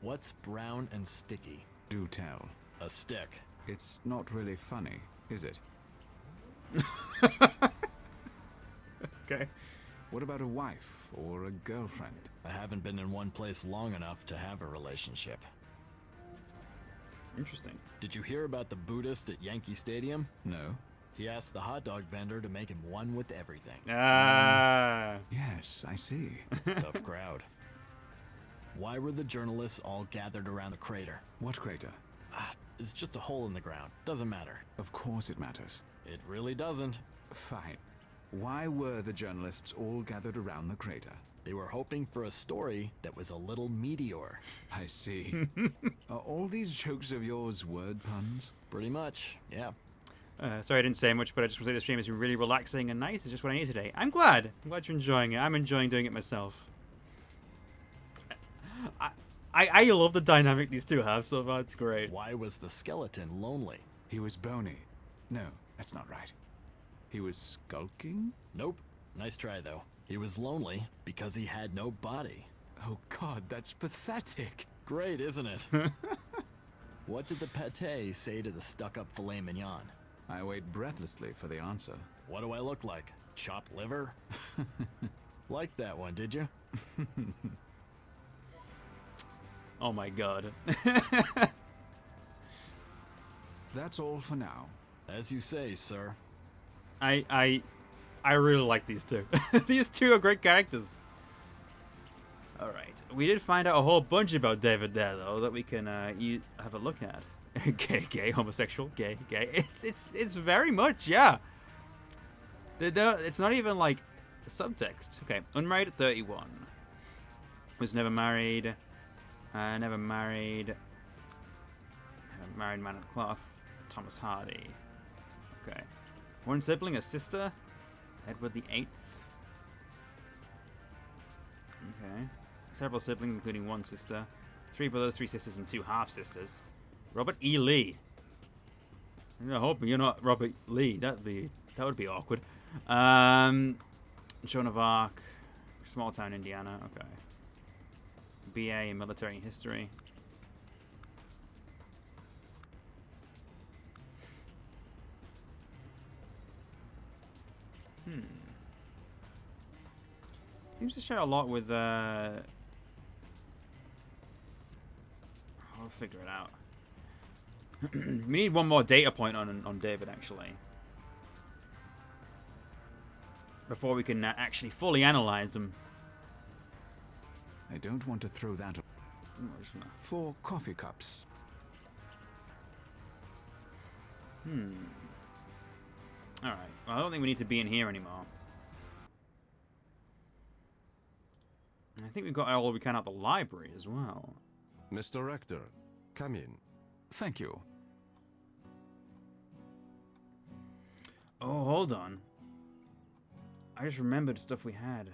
What's brown and sticky? Do tell. A stick. It's not really funny, is it? Okay. What about a wife or a girlfriend? I haven't been in one place long enough to have a relationship. Interesting. Did you hear about the Buddhist at Yankee Stadium? No. He asked the hot dog vendor to make him one with everything. Yes, I see. Tough crowd. Why were the journalists all gathered around the crater? What crater? It's just a hole in the ground. Doesn't matter. Of course it matters. It really doesn't. Fine. Why were the journalists all gathered around the crater? They were hoping for a story that was a little meteor. I see. Are all these jokes of yours word puns? Pretty much, yeah. Sorry I didn't say much, but I just want to say the stream has been really relaxing and nice. It's just what I need today. I'm glad. I'm glad you're enjoying it. I'm enjoying doing it myself. I love the dynamic these two have so far. It's great. Why was the skeleton lonely? He was bony. No, that's not right. He was skulking? Nope. Nice try, though. He was lonely because he had no body. Oh god, that's pathetic. Great, isn't it? What did the pate say to the stuck-up filet mignon? I wait breathlessly for the answer. What do I look like? Chopped liver? Liked that one, did you? Oh my god. That's all for now. As you say, sir. I really like these two. These two are great characters. Alright. We did find out a whole bunch about David there, though, that we can have a look at. Gay, homosexual, gay. It's very much, yeah. It's not even like subtext. Okay, unmarried at 31. Was never married. Never married. Married man of cloth. Thomas Hardy. Okay. One sibling, a sister. Edward VIII. Okay. Several siblings, including one sister. 3 brothers, 3 sisters, and 2 half-sisters. Robert E. Lee. I hope you're not Robert Lee. That would be awkward. Joan of Arc. Small town, Indiana. Okay. BA in military history. Seems to share a lot with I'll figure it out. We need one more data point on David, actually, before we can actually fully analyze him. I don't want to throw that 4 coffee cups. Alright, well, I don't think we need to be in here anymore. I think we've got all we can out the library as well. Mr. Rector, come in. Thank you. Oh, hold on. I just remembered stuff we had.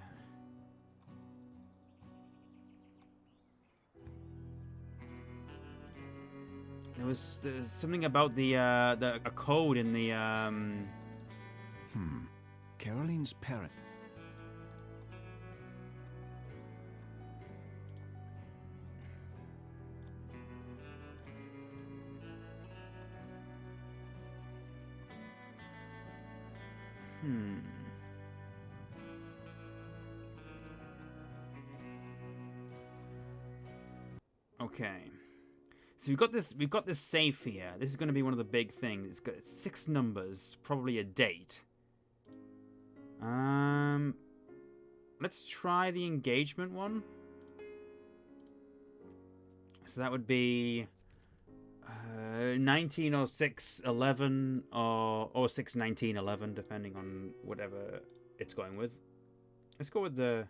There was something about a code in the Caroline's parent. Okay. So we've got this safe here. This is going to be one of the big things. It's got 6 numbers, probably a date. Let's try the engagement one. So that would be 1906-11 or 6-19-11, depending on whatever it's going with. Let's go with the...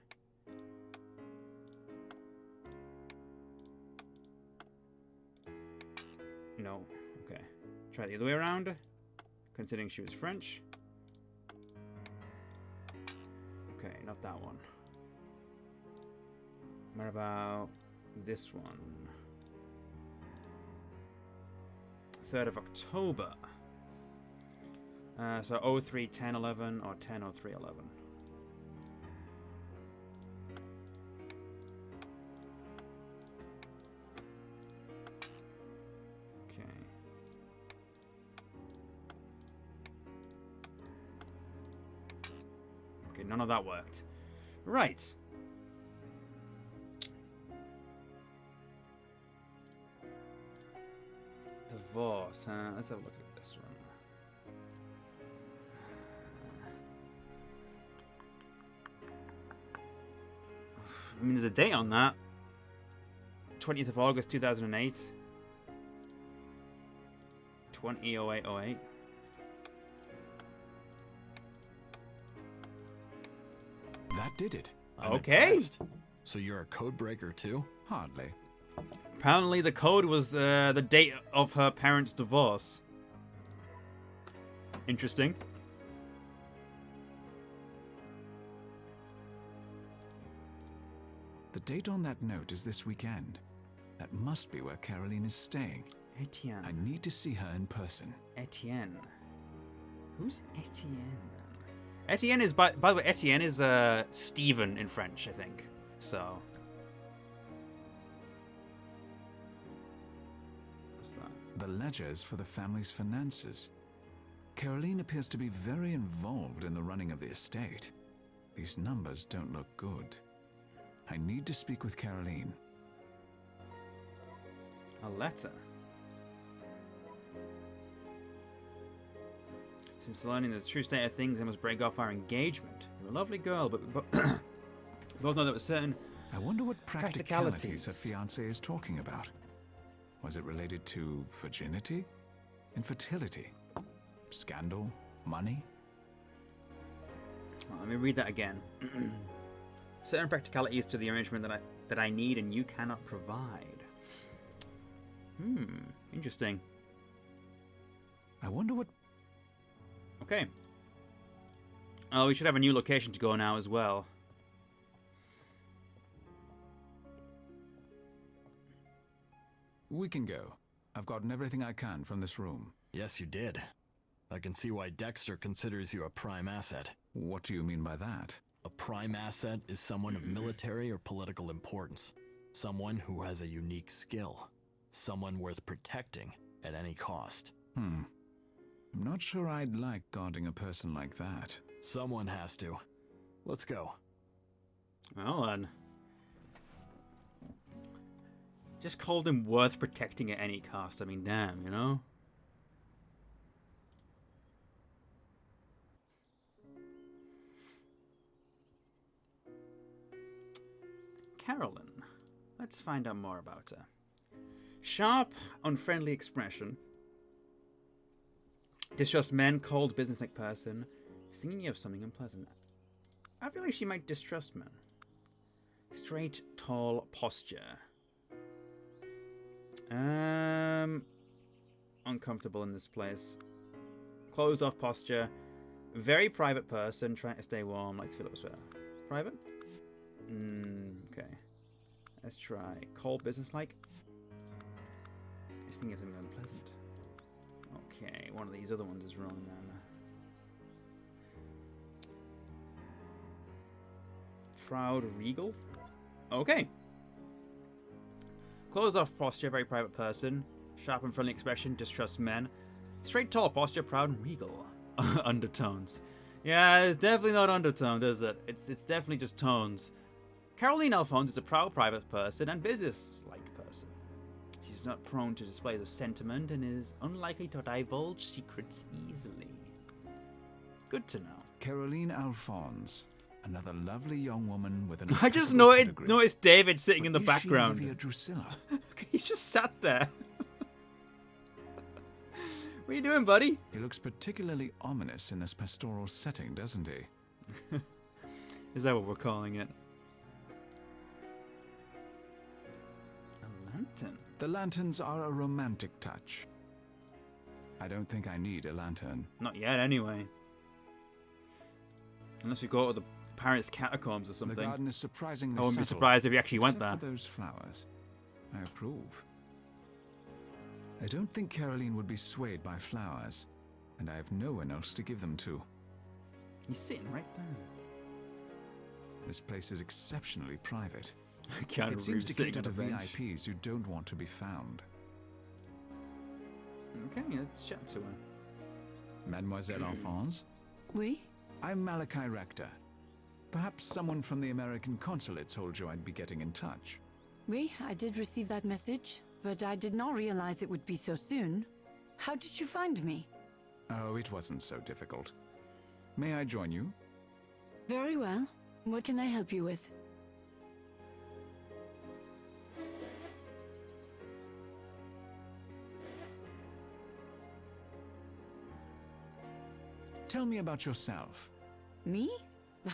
No. Okay. Try the other way around, considering she was French. Okay, not that one. What about this one? 3rd of October. So 03-10-11 or 10-03-11. Okay, none of that worked. Right. Divorce, huh? Let's have a look at this one. I mean, there's a date on that. 20th of August, 2008. 2008-08. That did it. Okay. So you're a code breaker too? Hardly. Apparently the code was the date of her parents' divorce. Interesting. The date on that note is this weekend. That must be where Caroline is staying. Etienne. I need to see her in person. Etienne. Who's Etienne? Etienne is, by the way, Etienne is Stephen in French, I think. So. What's that? The ledgers for the family's finances. Caroline appears to be very involved in the running of the estate. These numbers don't look good. I need to speak with Caroline. A letter. Since learning the true state of things, I must break off our engagement. You're a lovely girl, but both know there were certain I wonder what practicalities her fiancé is talking about. Was it related to virginity? Infertility? Scandal? Money? Well, let me read that again. Certain practicalities to the arrangement that I need and you cannot provide. Interesting. I wonder what... Okay. Oh, we should have a new location to go now as well. We can go. I've gotten everything I can from this room. Yes, you did. I can see why Dexter considers you a prime asset. What do you mean by that? A prime asset is someone of military or political importance. Someone who has a unique skill. Someone worth protecting at any cost. I'm not sure I'd like guarding a person like that. Someone has to. Let's go. Well then. Just called him worth protecting at any cost. I mean, damn, you know? Carolyn. Let's find out more about her. Sharp, unfriendly expression. Distrust men, cold, businesslike person. Thinking of something unpleasant. I feel like she might distrust men. Straight, tall posture. Uncomfortable in this place. Closed off posture. Very private person, trying to stay warm, likes to feel atmosphere. Private? Okay. Let's try. Cold, businesslike. Just thinking of something unpleasant. Okay, one of these other ones is wrong then. Proud, regal. Okay. Closed off posture, very private person. Sharp and friendly expression, distrusts men. Straight, tall posture, proud and regal. Undertones. Yeah, it's definitely not undertoned, is it? It's definitely just tones. Caroline Alphonse is a proud private person and business-like person. She's not prone to displays of sentiment and is unlikely to divulge secrets easily. Good to know. Caroline Alphonse. Another lovely young woman with an I just noticed David sitting in the background. Drusilla? He's just sat there. What are you doing, buddy? He looks particularly ominous in this pastoral setting, doesn't he? Is that what we're calling it? A lantern. The lanterns are a romantic touch. I don't think I need a lantern. Not yet, anyway. Unless we go to the Paris Catacombs or something. The garden is surprisingly I wouldn't be subtle, surprised if you actually went except there. for those flowers. I approve. I don't think Caroline would be swayed by flowers, and I have no one else to give them to. He's sitting right there. This place is exceptionally private. Keanu It seems Reeves to sitting cater on to a bench. VIPs who don't want to be found. Okay, let's chat to her. Mademoiselle Alphonse? Oui? I'm Malachi Rector. Perhaps someone from the American consulate told you I'd be getting in touch. Oui, I did receive that message, but I did not realize it would be so soon. How did you find me? Oh, it wasn't so difficult. May I join you? Very well. What can I help you with? Tell me about yourself. Me?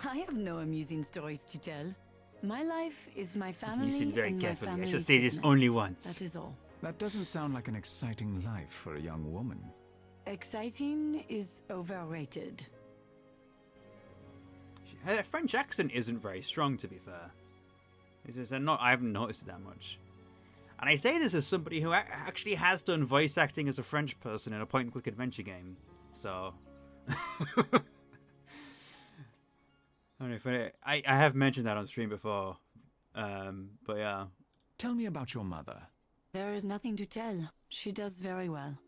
I have no amusing stories to tell. My life is my family. Listen very and carefully. My I family's should say this business. only once. That is all. That doesn't sound like an exciting life for a young woman. Exciting is overrated. Her French accent isn't very strong, to be fair. I haven't noticed it that much. And I say this as somebody who actually has done voice acting as a French person in a point-and-click adventure game. So... I don't know if I have mentioned that on stream before, but yeah. Tell me about your mother. There is nothing to tell. She does very well.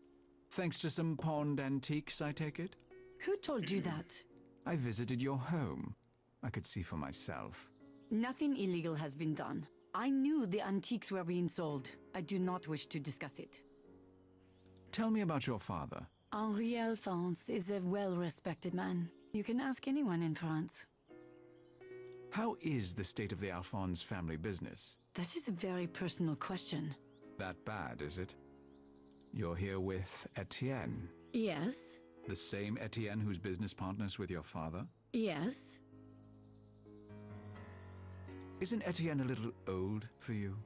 Thanks to some pawned antiques, I take it? Who told you that? I visited your home. I could see for myself. Nothing illegal has been done. I knew the antiques were being sold. I do not wish to discuss it. Tell me about your father. Henri Alphonse is a well-respected man. You can ask anyone in France. How is the state of the Alphonse family business? That is a very personal question. That bad, is it? You're here with Etienne. Yes. The same Etienne who's business partners with your father? Yes. Isn't Etienne a little old for you?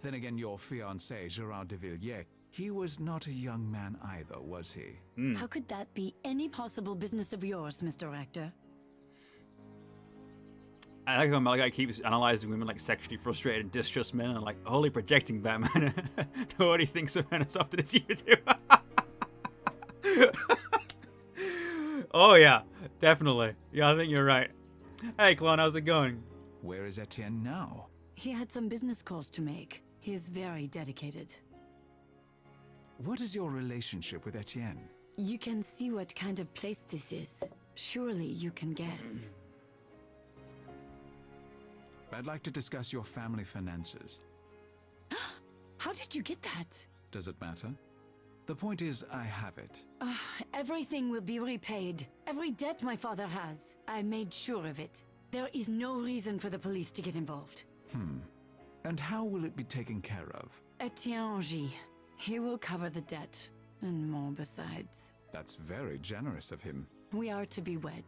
Then again, your fiancé, Gerard de Villiers, he was not a young man either, was he? How could that be any possible business of yours, Mr. Rector? I like how Malachi keeps analyzing women like sexually frustrated and distrust men and like wholly projecting Batman. Nobody thinks of men as often as you do. Oh yeah, definitely. Yeah, I think you're right. Hey Clone, how's it going? Where is Etienne now? He had some business calls to make. He is very dedicated. What is your relationship with Etienne? You can see what kind of place this is. Surely you can guess. I'd like to discuss your family finances. How did you get that? Does it matter? The point is, I have it. Everything will be repaid. Every debt my father has. I made sure of it. There is no reason for the police to get involved. And how will it be taken care of? Etienne Angy. He will cover the debt, and more besides. That's very generous of him. We are to be wed.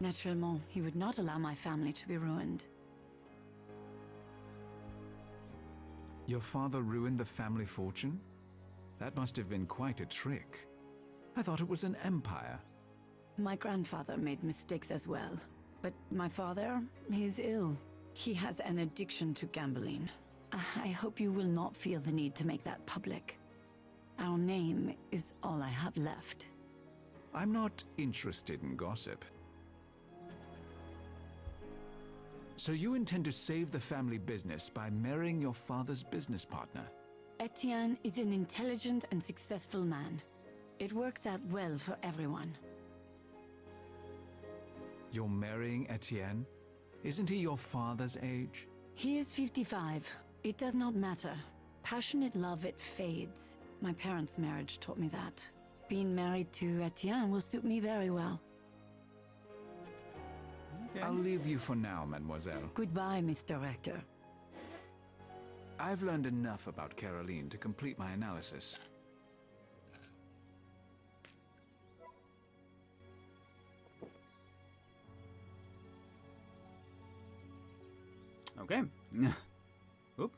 Naturellement, he would not allow my family to be ruined. Your father ruined the family fortune? That must have been quite a trick. I thought it was an empire. My grandfather made mistakes as well. But my father, he's ill. He has an addiction to gambling. I hope you will not feel the need to make that public. Our name is all I have left. I'm not interested in gossip. So you intend to save the family business by marrying your father's business partner? Etienne is an intelligent and successful man. It works out well for everyone. You're marrying Etienne? Isn't he your father's age? He is 55. It does not matter. Passionate love, it fades. My parents' marriage taught me that. Being married to Etienne will suit me very well. Okay. I'll leave you for now, mademoiselle. Goodbye, Mr. Rector. I've learned enough about Caroline to complete my analysis. Okay. Oop.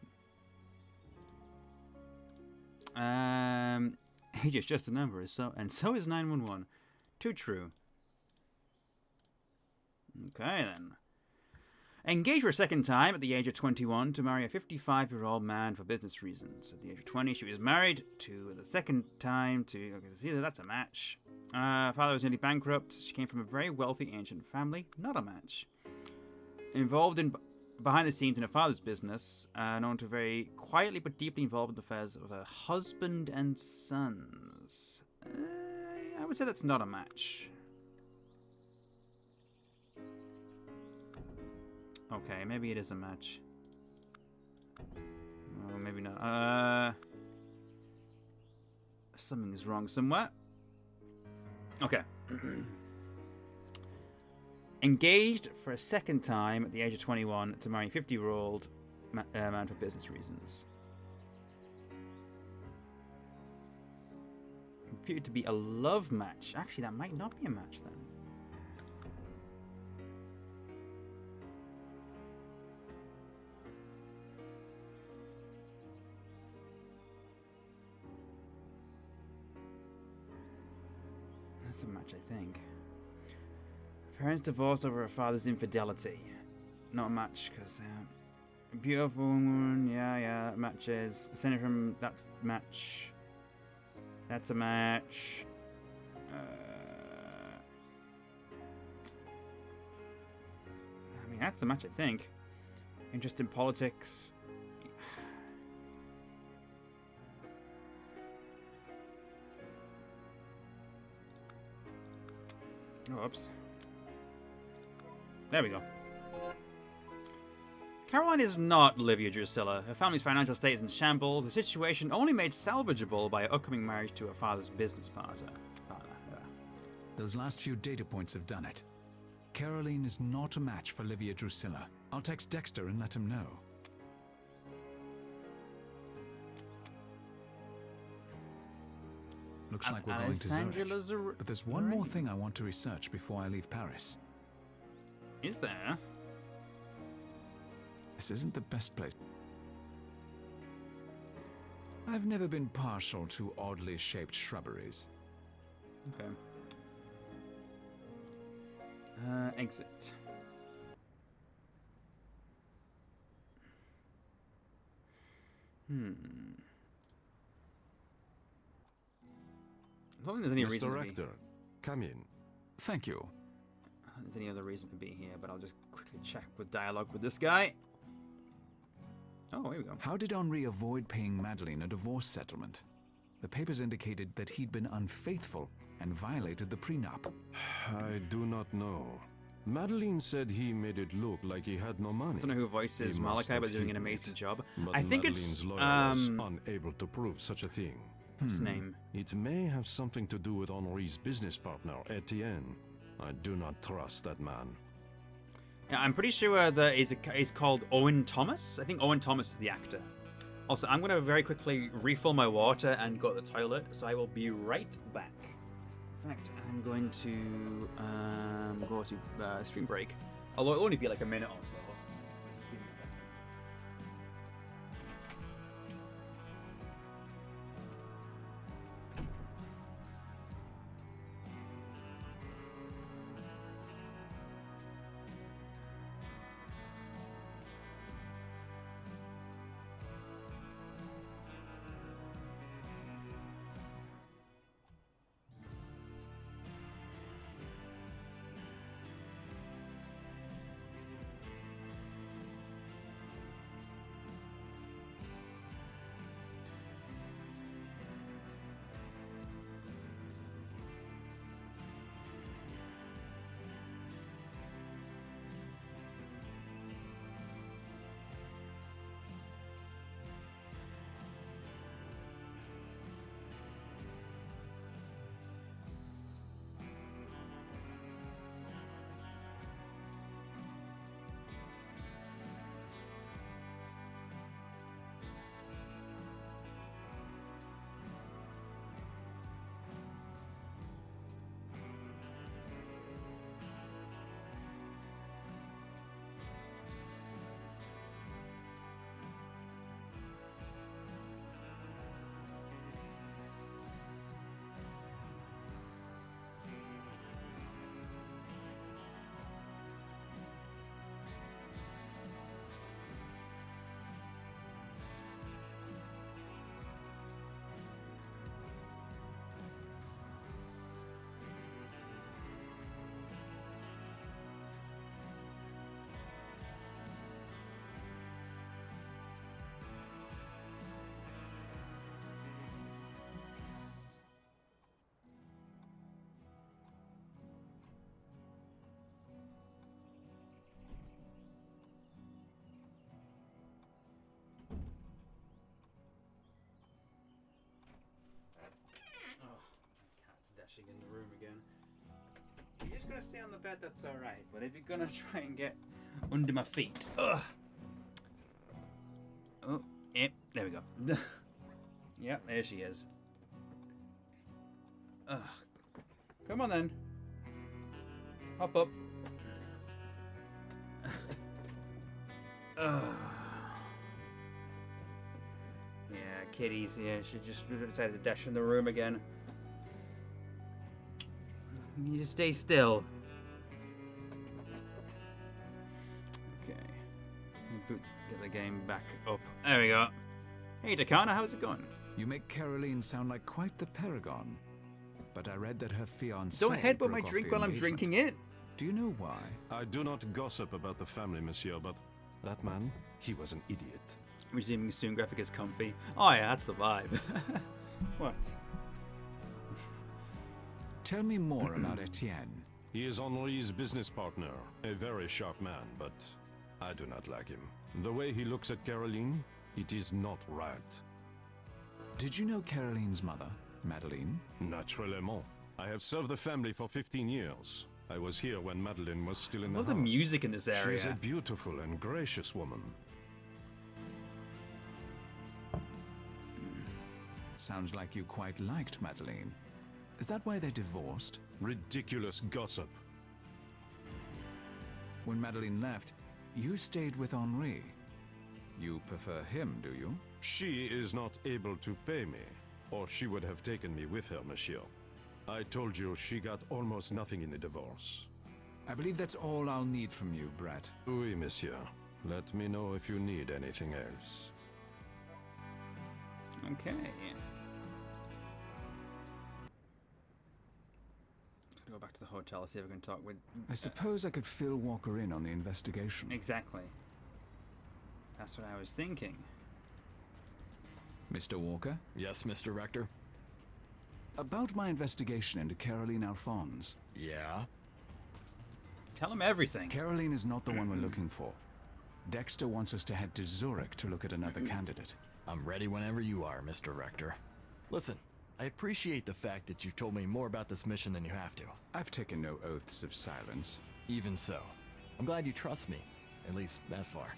Age is just a number, so is 911. Too true. Okay then. Engaged for a second time at the age of 21 to marry a 55-year-old man for business reasons. At the age of 20, she was married to the second time to... Okay, see, that's a match. Father was nearly bankrupt. She came from a very wealthy ancient family. Not a match. Involved in behind the scenes in her father's business, known to very quietly but deeply involved in the affairs of her husband and sons. I would say that's not a match. Okay, maybe it is a match. Oh, maybe not. Something is wrong somewhere. Okay. Engaged for a second time at the age of 21 to marry a 50-year-old man for business reasons. Appeared to be a love match. Actually, that might not be a match then. That's a match, I think. Parents divorced over her father's infidelity. Not a match, because beautiful woman, yeah, matches. Descended from that's match. That's a match. I mean, that's a match, I think. Interest in politics. Oh, oops. There we go. Caroline is not Livia Drusilla. Her family's financial state is in shambles. A situation only made salvageable by her upcoming marriage to her father's business partner. Those last few data points have done it. Caroline is not a match for Livia Drusilla. I'll text Dexter and let him know. Looks like we're going to Zurich. But there's one more thing I want to research before I leave Paris. Is there? This isn't the best place. I've never been partial to oddly shaped shrubberies. Okay. Exit. I don't think there's any reason to be. Rector, come in. Thank you. I don't think there's any other reason to be here, but I'll just quickly check with dialogue with this guy. Oh, here we go. How did Henri avoid paying Madeleine a divorce settlement? The papers indicated that he'd been unfaithful and violated the prenup. I do not know. Madeleine said he made it look like he had no money. I don't know who voices Malachi, but doing an amazing job. But I think Madeleine's it's lawyer was unable to prove such a thing. What's his name? It may have something to do with Henri's business partner, Etienne. I do not trust that man. Yeah, I'm pretty sure that is called Owen Thomas. I think Owen Thomas is the actor. Also, I'm going to very quickly refill my water and go to the toilet, so I will be right back. In fact, I'm going to go to stream break. Although it'll only be like a minute or so. Give me a second. In the room again. If you're just gonna stay on the bed, that's alright. But if you're gonna try and get under my feet. Ugh. Oh, yep, there we go. Yep, there she is. Ugh. Come on then. Hop up. Ugh. Yeah, kitties, yeah, she just decided to dash in the room again. You need to stay still. Okay. Get the game back up. There we go. Hey, Takana, how's it going? You make Caroline sound like quite the paragon. But I read that her fiancé... Don't headbutt my drink while I'm drinking it. Do you know why? I do not gossip about the family, monsieur, but that man, he was an idiot. Resuming soon, graphic is comfy. Oh yeah, that's the vibe. What? Tell me more about Etienne. He is Henri's business partner, a very sharp man, but I do not like him. The way he looks at Caroline, it is not right. Did you know Caroline's mother, Madeleine? Naturellement. I have served the family for 15 years. I was here when Madeleine was still in the house. I love the music in this area. She's a beautiful and gracious woman. Sounds like you quite liked Madeleine. Is that why they divorced? Ridiculous gossip. When Madeleine left, you stayed with Henri. You prefer him, do you? She is not able to pay me, or she would have taken me with her, monsieur. I told you she got almost nothing in the divorce. I believe that's all I'll need from you, Brett. Oui, monsieur. Let me know if you need anything else. Okay. Go back to the hotel, see if we can talk with... I suppose I could fill Walker in on the investigation. Exactly. That's what I was thinking. Mr. Walker? Yes, Mr. Rector? About my investigation into Caroline Alphonse. Yeah? Tell him everything. Caroline is not the one we're looking for. Dexter wants us to head to Zurich to look at another candidate. I'm ready whenever you are, Mr. Rector. Listen, I appreciate the fact that you've told me more about this mission than you have to. I've taken no oaths of silence. Even so, I'm glad you trust me, at least that far.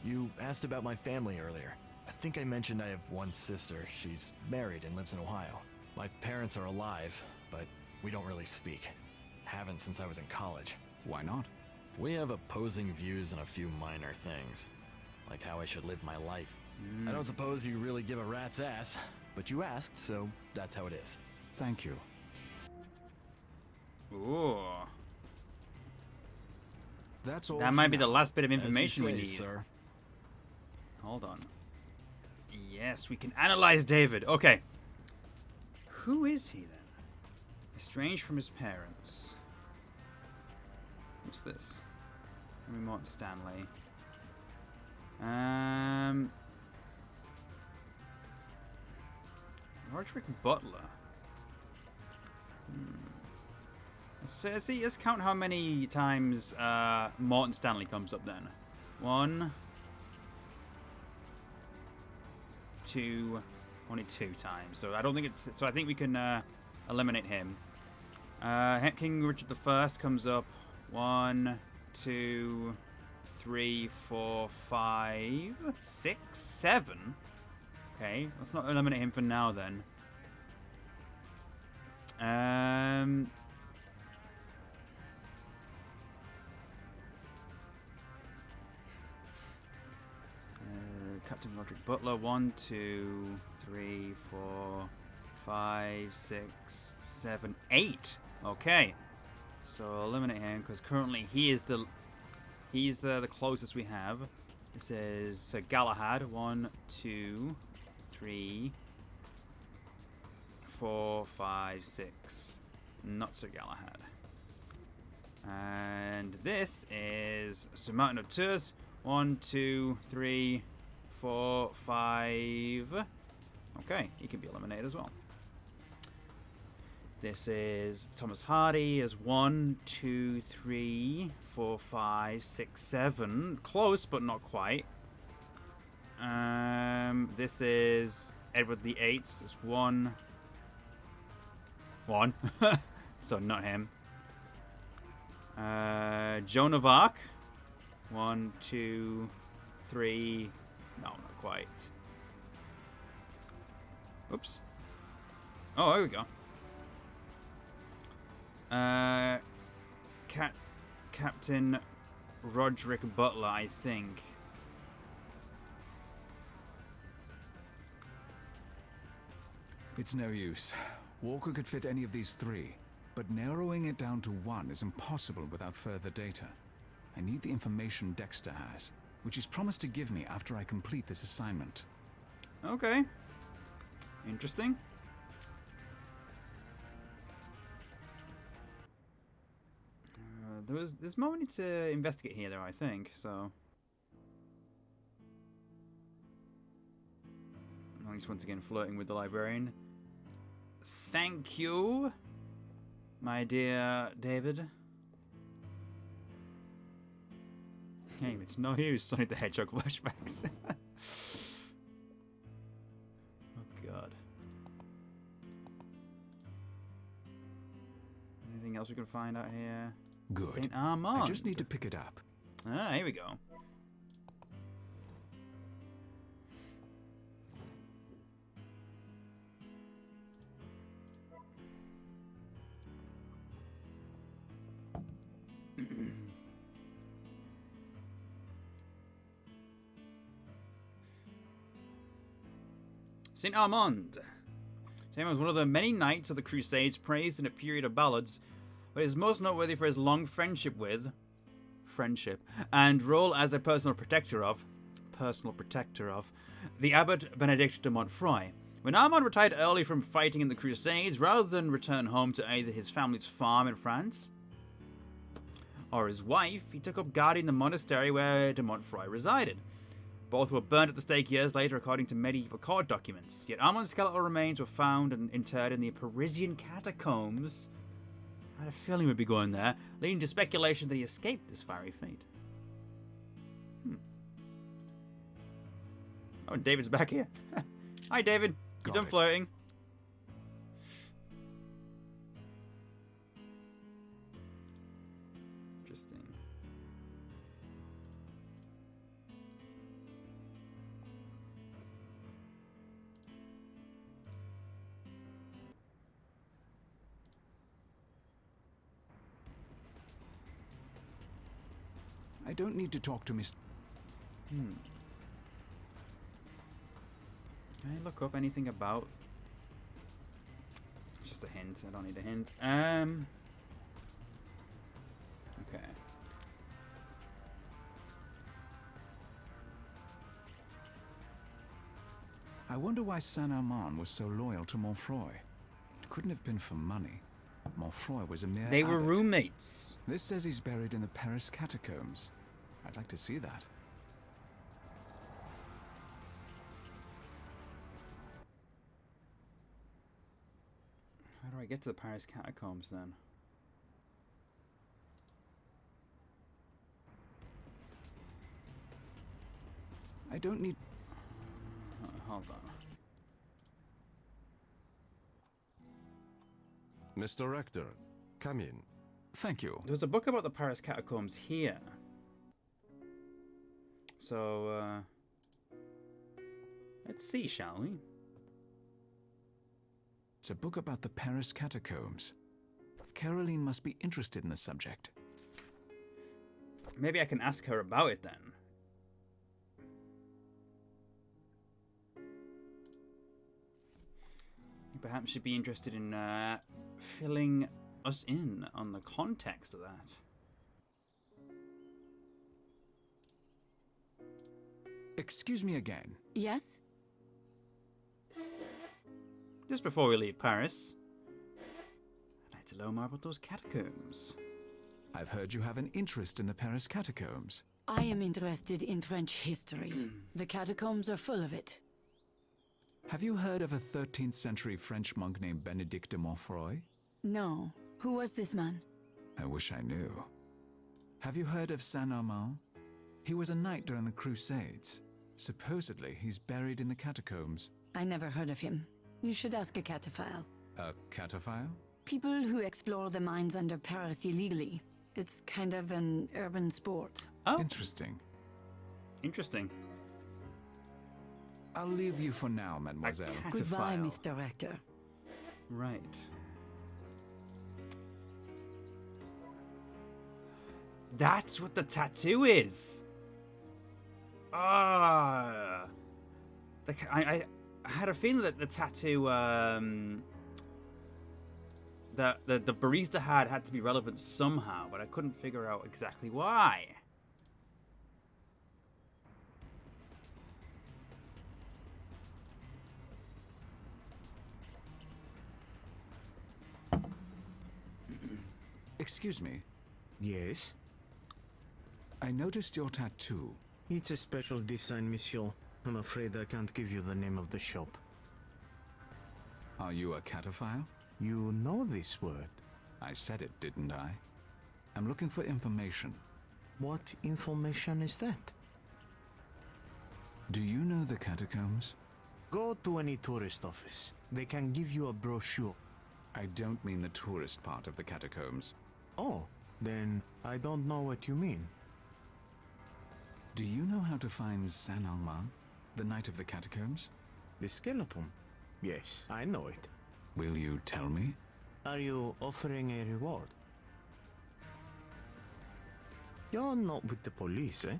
You asked about my family earlier. I think I mentioned I have one sister. She's married and lives in Ohio. My parents are alive, but we don't really speak. Haven't since I was in college. Why not? We have opposing views on a few minor things, like how I should live my life. I don't suppose you really give a rat's ass, but you asked, so that's how it is. Thank you. Ooh. That's all. That might be the last bit of information we need. Sir. Hold on. Yes, we can analyze David. Okay. Who is he then? Estranged from his parents. What's this? Henry Morton Stanley. Roderick Butler. Let's count how many times Morton Stanley comes up then. 1, 2, only 2 times. So I don't think it's. So I think we can eliminate him. King Richard I comes up 1, 2, 3, 4, 5, 6, 7. Okay, let's not eliminate him for now then. Captain Roderick Butler, 1, 2, 3, 4, 5, 6, 7, 8. Okay, so I'll eliminate him because currently he's the closest we have. This is Sir Galahad. 1, 2, 3, 4, 5, 6. Not Sir Galahad. And this is Sir Martin of Tours. 1, 2, 3, 4, 5. Okay, he can be eliminated as well. This is Thomas Hardy as 1, 2, 3, 4, 5, 6, 7. Close, but not quite. This is Edward VIII as 1. So not him. Joan of Arc. 1, 2, 3. No, not quite. Oops. Oh, there we go. Captain Roderick Butler, I think. It's no use. Walker could fit any of these 3, but narrowing it down to 1 is impossible without further data. I need the information Dexter has, which he's promised to give me after I complete this assignment. Okay. Interesting. There's more we need to investigate here, though, I think, so... Oh, he's once again flirting with the librarian. Thank you, my dear David. Hey, it's no use, Sonic the Hedgehog flashbacks. Oh, God. Anything else we can find out here? Good. St. Armand. I just need to pick it up. Ah, here we go. St. Armand. St. Armand was one of the many knights of the Crusades praised in a period of ballads, but is most noteworthy for his long friendship and role as a personal protector of the Abbot Benedict de Montfroy. When Armand retired early from fighting in the Crusades, rather than return home to either his family's farm in France or his wife, he took up guarding the monastery where de Montfroy resided. Both were burnt at the stake years later, according to medieval court documents. Yet Armand's skeletal remains were found and interred in the Parisian Catacombs. I had a feeling we'd be going there, leading to speculation that he escaped this fiery fate. Oh, and David's back here. Hi, David. You done flirting? Interesting. I don't need to talk to Mr. Can I look up anything about... It's just a hint. I don't need a hint. Okay. I wonder why Saint-Armand was so loyal to Montfroy. It couldn't have been for money. Montfroy was a mere They were abbot. roommates. This says he's buried in the Paris Catacombs. I'd like to see that. How do I get to the Paris Catacombs then? I don't need... Hold on. Mr. Rector, come in. Thank you. There was a book about the Paris Catacombs here. So, let's see, shall we? It's a book about the Paris Catacombs. Caroline must be interested in the subject. Maybe I can ask her about it then. Perhaps she'd be interested in filling us in on the context of that. Excuse me again. Yes? Just before we leave Paris, I'd like to know more about those catacombs. I've heard you have an interest in the Paris Catacombs. I am interested in French history. The catacombs are full of it. Have you heard of a 13th century French monk named Benedict de Montfroy? No. Who was this man? I wish I knew. Have you heard of Saint-Armand? He was a knight during the Crusades. Supposedly, he's buried in the catacombs. I never heard of him. You should ask a cataphile. A cataphile? People who explore the mines under Paris illegally. It's kind of an urban sport. Oh. Interesting. Interesting. I'll leave you for now, mademoiselle. Goodbye, Mr. Rector. Right. That's what the tattoo is. Ah. I had a feeling that the tattoo that the barista had to be relevant somehow, but I couldn't figure out exactly why. Excuse me. Yes? I noticed your tattoo. It's a special design, monsieur. I'm afraid I can't give you the name of the shop. Are you a cataphile? You know this word? I said it, didn't I? I'm looking for information. What information is that? Do you know the catacombs? Go to any tourist office. They can give you a brochure. I don't mean the tourist part of the catacombs. Oh, then I don't know what you mean. Do you know how to find Saint-Armand, the Knight of the Catacombs? The skeleton? Yes, I know it. Will you tell me? Are you offering a reward? You're not with the police, eh?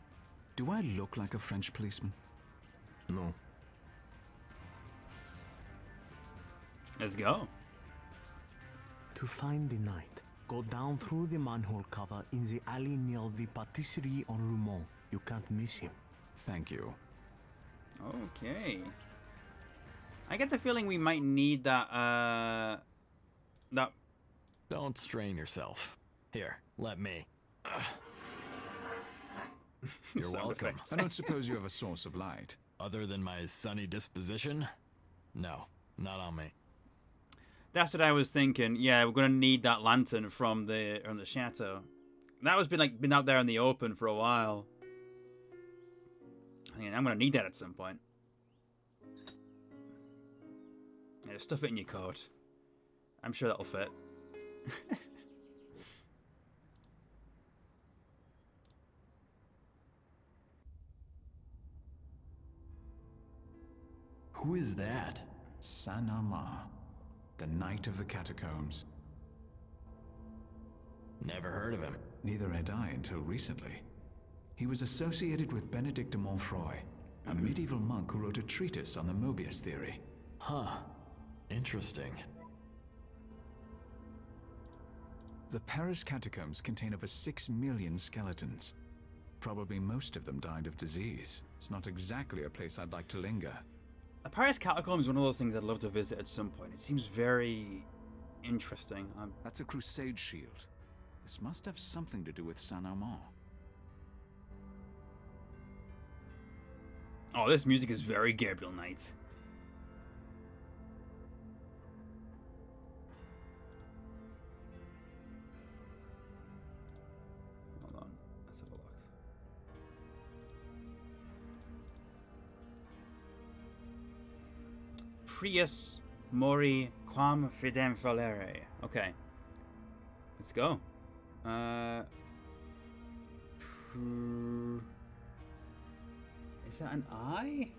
Do I look like a French policeman? No. Let's go. To find the knight, go down through the manhole cover in the alley near the patisserie en Roumont. You can't miss him. Thank you. Okay. I get the feeling we might need that, Don't strain yourself. Here, let me. You're welcome. I don't suppose you have a source of light. Other than my sunny disposition? No, not on me. That's what I was thinking. Yeah, we're gonna need that lantern from the chateau. That was been out there in the open for a while. I mean, I'm gonna need that at some point. Yeah, stuff it in your coat. I'm sure that'll fit. Who is that? Saint-Armand, the Knight of the Catacombs. Never heard of him. Neither had I until recently. He was associated with Benedict de Montfroy, a medieval monk who wrote a treatise on the Mobius Theory. Huh. Interesting. The Paris Catacombs contain over 6 million skeletons. Probably most of them died of disease. It's not exactly a place I'd like to linger. The Paris Catacombs is one of those things I'd love to visit at some point. It seems very interesting. That's a crusade shield. This must have something to do with Saint-Armand. Oh, this music is very Gabriel Knight. Hold on, let's have a look. Prius mori quam fidem falere. Okay. Let's go. Is that an eye? I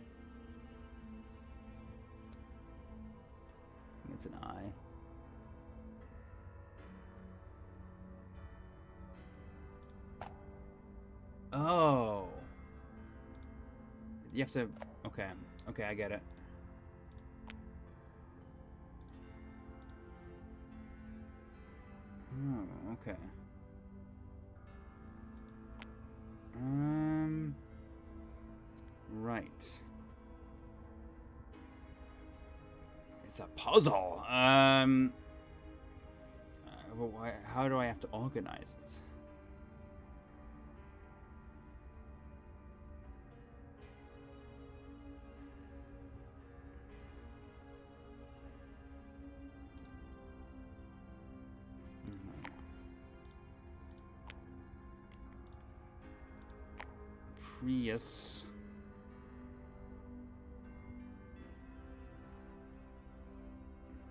think it's an eye. Oh. You have to... Okay. Okay, I get it. Oh, okay. Right. It's a puzzle. Well, how do I have to organize it? Prius.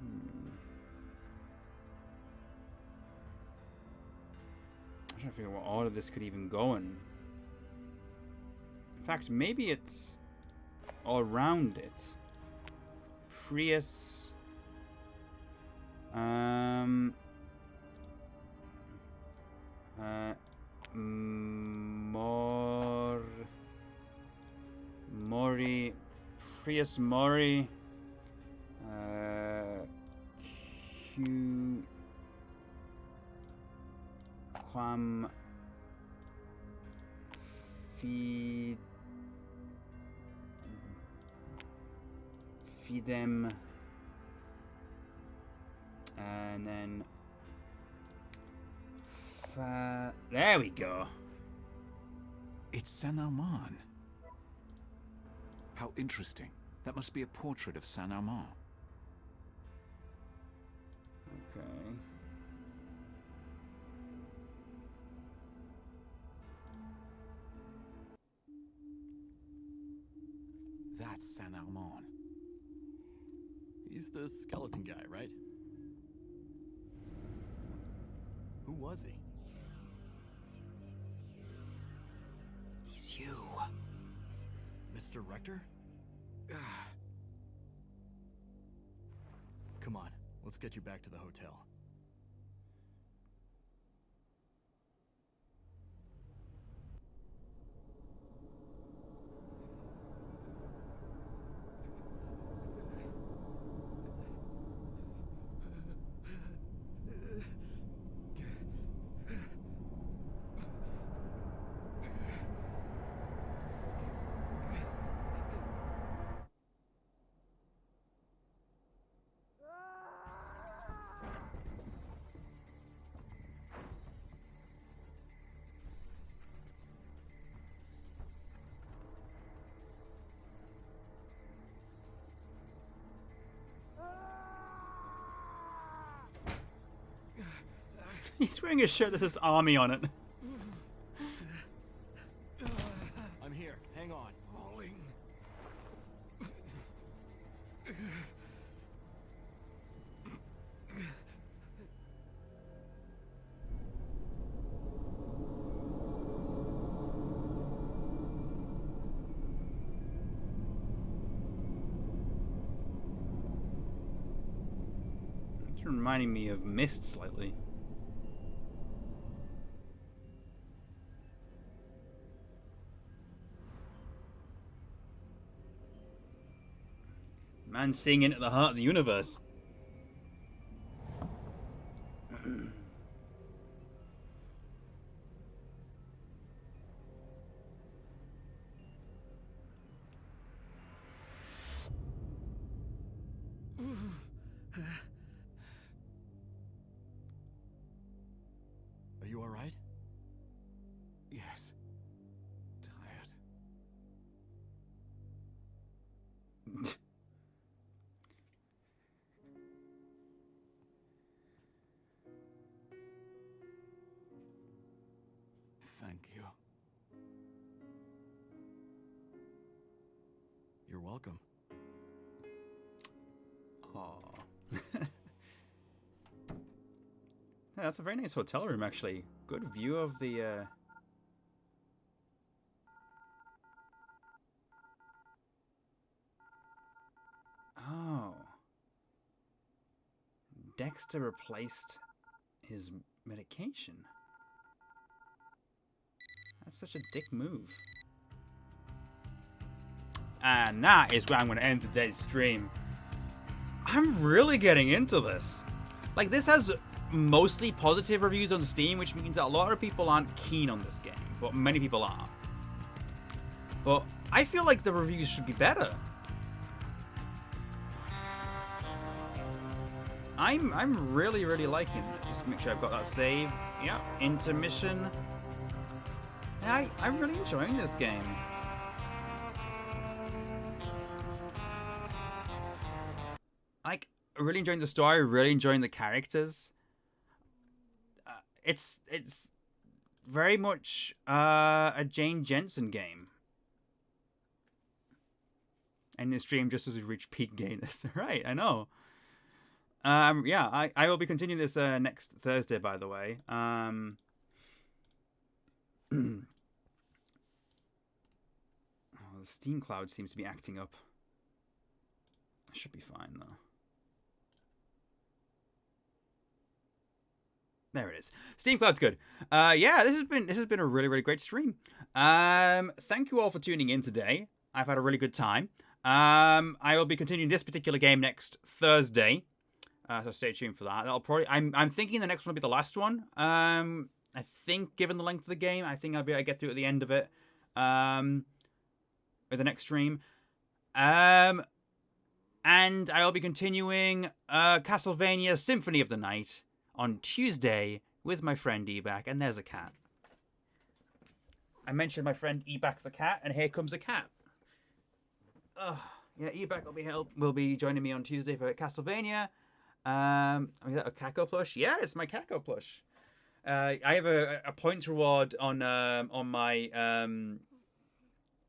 I'm trying to figure out what order this could even go in. In fact, maybe it's all around it. Prius. Mori, Prius Mori, Q, quam, fidem, and then, there we go. It's Saint-Armand. How interesting. That must be a portrait of Saint-Armand. Okay. That's Saint-Armand. He's the skeleton guy, right? Who was he? He's you. Mr. Rector? Come on, let's get you back to the hotel. He's wearing a shirt that says Army on it. I'm here. Hang on. Falling. It's reminding me of Mist slightly. Man seeing into the heart of the universe. Are you alright? Yes. Tired. Thank you. You're welcome. Aww. Yeah, that's a very nice hotel room, actually. Good view of the, Oh. Dexter replaced his medication. That's such a dick move. And that is where I'm going to end today's stream. I'm really getting into this. Like, this has mostly positive reviews on Steam, which means that a lot of people aren't keen on this game, but many people are. But I feel like the reviews should be better. I'm really liking this. Just make sure I've got that save. Yeah, intermission. Yeah, I'm really enjoying this game. Like, really enjoying the story, really enjoying the characters. It's very much a Jane Jensen game. And this stream just as we reach peak gayness. Right, I know. Yeah, I will be continuing this next Thursday, by the way. Oh, the Steam Cloud seems to be acting up. I should be fine, though. There it is. Steam Cloud's good. Yeah, this has been a really great stream. Thank you all for tuning in today. I've had a really good time. I will be continuing this particular game next Thursday. So stay tuned for that. That'll probably I'm thinking the next one will be the last one. I think given the length of the game, I think I'll be able to get through at the end of it. With the next stream. And I'll be continuing Castlevania Symphony of the Night on Tuesday with my friend Ebac, and there's a cat. I mentioned my friend Ebac the cat, and here comes a cat. Yeah, Ebac will be joining me on Tuesday for Castlevania. Is that a Kako plush? Yeah, it's my Kako plush. I have a points reward on my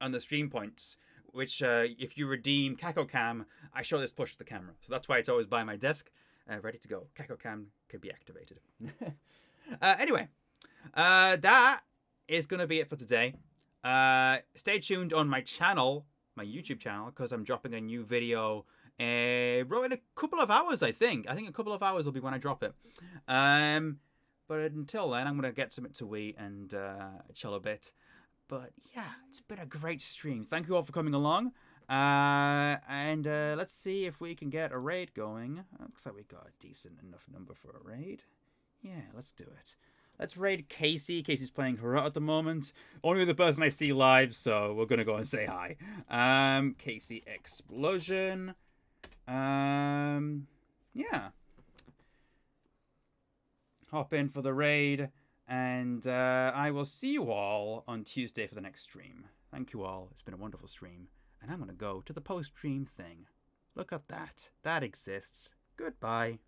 on the stream points, which if you redeem Kako Cam, I show this plush to the camera. So that's why it's always by my desk, ready to go. Kako Cam can be activated. Anyway, that is gonna be it for today. Stay tuned on my channel, my YouTube channel, because I'm dropping a new video. In a couple of hours, I think. A couple of hours will be when I drop it. But until then, I'm going to get something to eat and chill a bit. But yeah, it's been a great stream. Thank you all for coming along. And let's see if we can get a raid going. Looks like we got a decent enough number for a raid. Yeah, let's do it. Let's raid Casey. Casey's playing Harut at the moment. Only the person I see live, so we're going to go and say hi. Casey Explosion. Yeah. Hop in for the raid, and I will see you all on Tuesday for the next stream. Thank you all. It's been a wonderful stream, and I'm going to go to the post-stream thing. Look at that. That exists. Goodbye.